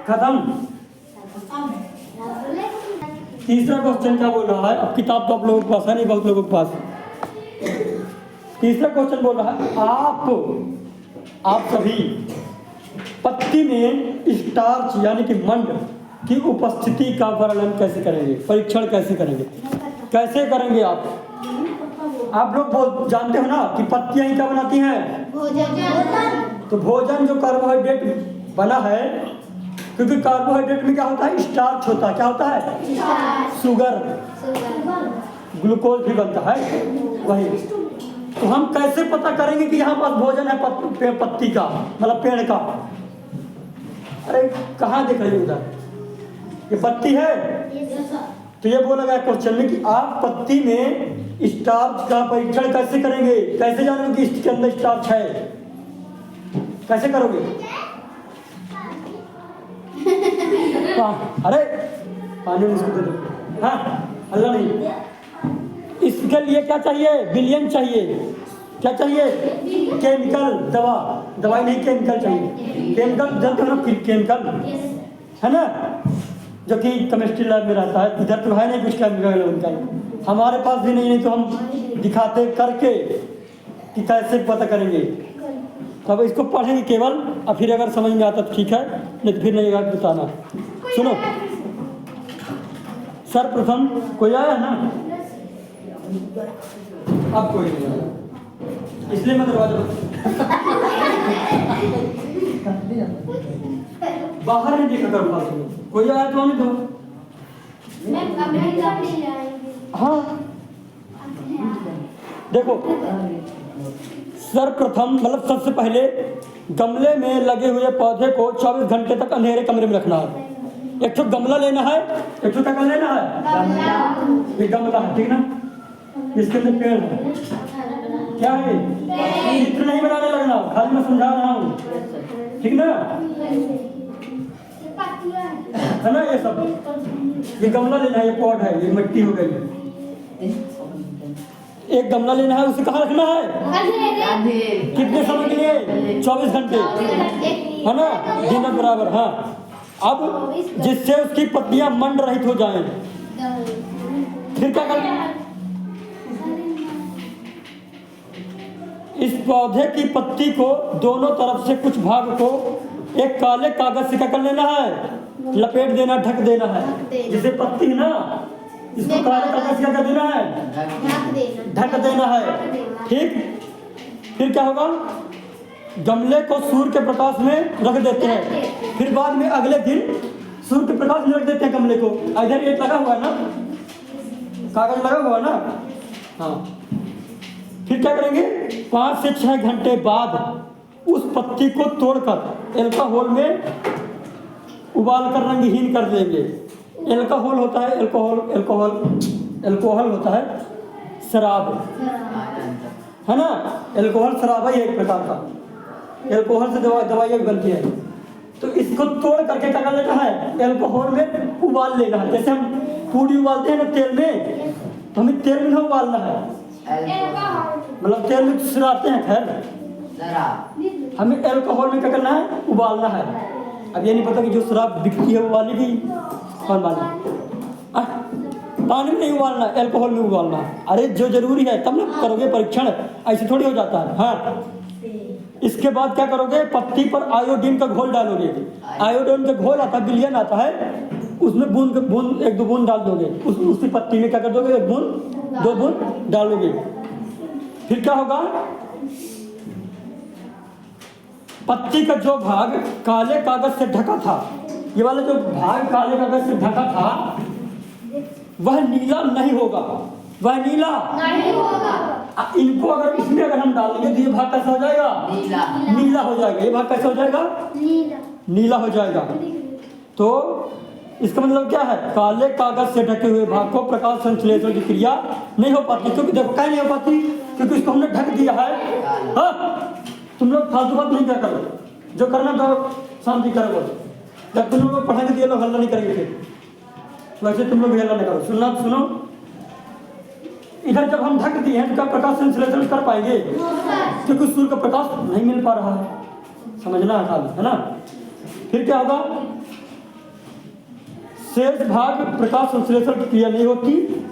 खत्म। तीसरा क्वेश्चन क्या बोल रहा है? अब किताब तो आप लोगों के पास है नहीं, बहुत लोगों के पास। तीसरा क्वेश्चन बोल रहा है, आप सभी पत्ती में स्टार्च यानी कि मंड की उपस्थिति का वर्णन कैसे करेंगे? परीक्षण कैसे करेंगे? कैसे करेंगे आप लोग जानते हो ना कि पत्तियां ही क्या बनाती हैं? तो भोजन जो कार्बोहाइड्रेट बना है, क्योंकि कार्बोहाइड्रेट में क्या होता है? स्टार्च होता है। क्या होता है? शुगर, ग्लूकोज भी बनता है वही। तो हम कैसे पता करेंगे कि यहाँ पास भोजन है पत्ती का, मतलब पेड़ का? अरे कहाँ दिख रही है? उधर ये पत्ती है। तो ये बोला गया क्वेश्चन में कि आप पत्ती में स्टार्च का परीक्षण कैसे करेंगे? कैसे जानोगे कि इसके अंदर स्टार्च है? कैसे करोगे? अरे पानी में इसको दे दो। हाँ, अल्लाह नहीं, इसके लिए क्या चाहिए? बिलियन चाहिए। क्या चाहिए? केमिकल दवाई नहीं, केमिकल चाहिए। केमिकल जानते हो ना? केमिकल है ना, जो कि केमिस्ट्री लैब में रहता है। इधर तो है नहीं कुछ केमिकल उनका, हमारे पास भी नहीं, तो हम दिखाते करके कि कैसे पता करेंगे। तो अब इसको पढ़ेंगे केवल, और फिर अगर समझ में आता तो ठीक है, नहीं तो फिर नहीं आएगा बताना। सुनो, सर्वप्रथम कोई आया है ना? अब कोई नहीं आया, इसलिए मैं दरवाजा बाहर नहीं देखा कर पाते। कोई आया तो आने दो। हाँ देखो, सर्वप्रथम मतलब सबसे पहले गमले में लगे हुए पौधे को 24 घंटे तक अंधेरे कमरे में रखना है। एक तो गमला लेना है, एक तो क्या लेना है? ये गमला है, ठीक ना? इसके अंदर पेड़ है। क्या है? चित्र नहीं बनाने लगना, खाली मैं समझा रहा हूँ, ठीक ना? है ना। ये सब ये गमला लेना है, ये पॉट है, ये मिट्टी हो गई। एक गमला लेना है, उसे कहाँ रखना है, कितने समय के लिए, 24 घंटे, है ना, दिन रात बराबर। हाँ, अब जिससे उसकी पत्तियां मंड रहित हो जाएं, फिर क्या करना, इस पौधे की पत्ती को दोनों तरफ से कुछ भाग को एक काले कागज से क्या कर लेना है, लपेट देना, ढक देना है। जैसे पत्ती है ना, इसको काले कागज से क्या कर देना है, ढक देना है। ठीक, फिर क्या होगा, गमले को सूर्य के प्रकाश में रख देते हैं। फिर बाद में अगले दिन सूर्य के प्रकाश में रख देते हैं गमले को। इधर एक लगा हुआ है ना, कागज लगा हुआ है ना। हाँ, फिर क्या करेंगे, 5 से 6 घंटे बाद उस पत्ती को तोड़कर एल्कोहल में उबाल कर रंगहीन कर देंगे। एल्कोहल होता है, एल्कोहल होता है शराब, है ना। एल्कोहल शराब है एक प्रकार का, एल्कोहल से दवाइयाँ बनती है। तो इसको तोड़ करके क्या कर लेना है, एल्कोहल में उबाल लेना है। जैसे हम पूड़ी उबालते हैं ना तेल में, तो हमें तेल में नहीं उबालना है, मतलब तेल में सुराते हैं, खैर हमें एल्कोहल में क्या करना है, उबालना है। अब ये नहीं पता कि जो शराब बिकती है वो वाली भी कौन वाली, पानी में नहीं उबालना, एल्कोहल में उबालना। अरे जो जरूरी है तब ना करोगे परीक्षण, ऐसे थोड़ी हो जाता है। हाँ, इसके बाद क्या करोगे, पत्ती पर आयोडीन का घोल डालोगे। आयोडीन का घोल आता है, विलयन आता है, उसमें बूंद 1-2 बूंद डाल दोगे। उसी पत्ती में क्या कर दोगे, 1 बूंद 2 बूंद डालोगे। फिर क्या होगा, पत्ती का जो भाग काले कागज से ढका था, ये वाला जो भाग काले कागज से ढका था, वह नीला नहीं होगा, वह नीला नहीं होगा। इनको अगर इसमें अगर हम डालेंगे तो ये भाग कैसा हो जाएगा, नीला हो जाएगा। ये भाग कैसा हो जाएगा, नीला हो जाएगा। तो इसका मतलब क्या है, काले कागज से ढके हुए भाग को प्रकाश संश्लेषण की क्रिया नहीं हो पाती। क्योंकि देखो क्या नहीं हो पाती, क्योंकि इसको हमने ढक दिया है। हाँ, तुम लोग फालतू बात नहीं क्या करो, जो करना तो शांति करो। जब तुम लोग पढ़ाएंगे तो ये लोग हल्ला नहीं करेंगे, फिर वैसे तुम लोग हल्ला नहीं करो। सुनना सुनो, इधर जब हम ढक दिए हैं तो क्या प्रकाश संश्लेषण कर पाएंगे, क्योंकि सूर्य का प्रकाश नहीं मिल पा रहा है, समझना है ना। फिर क्या होगा, शेष भाग प्रकाश संश्लेषण की क्रिया नहीं होती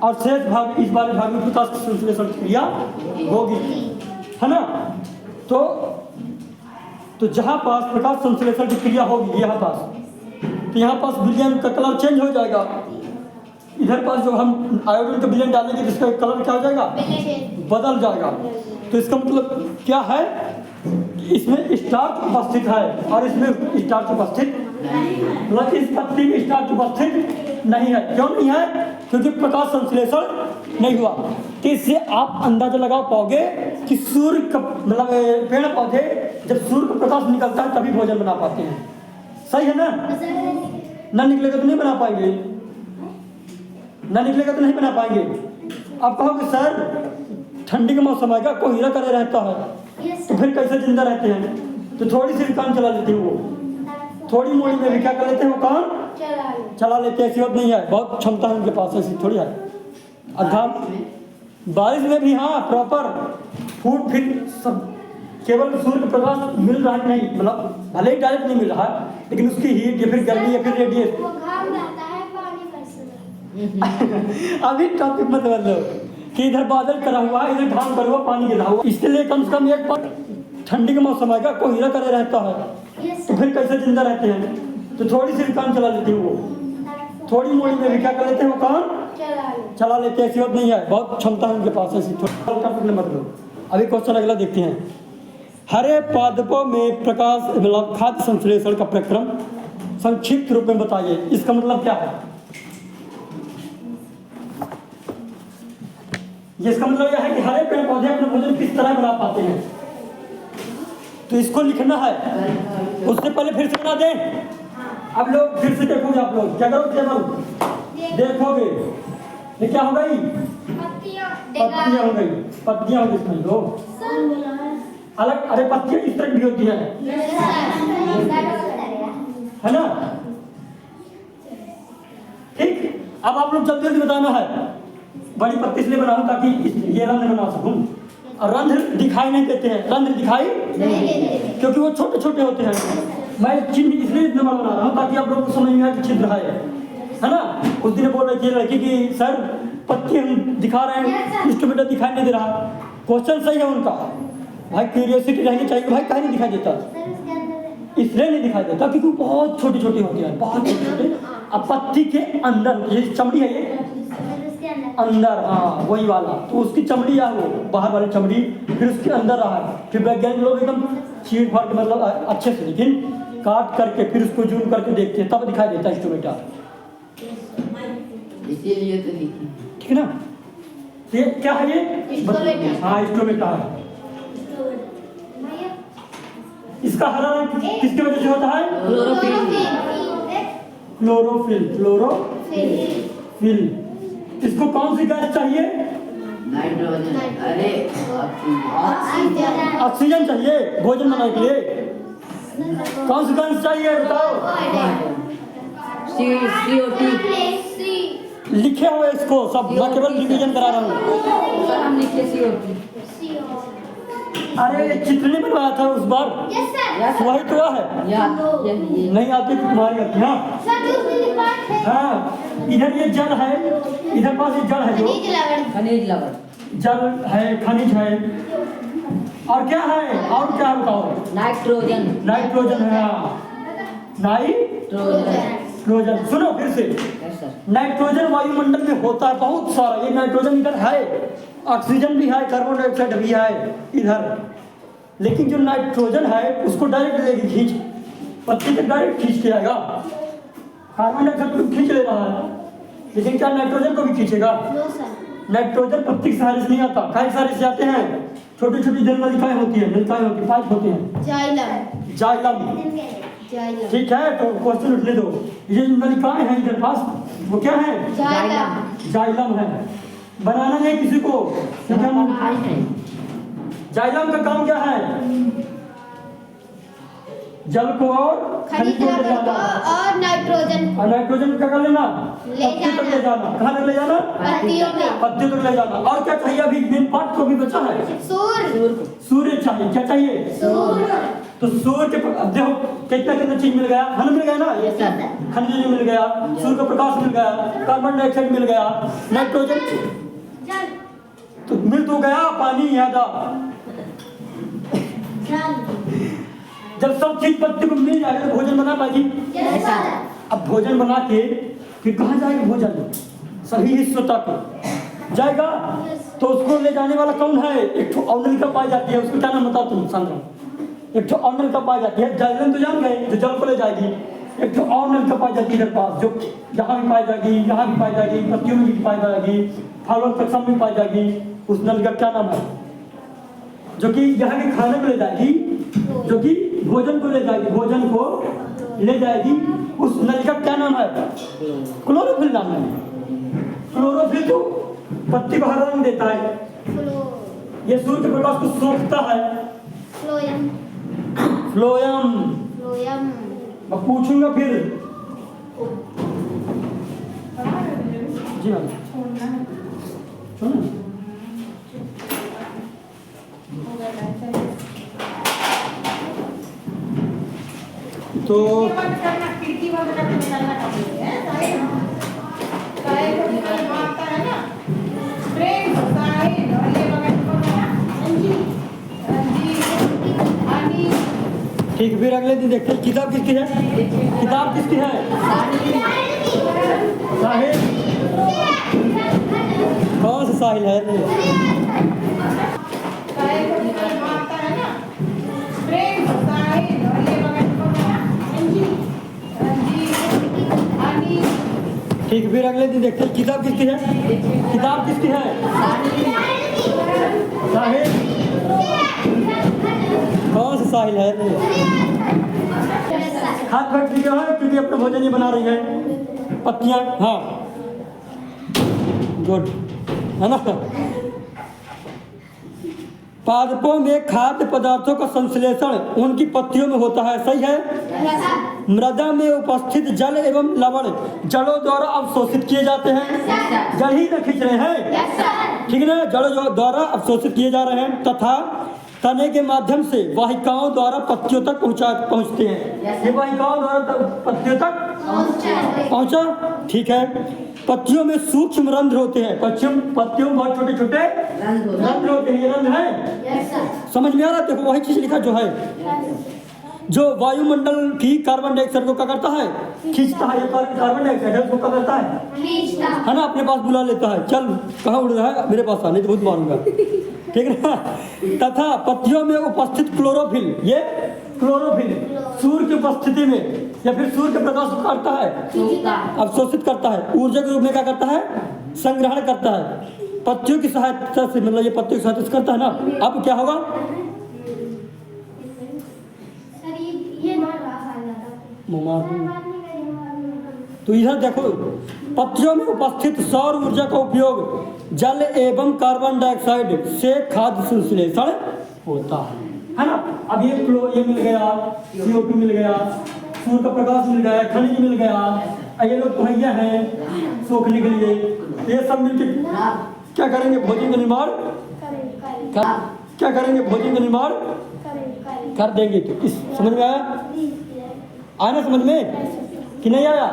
और शेष भाग, इस वाले भाग में प्रकाश संश्लेषण की क्रिया होगी, है ना। तो जहां पास प्रकाश संश्लेषण की क्रिया होगी, यहाँ पास, तो यहाँ पास विलयन का कलर चेंज हो जाएगा। इधर पास जो हम आयोडीन का विलयन डालेंगे तो इसका कलर क्या हो जाएगा, बदल जाएगा। तो इसका मतलब क्या है, इसमें स्टार्च उपस्थित है और इसमें स्टार्च उपस्थित मतलब इस पत्ती में स्टार्च उपस्थित नहीं है। क्यों नहीं है, क्योंकि प्रकाश संश्लेषण नहीं हुआ। तो इससे आप अंदाजा लगा पाओगे कि सूर्य का मतलब पेड़ पौधे जब सूर्य का प्रकाश निकलता है तभी भोजन बना पाते हैं। सही है ना, ना निकलेगा तो नहीं बना पाएंगे, ना निकलेगा तो नहीं बना पाएंगे। आप कहोगे सर ठंडी का मौसम आएगा, कोहरा करे रहता है, तो फिर कैसे जिंदा रहते हैं। तो थोड़ी सी काम चला लेते हैं, वो थोड़ी मोड़ी में भी क्या कर लेते हैं, वो काम चला लेते हैं। ऐसी बात नहीं है, बहुत क्षमता है उनके पास, ऐसी थोड़ी है। अर्थात बारिश में भी हाँ प्रॉपर फूड फिट सब, केवल सूर्य का प्रकाश मिल रहा है नहीं, मतलब भले ही डायरेक्ट नहीं मिल रहा है, लेकिन उसकी हीट या फिर गर्मी या फिर रेडिएशन। अभी टॉपिक मत बदलो कि इधर बादल करा हुआ है, इधर घाम करा हुआ, पानी गिरा हुआ, इसलिए कम से कम एक बार ठंडी का मौसम आएगा, कोहरा करे रहता है, तो फिर कैसे जिंदा रहते हैं। तो थोड़ी सी काम चला लेते हैं, वो थोड़ी मोड़ी में भी क्या कर लेते हैं, वो काम चला लेते हैं। ऐसी बात नहीं है, बहुत क्षमता है उनके पास, ऐसी थोड़ी मत लो। अभी क्वेश्चन अगला देखते हैं। हरे पादपों में प्रकाश मतलब खाद्य संश्लेषण का प्रक्रम संक्षिप्त रूप में बताइए। इसका मतलब क्या है, इसका मतलब यह है कि हरे पेड़ पौधे अपना भोजन किस तरह बना पाते हैं। तो इसको लिखना है, उससे पहले फिर से बना दें। अब लोग फिर से देखोगे, आप लोग क्या करोगे, केवल देखोगे ये क्या हो गई, पत्तियां हो गई, पत्तियां हो गई इसमें दो अलग। अरे पत्तियां इस तरह भी होती है ना, ठीक, अब आप लोग जल्दी जल्दी बताना है। बड़ी पत्ती इसलिए बनाऊं ताकि ये रंध्र बना सकूं। और रंध्र दिखाई नहीं देते हैं, रंध्र दिखाई क्योंकि वो छोटे छोटे होते हैं। मैं चिन्ह इसलिए इतना बड़ा बना रहा हूँ ताकि आप लोगों को समझ में आए कि छिद्र है ना। उस दिन बोल रही थी लड़की कि सर पत्ती हम दिखा रहे हैं, इंस्ट्रूमेंट दिखाई नहीं दे रहा। क्वेश्चन सही है उनका, भाई क्यूरियोसिटी रहनी चाहिए, भाई कहीं नहीं दिखाई देता, इसलिए नहीं दिखाई देता क्योंकि बहुत छोटे छोटे होते हैं, बहुत छोटे छोटे। अब पत्ती के अंदर ये चमड़ी है, ये अंदर, हाँ वही वाला, तो उसकी चमड़ी है वो बाहर वाली चमड़ी, फिर उसके अंदर रहा है। फिर वैज्ञानिक लोग एकदम चीर फाड़ के मतलब अच्छे से, लेकिन काट करके फिर उसको जूम करके देखते हैं तब दिखाई देता है इंस्ट्रूमेंटा। इसीलिए तो लिखी, ठीक है ना। ये क्या है ये? हाँ इंस्ट्रूमेंटा है। इसका हरा रंग किसकी वजह से होता है? Chlorophyll, chlorophyll. इसको कौन सी गैस चाहिए? नाइट्रोजन, अरे ऑक्सीजन चाहिए भोजन बनाने के लिए। कौन सी गैस चाहिए बताओ? CO2 लिखे हुए इसको सब, मैं केवल रिवीजन करा रहा हूँ। सर हम लिखे CO2। अरे चित्र नहीं बनवाया था उस बार, वही तो है। ये नहीं आती तुम्हारी आती। हाँ इधर ये जल है, इधर पास ये जल है, जो खनिज लवण, जल है, खनिज है, और क्या है? और क्या बताओ? नाइट्रोजन, नाइट्रोजन है। हाँ नाइट्रोजन। सुनो फिर से, नाइट्रोजन वायुमंडल में होता है बहुत सारा। ये नाइट्रोजन इधर है, ऑक्सीजन भी है, कार्बन डाइऑक्साइड भी है इधर। लेकिन जो नाइट्रोजन है उसको डायरेक्ट लेगी खींच, पत्ती तक डायरेक्ट खींच के आएगा। कार्बन डाइऑक्साइड को खींच ले रहा है, लेकिन क्या नाइट्रोजन को भी खींचेगा? नाइट्रोजन पत्ती के सहारे से नहीं आता, काय सहारे से आते हैं? छोटी छोटी जल नलिकाएं होती है, नलिकाएं होती है, पाइप होते हैं, जाइलम। ठीक है, तो क्वेश्चन उठने दो। ये नलिकाएं हैं इधर पास, वो क्या है? जाइलम है। बनाना नहीं किसी को, जाइलम का काम क्या है? जल को और खनिज को ले जाना, और नाइट्रोजन क्या कर लेना? पत्ती तक ले जाना। कहाँ तक ले जाना? पत्ती तक ले जाना। और क्या चाहिए? अभी मेन पार्ट को भी बचा है, सूर्य चाहिए। क्या चाहिए? तो सूर्य के अब देखो कितना कितना चीज मिल गया, हमें मिल गया ना, खनिज मिल गया, सूर्य का प्रकाश मिल गया, कार्बन डाइऑक्साइड मिल गया, नाइट्रोजन तो मिल तो गया, पानी याद आ। जब सब चीज पत्ती को मिल जाएगा तो भोजन बना पाएगी। अब भोजन बना के फिर कहाँ जाएगा भोजन? सभी हिस्सों तक जाएगा। तो उसको ले जाने वाला कौन है? एक ठो और नलिका पाई जाती है, उसको क्या नाम बताओ तुम? सांद्रा। एक ठो और नलिका पाई जाती है, जाइलम तो जान गए, जो जल को ले जाएगी। एक ठो और नलिका पाई जाती है इधर पास, जो यहाँ भी पाई जाएगी, यहाँ भी पाई जाएगी, पत्तियों में भी पाई जाएगी, फलों तक सब में पाई जाएगी। उस नल का क्या नाम है? जो कि यहाँ के खाने को ले जाएगी, जो कि भोजन को ले जाएगी, भोजन को ले जाएगी। उस नल का क्या नाम है? क्लोरोफिल नाम है। क्लोरोफिल तो पत्ती को हरा रंग देता है, ये सूर्य के प्रकाश को सोखता है। फ्लोयम। मैं पूछूंगा फिर जी हाँ सुनो। तो ठीक, फिर अगले दिन देखते हैं किताब किसकी है। किताब किसकी है? साहिल। कौन सा साहिल है? ठीक, फिर अगले दिन देखते हैं किताब किसकी है। किताब किसकी है? साहिल। कौन सा साहिल है? हाथ फैक्ट्री क्यों है? क्योंकि अपना भोजन ही बना रही है पत्तियां। हाँ गुड है ना। पादपों में खाद्य पदार्थों का संश्लेषण उनकी पत्तियों में होता है, सही है। मृदा में उपस्थित जल एवं लवण जड़ों द्वारा अवशोषित किए जाते हैं। जल ही न खींच रहे हैं, ठीक है ना, जड़ों द्वारा अवशोषित किए जा रहे हैं तथा तने के माध्यम से वाहिकाओं द्वारा पत्तियों तक पहुंचते हैं। ये वाहिकाओं द्वारा पत्तियों तक पहुंचा, ठीक है। पत्तियों में सूक्ष्म रंध्र होते हैं। पत्तियों में बहुत छोटे छोटे रंध्र होते हैं। ये रंध्र है, समझ में आ रहा है? देखो वही चीज लिखा जो है, जो वायुमंडल की कार्बन डाइऑक्साइड को क्या करता है, खींचता है। ये कार्बन डाइऑक्साइड है, उसको क्या करता है ना, अपने पास बुला लेता है। चल कहाँ उड़ रहा है, मेरे पास आने तो बहुत मारूंगा, ठीक है ना। तथा पत्तियों में उपस्थित क्लोरोफिल, ये क्लोरोफिल सूर्य की उपस्थिति में या फिर सूर्य के प्रकाश को करता है, अवशोषित करता है, ऊर्जा के रूप में क्या करता है, संग्रहण करता है। पत्तियों की सहायता से, मतलब ये पत्तियों की सहायता से करता है ना। अब क्या होगा, तो इधर देखो, पत्तियों में उपस्थित सौर ऊर्जा का उपयोग जल एवं कार्बन डाइऑक्साइड से खाद्य संश्लेषण होता है ना। अब ये मिल गया, CO2 मिल गया, सूर्य का प्रकाश मिल गया, खनिज मिल गया, ये लोग मुहैया हैं सोखने के लिए। ये सब मिलकर क्या करेंगे, भोजन का निर्माण क्या करेंगे, भोजन का निर्माण कर देंगे। तो इस समझ में आया ना, समझ में कि नहीं आया?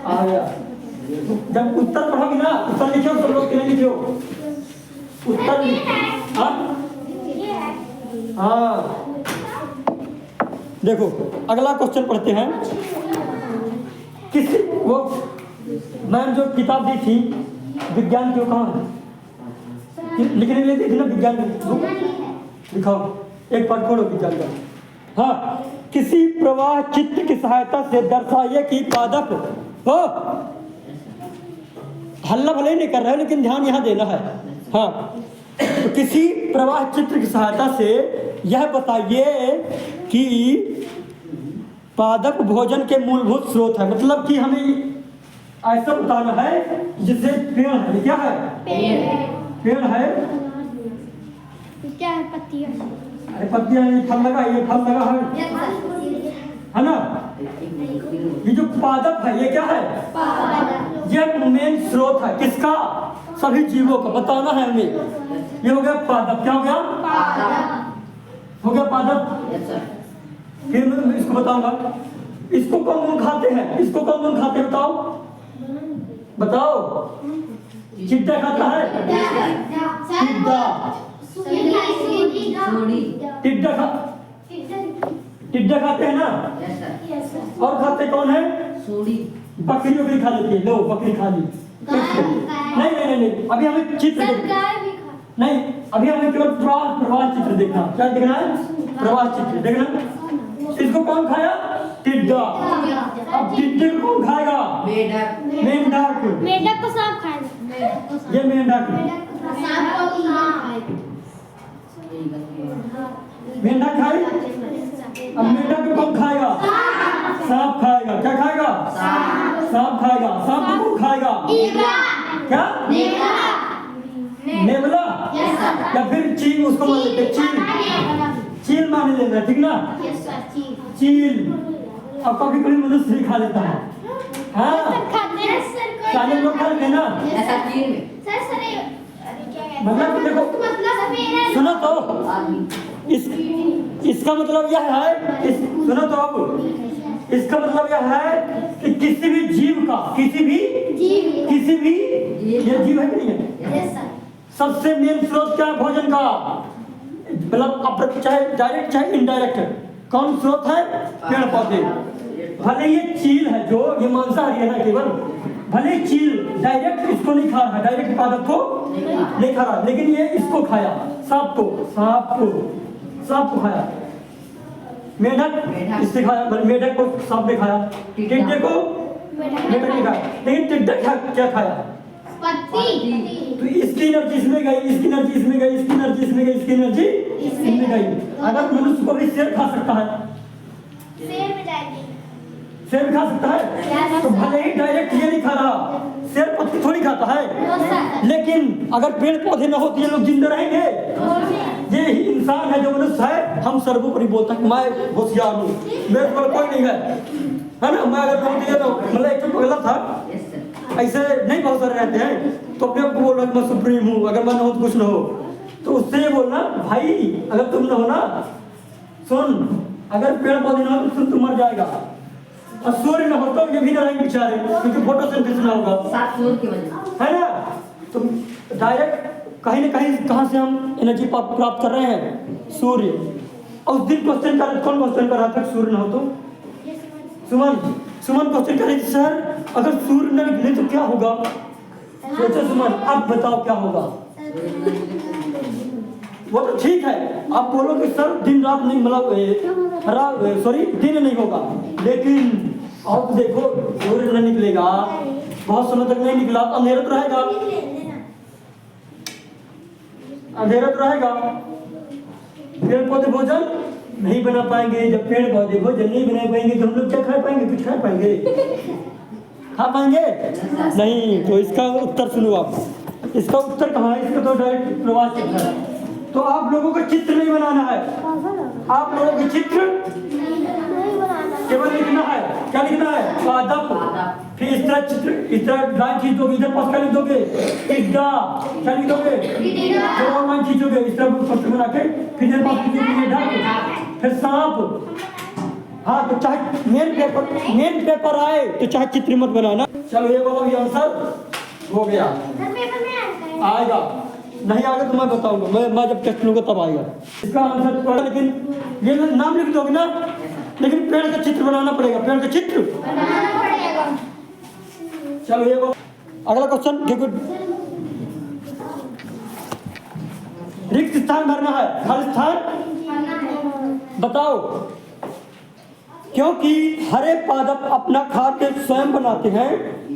आ गया। जब उत्तर पढ़ोगे ना, उत्तर लिखो, सब लोग नहीं लिखो उत्तर। हाँ, देखो अगला क्वेश्चन पढ़ते हैं। किसी वो मैंने जो किताब दी थी विज्ञान की, वो कहाँ है, लिखने के लिए दी थी ना विज्ञान की बुक, दिखाओ एक पाठ खोलो विज्ञान का। हाँ, किसी प्रवाह चित्र की सहायता से दर्शाइए कि पादप हो, हल्ला भले नहीं कर रहे हो लेकिन ध्यान यहाँ देना है। हाँ, तो किसी प्रवाह चित्र की सहायता से यह बताइए कि पादप भोजन के मूलभूत स्रोत है। मतलब कि हमें ऐसा बताना है जिससे पेड़ है, क्या है, पेड़ है, क्या है, पत्तियां, अरे पत्तियां नहीं, फल लगा, ये फल लगा है ना। ये जो पादप है ये क्या है, ये मेन स्रोत है किसका, सभी जीवों का, बताना है हमें। ये हो गया पादप, क्या हो गया, हो गया पादप। फिर मैं इसको बताऊंगा, इसको कौन कौन खाते हैं, इसको कौन कौन खाते हैं, बताओ चिट्टा खाता है, टिड्डा खाते हैं ना। और खाते कौन है, बकरी वकरी खा लेती है, लो बकरी खा ली। नहीं नहीं नहीं, अभी हमें चित्र नहीं, अभी हमें केवल प्रवाह चित्र देखना। क्या देखना है, प्रवाह चित्र देखना। इसको कौन खाया, टिड्डा। अब टिड्डे को कौन खाएगा, मेंढक। मेंढक को सांप खाएगा, ये मेंढक, मेंढक खाए। अब मेंढक को कौन खाएगा, सांप खाएगा। क्या खाएगा, सांप खाएगा। सांप को कौन खाएगा, क्या, नेवला या फिर चील, उसको मान लेते चील मान लेना, ठीक ना, चील। अब कभी कभी मनुष्य भी खा लेता है। हाँ, सारे लोग खा लेते हैं ना। मतलब देखो, सुनो तो, इसका मतलब यह है, सुनो तो अब, इसका मतलब यह है कि किसी भी जीव का, किसी भी ये जीव है कि नहीं है, सबसे मेन स्रोत क्या है भोजन का, मतलब चाहे डायरेक्ट चाहे इनडायरेक्ट, कौन स्रोत है, पेड़ पौधे। भले ये चील है, जो ये मांसाहारी है ना केवल, भले चील डायरेक्ट इसको नहीं खा रहा, डायरेक्ट पादप को नहीं खा रहा, लेकिन ये इसको खाया, सांप को खाया। मेंढक इससे खाया, मेंढक को सांप ने खाया, टिड्डे को मेंढक ने खाया, लेकिन टिड्डा क्या खाया, तो इसकी एनर्जी इसमें गई, इसकी एनर्जी इसमें गई, इसकी एनर्जी इसमें गई, इसकी एनर्जी इसमें गई। अगर मनुष्य को भी शेर खा सकता है, शेर भी खा सकता है? तो भले ही डायरेक्ट ये नहीं खा रहा, शेर पत्ती थोड़ी खाता है, लेकिन अगर पेड़ पौधे ना हो तो ये लोग जिंदा रहेंगे? ये ही इंसान है जो मनुष्य है। हम सर्वोपरि बोलता है कि मैं होशियार हूँ, मेरे को कोई नहीं है ना। मैं अगर कहूँ तो मतलब एक तो गलत था, ऐसे नहीं बहुत सारे रहते हैं, तो अपने आप को बोल रहा कि मैं सुप्रीम हूँ, अगर मैं ना हो तो कुछ ना हो। तो उससे ये बोलना भाई अगर तुम ना हो ना, सुन, अगर पेड़ पौधे ना हो तो तुम मर जाएगा, और सूर्य ना हो तो ये भी ना रहेंगे बेचारे, क्योंकि फोटोसिंथेसिस ना होगा, है ना। तो डायरेक्ट कहीं ना कहीं कहाँ से हम एनर्जी प्राप्त कर रहे हैं? सूर्य। और उस दिन क्वेश्चन कर, कौन क्वेश्चन कर रहा था सूर्य ना हो तो? सुमन क्वेश्चन करे सर अगर सूर्य न निकले तो क्या होगा? सोचो सुमन, अब बताओ क्या होगा? वो तो ठीक है, आप बोलो कि सर दिन रात नहीं, मतलब सॉरी दिन नहीं होगा, लेकिन अब देखो सूर्य न निकलेगा, बहुत समय तक नहीं निकला, अंधेरा तो रहेगा, अंधेरा तो रहेगा। पेड़ पौधे भोजन नहीं बना पाएंगे। जब पेड़ पौधे भोजन नहीं बना पाएंगे तो हम लोग क्या खा पाएंगे? कुछ खा पाएंगे? खा पाएंगे नहीं। तो इसका उत्तर सुनो आप। इसका उत्तर कहाँ है? इसका तो डायरेक्ट प्रवास चित्र है। तो आप लोगों को चित्र नहीं बनाना है, आप लोगों को चित्र केवल लिखना है। क्या लिखना है? पादप। फिर इस तरह चित्र, इस तरह लाइन खींच दोगे, इधर पास क्या लिख दोगे? टिड्डा। क्या लिख दोगे? और लाइन खींचोगे इस तरह पत्र बना के, फिर इधर पास लिखोगे ढक, फिर सांप। हाँ, तो चाहे मेन पेपर आए तो चाहे चित्र मत बनाना। चलो ये वाला भी आंसर हो गया। आएगा नहीं आएगा तो मैं बताऊंगा, मैं जब टेस्ट लूंगा तब आएगा इसका आंसर पड़ा। लेकिन ये नाम लिख दोगे ना, लेकिन पेड़ का चित्र बनाना पड़ेगा, पेड़ का चित्र बनाना पड़ेगा। चलो ये अगला क्वेश्चन देखो। रिक्त स्थान भरना है, खाली स्थान बताओ। क्योंकि हरे पादप अपना खाद्य स्वयं बनाते हैं,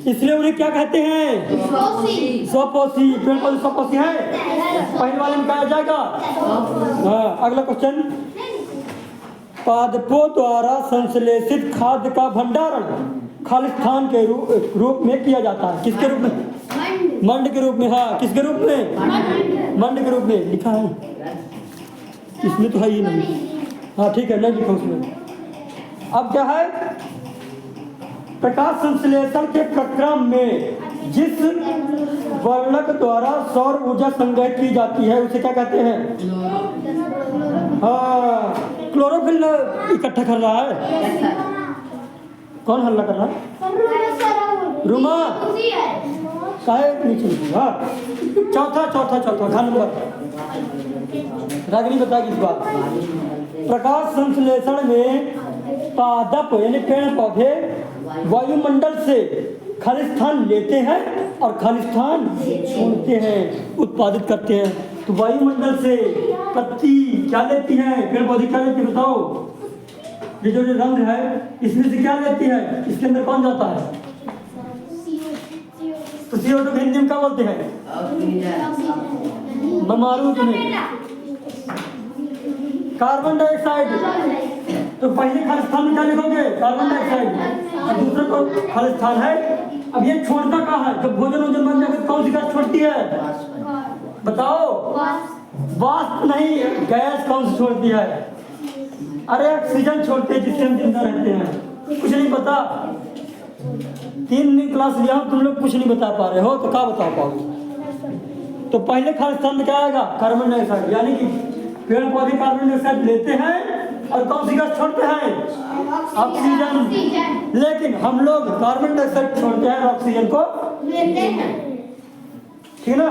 इसलिए उन्हें क्या कहते हैं? स्वपोषी। पेड़ पौधे स्वपोषी है, पहले वाले में कहा जाएगा। हाँ, अगला क्वेश्चन। पादपों द्वारा संश्लेषित खाद्य का भंडारण खालिस्तान के रूप में किया जाता है। किसके रूप में? मंड के रूप में। हाँ, किसके रूप में? मंड के रूप में लिखा है, इसमें तो है ही नहीं। हाँ ठीक है, नहीं लिखा उसमें। अब क्या है? प्रकाश संश्लेषण के प्रक्रम में जिस वर्णक द्वारा सौर ऊर्जा संग्रहित की जाती है उसे क्या कहते हैं? हाँ, क्लोरोफिल इकट्ठा कर रहा है। कौन हल्ला कर रहा है? रुमा नीचे। हाँ, चौथा घन नंबर रागिनी बताएगी इस बात। प्रकाश संश्लेषण में पादप यानी पेड़ पौधे वायुमंडल से खालिस्तान लेते हैं और खालिस्तान छोड़ते हैं, उत्पादित करते हैं। तो वायुमंडल से पत्ती क्या लेती है? पेड़ पौधे क्या लेती है बताओ? ये जो रंग है इसमें से क्या लेती है? इसके अंदर कौन जाता है? तो CO2 हिंदी में क्या बोलते हैं? मैं मारूं तुम्हें। Carbon dioxide. तो पहले खालिस्तान में क्या लिखोगे? Carbon dioxide. और दूसरे को खालिस्तान है। अब ये छोड़ता कहाँ है? जब भोजन बन जाएगा कौन सी गैस छोड़ती है बताओ? वाष्प नहीं, गैस कौन सी छोड़ती है? अरे ऑक्सीजन छोड़ते हैं जिससे हम जिंदा रहते हैं। कुछ नहीं पता? 3 दिन क्लास लिया तुम लोग कुछ नहीं बता पा रहे हो, तो क्या बता पाओगे? तो पहले खालिस्तान में क्या आएगा? Carbon dioxide. यानी कि पेड़ पौधे कार्बन डाइऑक्साइड लेते हैं और कौन सी गैस छोड़ते हैं? ऑक्सीजन। लेकिन हम लोग कार्बन डाइऑक्साइड छोड़ते हैं और ऑक्सीजन को लेते हैं, ठीक ना?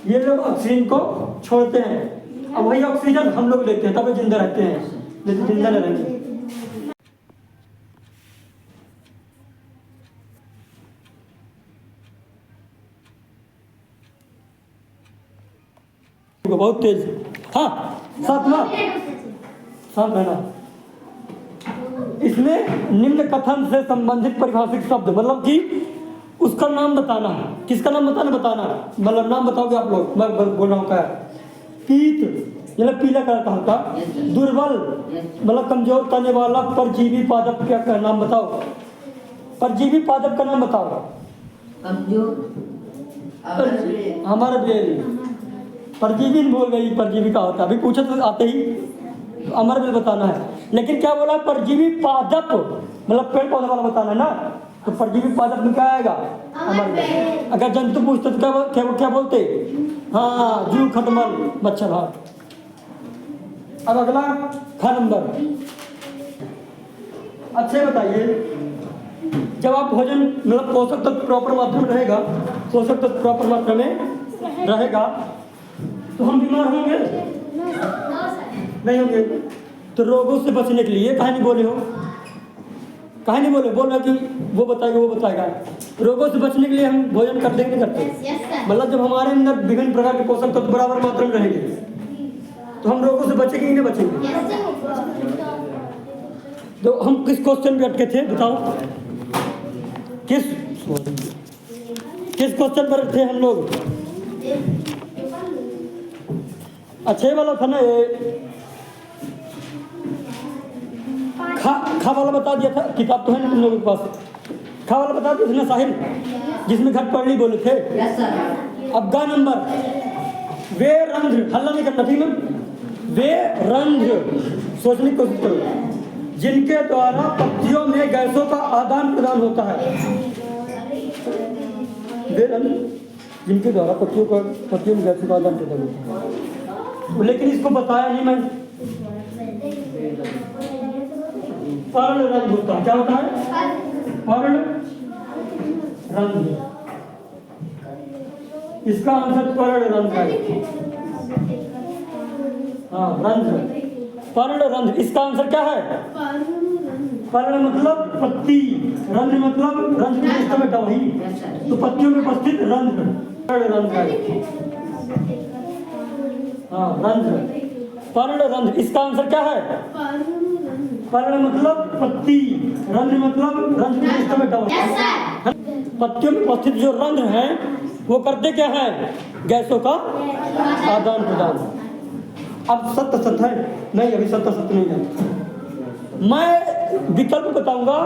ये लोग ऑक्सीजन को छोड़ते हैं और वही ऑक्सीजन हम लोग लेते हैं, तब जिंदा रहते हैं, लेकिन जिंदा नहीं रहेंगे। बहुत तेज। हाँ, साथ रहना। इसमें निम्न कथन से संबंधित परिभाषित शब्द, मतलब कि उसका नाम बताना है। किसका नाम बताना? मतलब नाम बताओगे आप लोग, मैं बोल रहा हूँ क्या? पीत, ये पीला कलर का हल्का। दुर्बल मतलब कमजोर करने वाला परजीवी पादप का नाम बताओ। परजीवी पादप का नाम बताओ। कमजोर हमारा बेल परजीवी बोल गई, परजीवी का होता है। अभी पूछो तो आते ही अमर बेल बताना है, लेकिन क्या बोला परजीवी पादप मतलब पेड़ पौधे वाला बताना है ना, तो परजीवी पादप में क्या आएगा? अमर बेल। अगर जंतु पूछते तो क्या बोलते? हाँ जू खटमल मच्छर। हाँ अब अगला ख नंबर। अच्छे बताइए, जब आप भोजन मतलब पोषक तत्व प्रॉपर मात्रा में रहेगा, पोषक तत्व प्रॉपर मात्रा में रहेगा तो हम बीमार होंगे? नहीं होंगे। तो रोगों से बचने के लिए कहीं नहीं बोले हो, कहीं नहीं बोले, बोल रहा कि वो बताएगा वो बताएगा। रोगों से बचने के लिए हम भोजन करते नहीं करते? मतलब जब हमारे अंदर विभिन्न प्रकार के पोषक तत्व बराबर मात्रा में रहेंगे तो हम रोगों से बचेंगे कि नहीं बचेंगे? तो हम किस क्वेश्चन पे अटके थे बताओ? किस क्वेश्चन पर थे हम लोग? अच्छे वाला था ना ये, खा वाला बता दिया था। किताब तो है ना तुम लोगों के पास? खा वाला बता दिया था ना साहिल, जिसमें घट पढ़नी बोले थे। अब गा नंबर, वे रंध्र, हल्ला नहीं करना ठीक है। वे रंध्र सोचने की कोशिश करो जिनके द्वारा पत्तियों में गैसों का आदान प्रदान होता है। वे रंध्र जिनके द्वारा पत्तियों में गैसों का आदान प्रदान होता है, लेकिन इसको बताया नहीं मैं। पर्ण रंध्र होता है, क्या होता है? पर्ण रंध्र। इसका आंसर पर्ण रंध्र है। हाँ रंध्र, पर्ण रंध्र। इसका आंसर क्या है? पर्ण मतलब पत्ती, रंध्र मतलब रंध्र में दवाई, तो पत्तियों में उपस्थित रंध्र पर्ण रंध्र है। हाँ रंध्र, पर्ण रंध्र। इसका आंसर क्या है? पर्ण मतलब पत्ती, रंध्र मतलब रंध्र में दवाई। पत्तियों में उपस्थित जो रंध्र हैं वो करते क्या है? गैसों का आदान प्रदान। अब सत्य सत्य है नहीं, अभी सत्य सत्य नहीं है। मैं विकल्प बताऊंगा।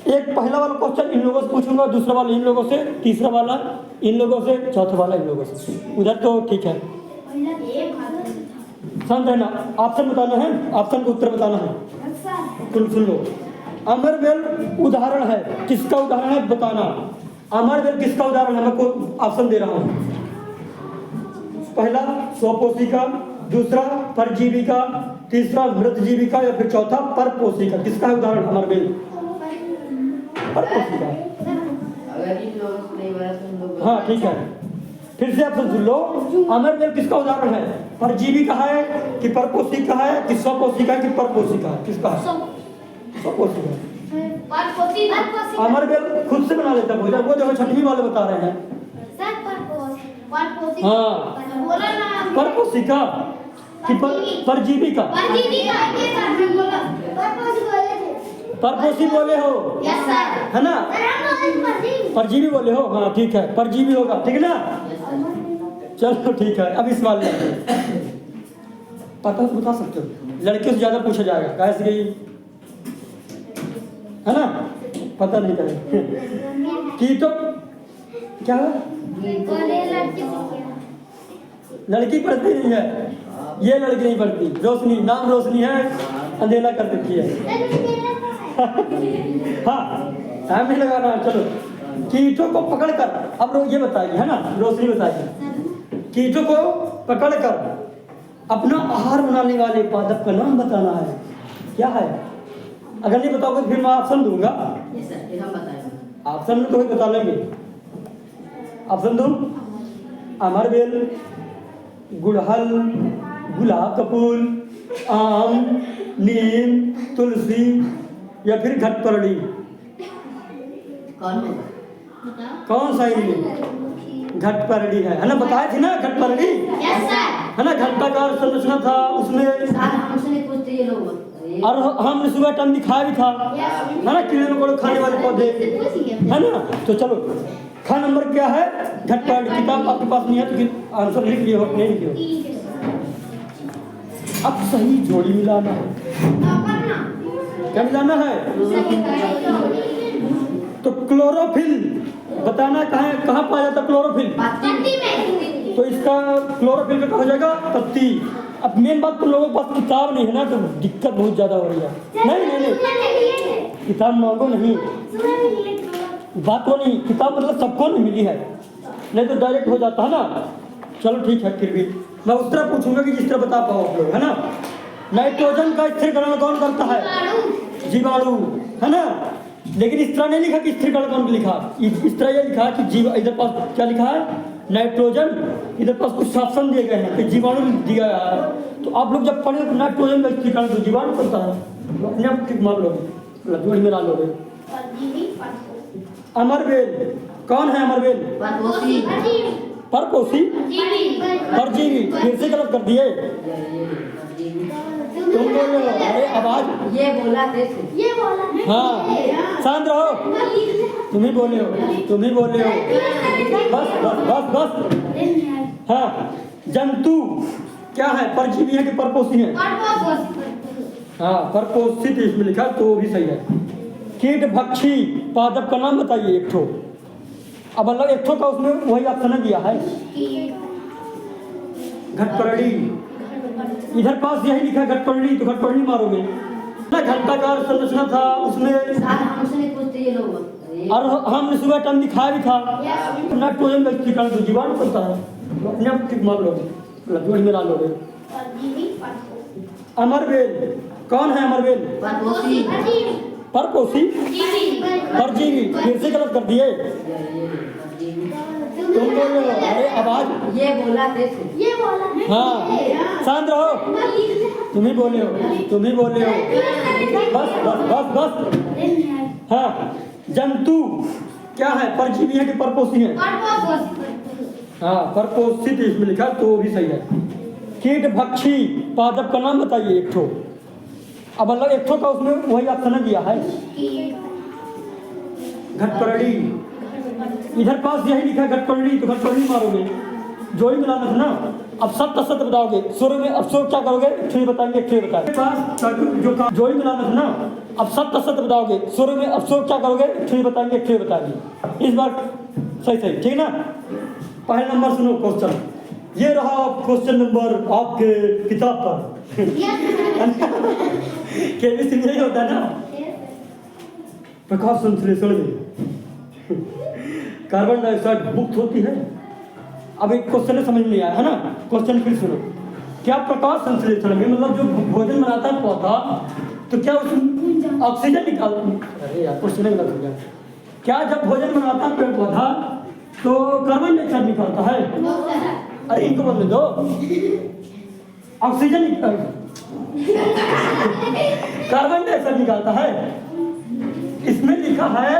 एक पहला वाला क्वेश्चन इन लोगों से पूछूंगा, दूसरा वाला इन लोगों से, तीसरा वाला इन लोगों से, चौथा वाला इन लोगों से। उधर तो ठीक है, समझ रहना। ऑप्शन बताना है, ऑप्शन का उत्तर बताना है। सुन लो। अमर बेल उदाहरण है, किसका उदाहरण है बताना। अमर बेल किसका उदाहरण है? मैं को ऑप्शन दे रहा हूँ। पहला स्वपोषिका, दूसरा परजीविका, तीसरा मृतजीविका या फिर चौथा परपोषिका। किसका है उदाहरण अमर बेल? परपोषिका। हाँ ठीक है, फिर से ऑप्शन सुन लो। अमर बेल किसका उदाहरण है? परजीविका है कि परपोषिका है कि स्वपोषिका है कि परपोषिका है? किसका है? स्वपोषिका। अमर बेल खुद से बना लेता भोजन, वो देखो छठवीं वाले बता रहे हैं। हाँ परपोषिका कि परजीविका? परपोषी बोले हो है ना? परजीवी बोले हो? हाँ ठीक है, परजीवी होगा, ठीक है ना? चलो ठीक है। अब इस सवाल पता बता सकते हो, लड़कियों से ज्यादा पूछा जाएगा कैसे गई है ना? पता नहीं करें कि तो क्या लड़की पढ़ती नहीं है, ये लड़की नहीं पढ़ती। रोशनी, नाम रोशनी है, अंधेला कर देती है। हाँ टाइम नहीं लगाना। चलो, कीटों को पकड़कर, अब ये बताइए है ना, रोशनी बताइए, कीटों को पकड़कर अपना आहार बनाने वाले पादप का नाम बताना है। क्या है? अगर नहीं बताओगे तो फिर मैं ऑप्शन दूंगा। ऑप्शन में तो बता लेंगे। ऑप्शन दूं? अमर बेल, गुड़हल, गुलाब का फूल, आम, नीम, तुलसी या फिर घटपर्णी? कौन सा इनमें? घटपर्णी है ना? बताए थे ना घटपर्णी है ना? घंटाकार संरचना था उसमें, और हमने सुबह टाइम दिखाया भी था है ना, कीड़े मकोड़े खाने वाले पौधे है ना। तो चलो ख नंबर क्या है? घटपर्णी। किताब आपके पास नहीं है तो आंसर लिख लियो, नहीं लिखियो। अब सही जोड़ी मिलाना है। क्या मिलाना है? तो क्लोरोफिल बताना कहाँ पाया जाता है क्लोरोफिल? तो इसका क्लोरोफिल का कहा जाएगा पत्ती। अब मेन बात तुम लोगों के पास किताब नहीं है ना, तो दिक्कत बहुत ज़्यादा हो रही है। नहीं किताब मांगो नहीं, बात वो नहीं, किताब मतलब सबको नहीं मिली है, नहीं तो डायरेक्ट हो जाता है ना। चलो ठीक है, फिर भी मैं उस तरह पूछूंगा कि जिस तरह बता पाओ आप लोग, है ना। नाइट्रोजन का स्थिरीकरण कौन करता है? जीवाणु, है ना। लेकिन इस तरह नहीं लिखा कि स्थिरीकरण कौन लिखा, इस तरह ये लिखा कि जीव, इधर पास क्या लिखा है? नाइट्रोजन, इधर पास कुछ ऑप्शन दिए गए हैं कि जीवाणु दिया गया है। तो आप लोग जब पढ़े नाइट्रोजन का स्थिरीकरण तो जीवाणु करता है, तो अपने आप ठीक मान लोगे, जोड़ी में डाल लोगे। अमरवेल कौन है? अमरवेल परपोषी, परजीवी। फिर से गलत कर दिए तुम बोलो। अरे आवाज ये बोला हाँ, शांत रहो। तुम ही बोले हो। बस। हाँ, जंतु क्या है? परजीवी है कि परपोषी है? हाँ, परपोषित इसमें लिखा तो भी सही है। कीट भक्षी पादप का नाम बताइए एक ठो। अब मतलब एक ठो का उसमें वही ऑप्शन दिया है, घटपरड़ी। इधर पास यही लिखा है घटपरड़ी, तो घटपरड़ी मारोगे ना। घंटाकार संरचना था उसमें, और हमने सुबह टाइम दिखाया भी था। नाइट्रोजन का स्थिरीकरण तो जीवाणु करता है, तो अपने आप ठीक मान लोगे, जोड़ी में डाल लोगे। अमरवेल कौन है? अमरवेल परपोषी, परजीवी। फिर से गलत कर दिए तुम बोलो। अरे आवाज ये बोला हाँ, शांत रहो। तुम ही बोले हो। बस। हाँ, जंतु क्या है? परजीवी है कि परपोषी है? हाँ, परपोषित इसमें लिखा तो भी सही है। कीट भक्षी पादप का नाम बताइए एक ठो। अब मतलब एक ठो का उसमें वही ऑप्शन दिया है, घटपरड़ी। इधर पास यही लिखा है घटपरड़ी, तो घटपरड़ी मारोगे, जोड़ी मिलाना था ना। अब सत्य बताओगे, शुरू में अब क्या करोगे? फिर बताएंगे, पास जो जोड़ी मिलाना था ना। अब सत्य बताओगे, शुरू में अब क्या करोगे? फिर बताएंगे। इस बार सही ठीक ना। पहले नंबर सुनो क्वेश्चन, ये रहा क्वेश्चन नंबर आपके किताब पर। केमिस्ट्री में यही होता है ना, प्रकाश संश्लेषण में कार्बन डाइऑक्साइड मुक्त होती है। अब एक क्वेश्चन समझ नहीं आया है ना, क्वेश्चन फिर सुनो। क्या प्रकाश संश्लेषण में मतलब जो भोजन बनाता है पौधा, तो क्या उसमें ऑक्सीजन निकालता? अरे यार क्वेश्चन गलत हो गया। क्या जब भोजन बनाता है पेड़ पौधा तो कार्बन डाइऑक्साइड निकालता है? अरे इनको बोलने दो, ऑक्सीजन कार्बन डाइऑक्साइड निकालता है। इसमें लिखा है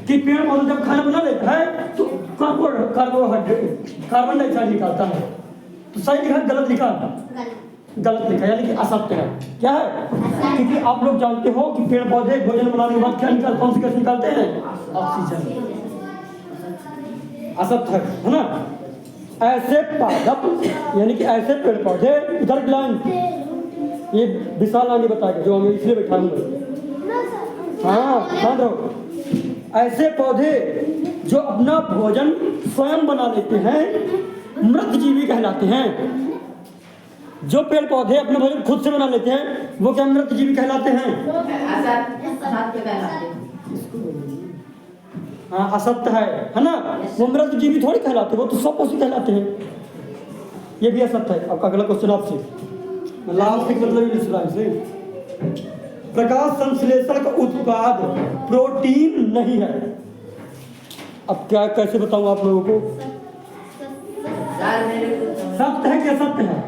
कि पेड़ पौधा जब खाना बना लेता है तो कार्बन डाइऑक्साइड निकालता है। तो सही लिखा गलत लिखा? गलत लिखा, यानी कि असत्य है। क्या है? क्योंकि आप लोग जानते हो कि पेड़ पौधे भोजन बनाने के बाद क्या निकालते, कौन सी गैस निकालते हैं? ऑक्सीजन। असत्य है ना। ऐसे पादप यानी कि ऐसे पेड़ पौधे, इधर ग्लैंड, ये विशाल आगे बताएगा जो हमें इसलिए बैठा हूँ। हाँ, ध्यान रहो। ऐसे पौधे जो अपना भोजन स्वयं बना लेते हैं मृत जीवी कहलाते हैं। जो पेड़ पौधे अपना भोजन खुद से बना लेते हैं वो क्या मृत जीवी कहलाते हैं? हाँ, असत्य है ना। वो मृत जीवी थोड़ी कहलाते, वो तो स्वपोषी कहलाते हैं। ये भी असत्य है। अब अगला क्वेश्चन आपसे, मतलब से प्रकाश संश्लेषण का उत्पाद प्रोटीन नहीं है। अब क्या कैसे बताऊं आप लोगों को? सत्य है कि असत्य है?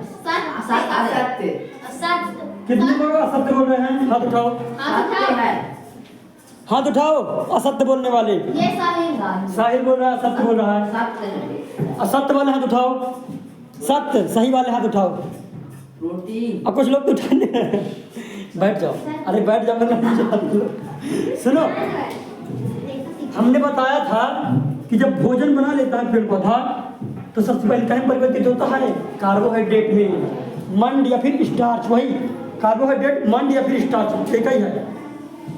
कितने लोग असत्य बोल रहे हैं? हाथ उठाओ। हाथ उठाओ असत्य बोलने वाले। साहिल बोल रहा है, असत्य बोल रहा है। असत्य वाले हाथ उठाओ, सत्य सही वाले हाथ उठाओ। अब कुछ लोग तो उठाने बैठ जाओ। अरे बैठ जाओ, सुनो। हमने बताया था कि जब भोजन बना लेता है पेड़ पौधा तो सबसे पहले कहीं परिवर्तित होता है? कार्बोहाइड्रेट में। मंड या फिर स्टार्च, वही कार्बोहाइड्रेट मंड या फिर स्टार्च एक ही है।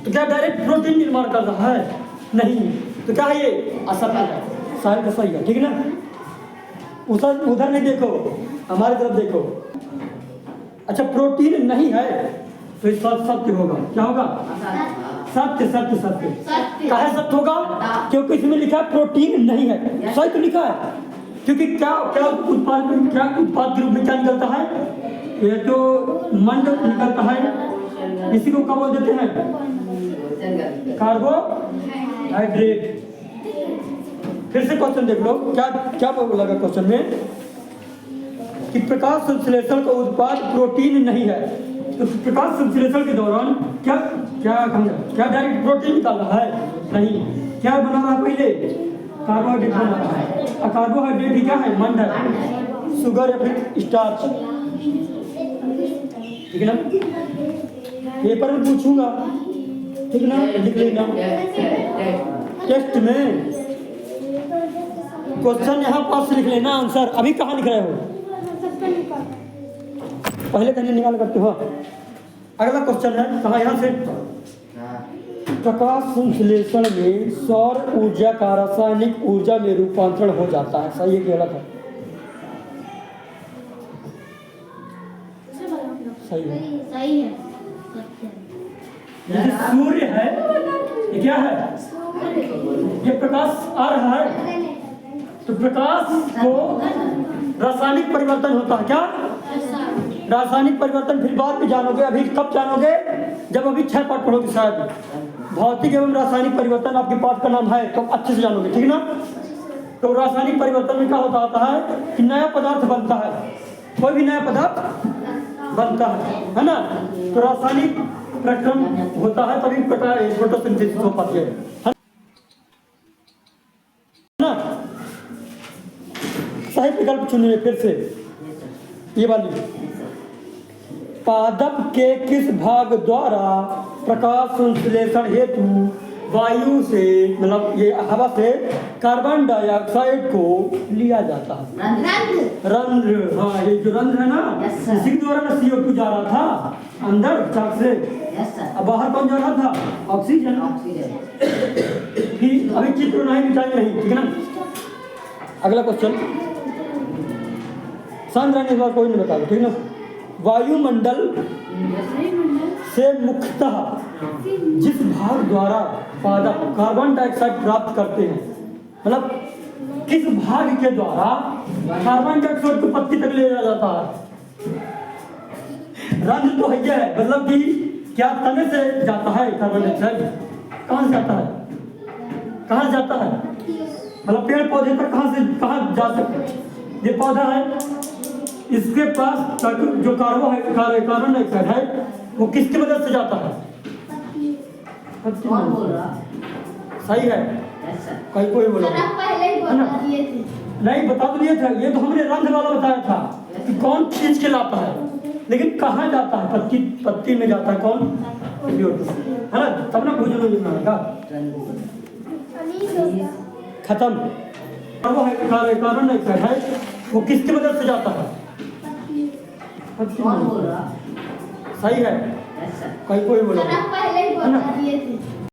तो क्या डायरेक्ट प्रोटीन निर्माण कर रहा है? नहीं। तो क्या है ये? असत्य है। सारे का सही है, ठीक है ना। उधर नहीं देखो, हमारी तरफ देखो। अच्छा प्रोटीन नहीं है तो ये सत्य होगा। क्या होगा? सत्य सत्य सत्य। काहे सत्य होगा? क्योंकि इसमें लिखा है प्रोटीन नहीं है, सही तो लिखा है। क्योंकि क्या क्या उत्पाद के रूप में क्या निकलता है? ये तो मंड निकलता है, इसी को क्या बोल देते हैं? कार्बोहाइड्रेट। फिर से क्वेश्चन देख लो, क्या क्या लगा क्वेश्चन में कि प्रकाश संश्लेषण का उत्पाद प्रोटीन नहीं है। तो प्रकाश संश्लेषण के दौरान क्या क्या क्या डायरेक्ट प्रोटीन निकाल रहा है? नहीं। क्या बना रहा है? पहले कार्बोहाइड्रेट बना रहा है। और कार्बोहाइड्रेट ही क्या है? मंड है, शुगर या फिर स्टार्च, ठीक है ना। पेपर में पूछूंगा, ठीक है ना, लिख लेना। टेस्ट में क्वेश्चन यहाँ पास लिख लेना, आंसर अभी कहाँ लिख रहे हो? पहले कहीं निकाल करते हो। अगला क्वेश्चन है कहाँ? यहाँ से प्रकाश संश्लेषण में सौर ऊर्जा का रासायनिक ऊर्जा में रूपांतरण हो जाता है, सही है कि गलत है? सही है। सही है। ये सूर्य है, ये क्या है? ये प्रकाश आ रहा है, तो प्रकाश को रासायनिक परिवर्तन होता है। क्या रासायनिक परिवर्तन? फिर बाद में जानोगे, अभी कब जानोगे? जब अभी 6 पाठ पढ़ोगे शायद। भौतिक एवं रासायनिक परिवर्तन आपके पाठ का नाम है, तो अच्छे से जानोगे, ठीक ना। तो रासायनिक परिवर्तन में क्या होता है कि नया पदार्थ बनता है, कोई भी नया पदार्थ बनता है ना। तो रासायनिक प्रक्रम होता है, तभी फोटोसिंथेसिस हो पाती है ना। सही विकल्प चुनिए फिर से, ये वाली। पादप के किस भाग द्वारा प्रकाश संश्लेषण हेतु वायु से, मतलब ये हवा से कार्बन डाइऑक्साइड को लिया जाता है? रंध्र। हाँ, ये जो रंध्र है ना, इसी के द्वारा ना CO2 जा रहा था अंदर चाक से, अब बाहर कौन जा रहा था? ऑक्सीजन। फिर अभी चित्र नहीं मिटाएंगे, नहीं, ठीक है ना। अगला क्वेश्चन शांत रहने के बाद कोई नहीं बताओ, ठीक ना। वायुमंडल से मुख्यतः जिस भाग द्वारा पादप कार्बन डाइऑक्साइड प्राप्त करते हैं, मतलब किस भाग के द्वारा कार्बन डाइऑक्साइड को पत्ती तक ले जाया जाता है? रंध्र तो है, मतलब कि क्या तने से जाता है कार्बन डाइऑक्साइड? कहाँ से जाता है? कहाँ जाता है? मतलब पेड़ पौधे पर कहाँ जा सकता है? ये पौधा है, इसके पास जो कार्बन डाइऑक्साइड है वो किसकी मदद से जाता है? कौन बोल रहा? सही है। कोई बोला नहीं, बता तो दिया था। ये तो हमने रंध्र वाला बताया था कि कौन चीज के लाता है, लेकिन कहाँ जाता है? पत्ती में जाता है। कौन? है ना, तब ना भोजन का खत्म। कार्बन डाइऑक्साइड है वो किसकी मदद से जाता है? कौन बोल रहा? सही है। कोई बोला है ना।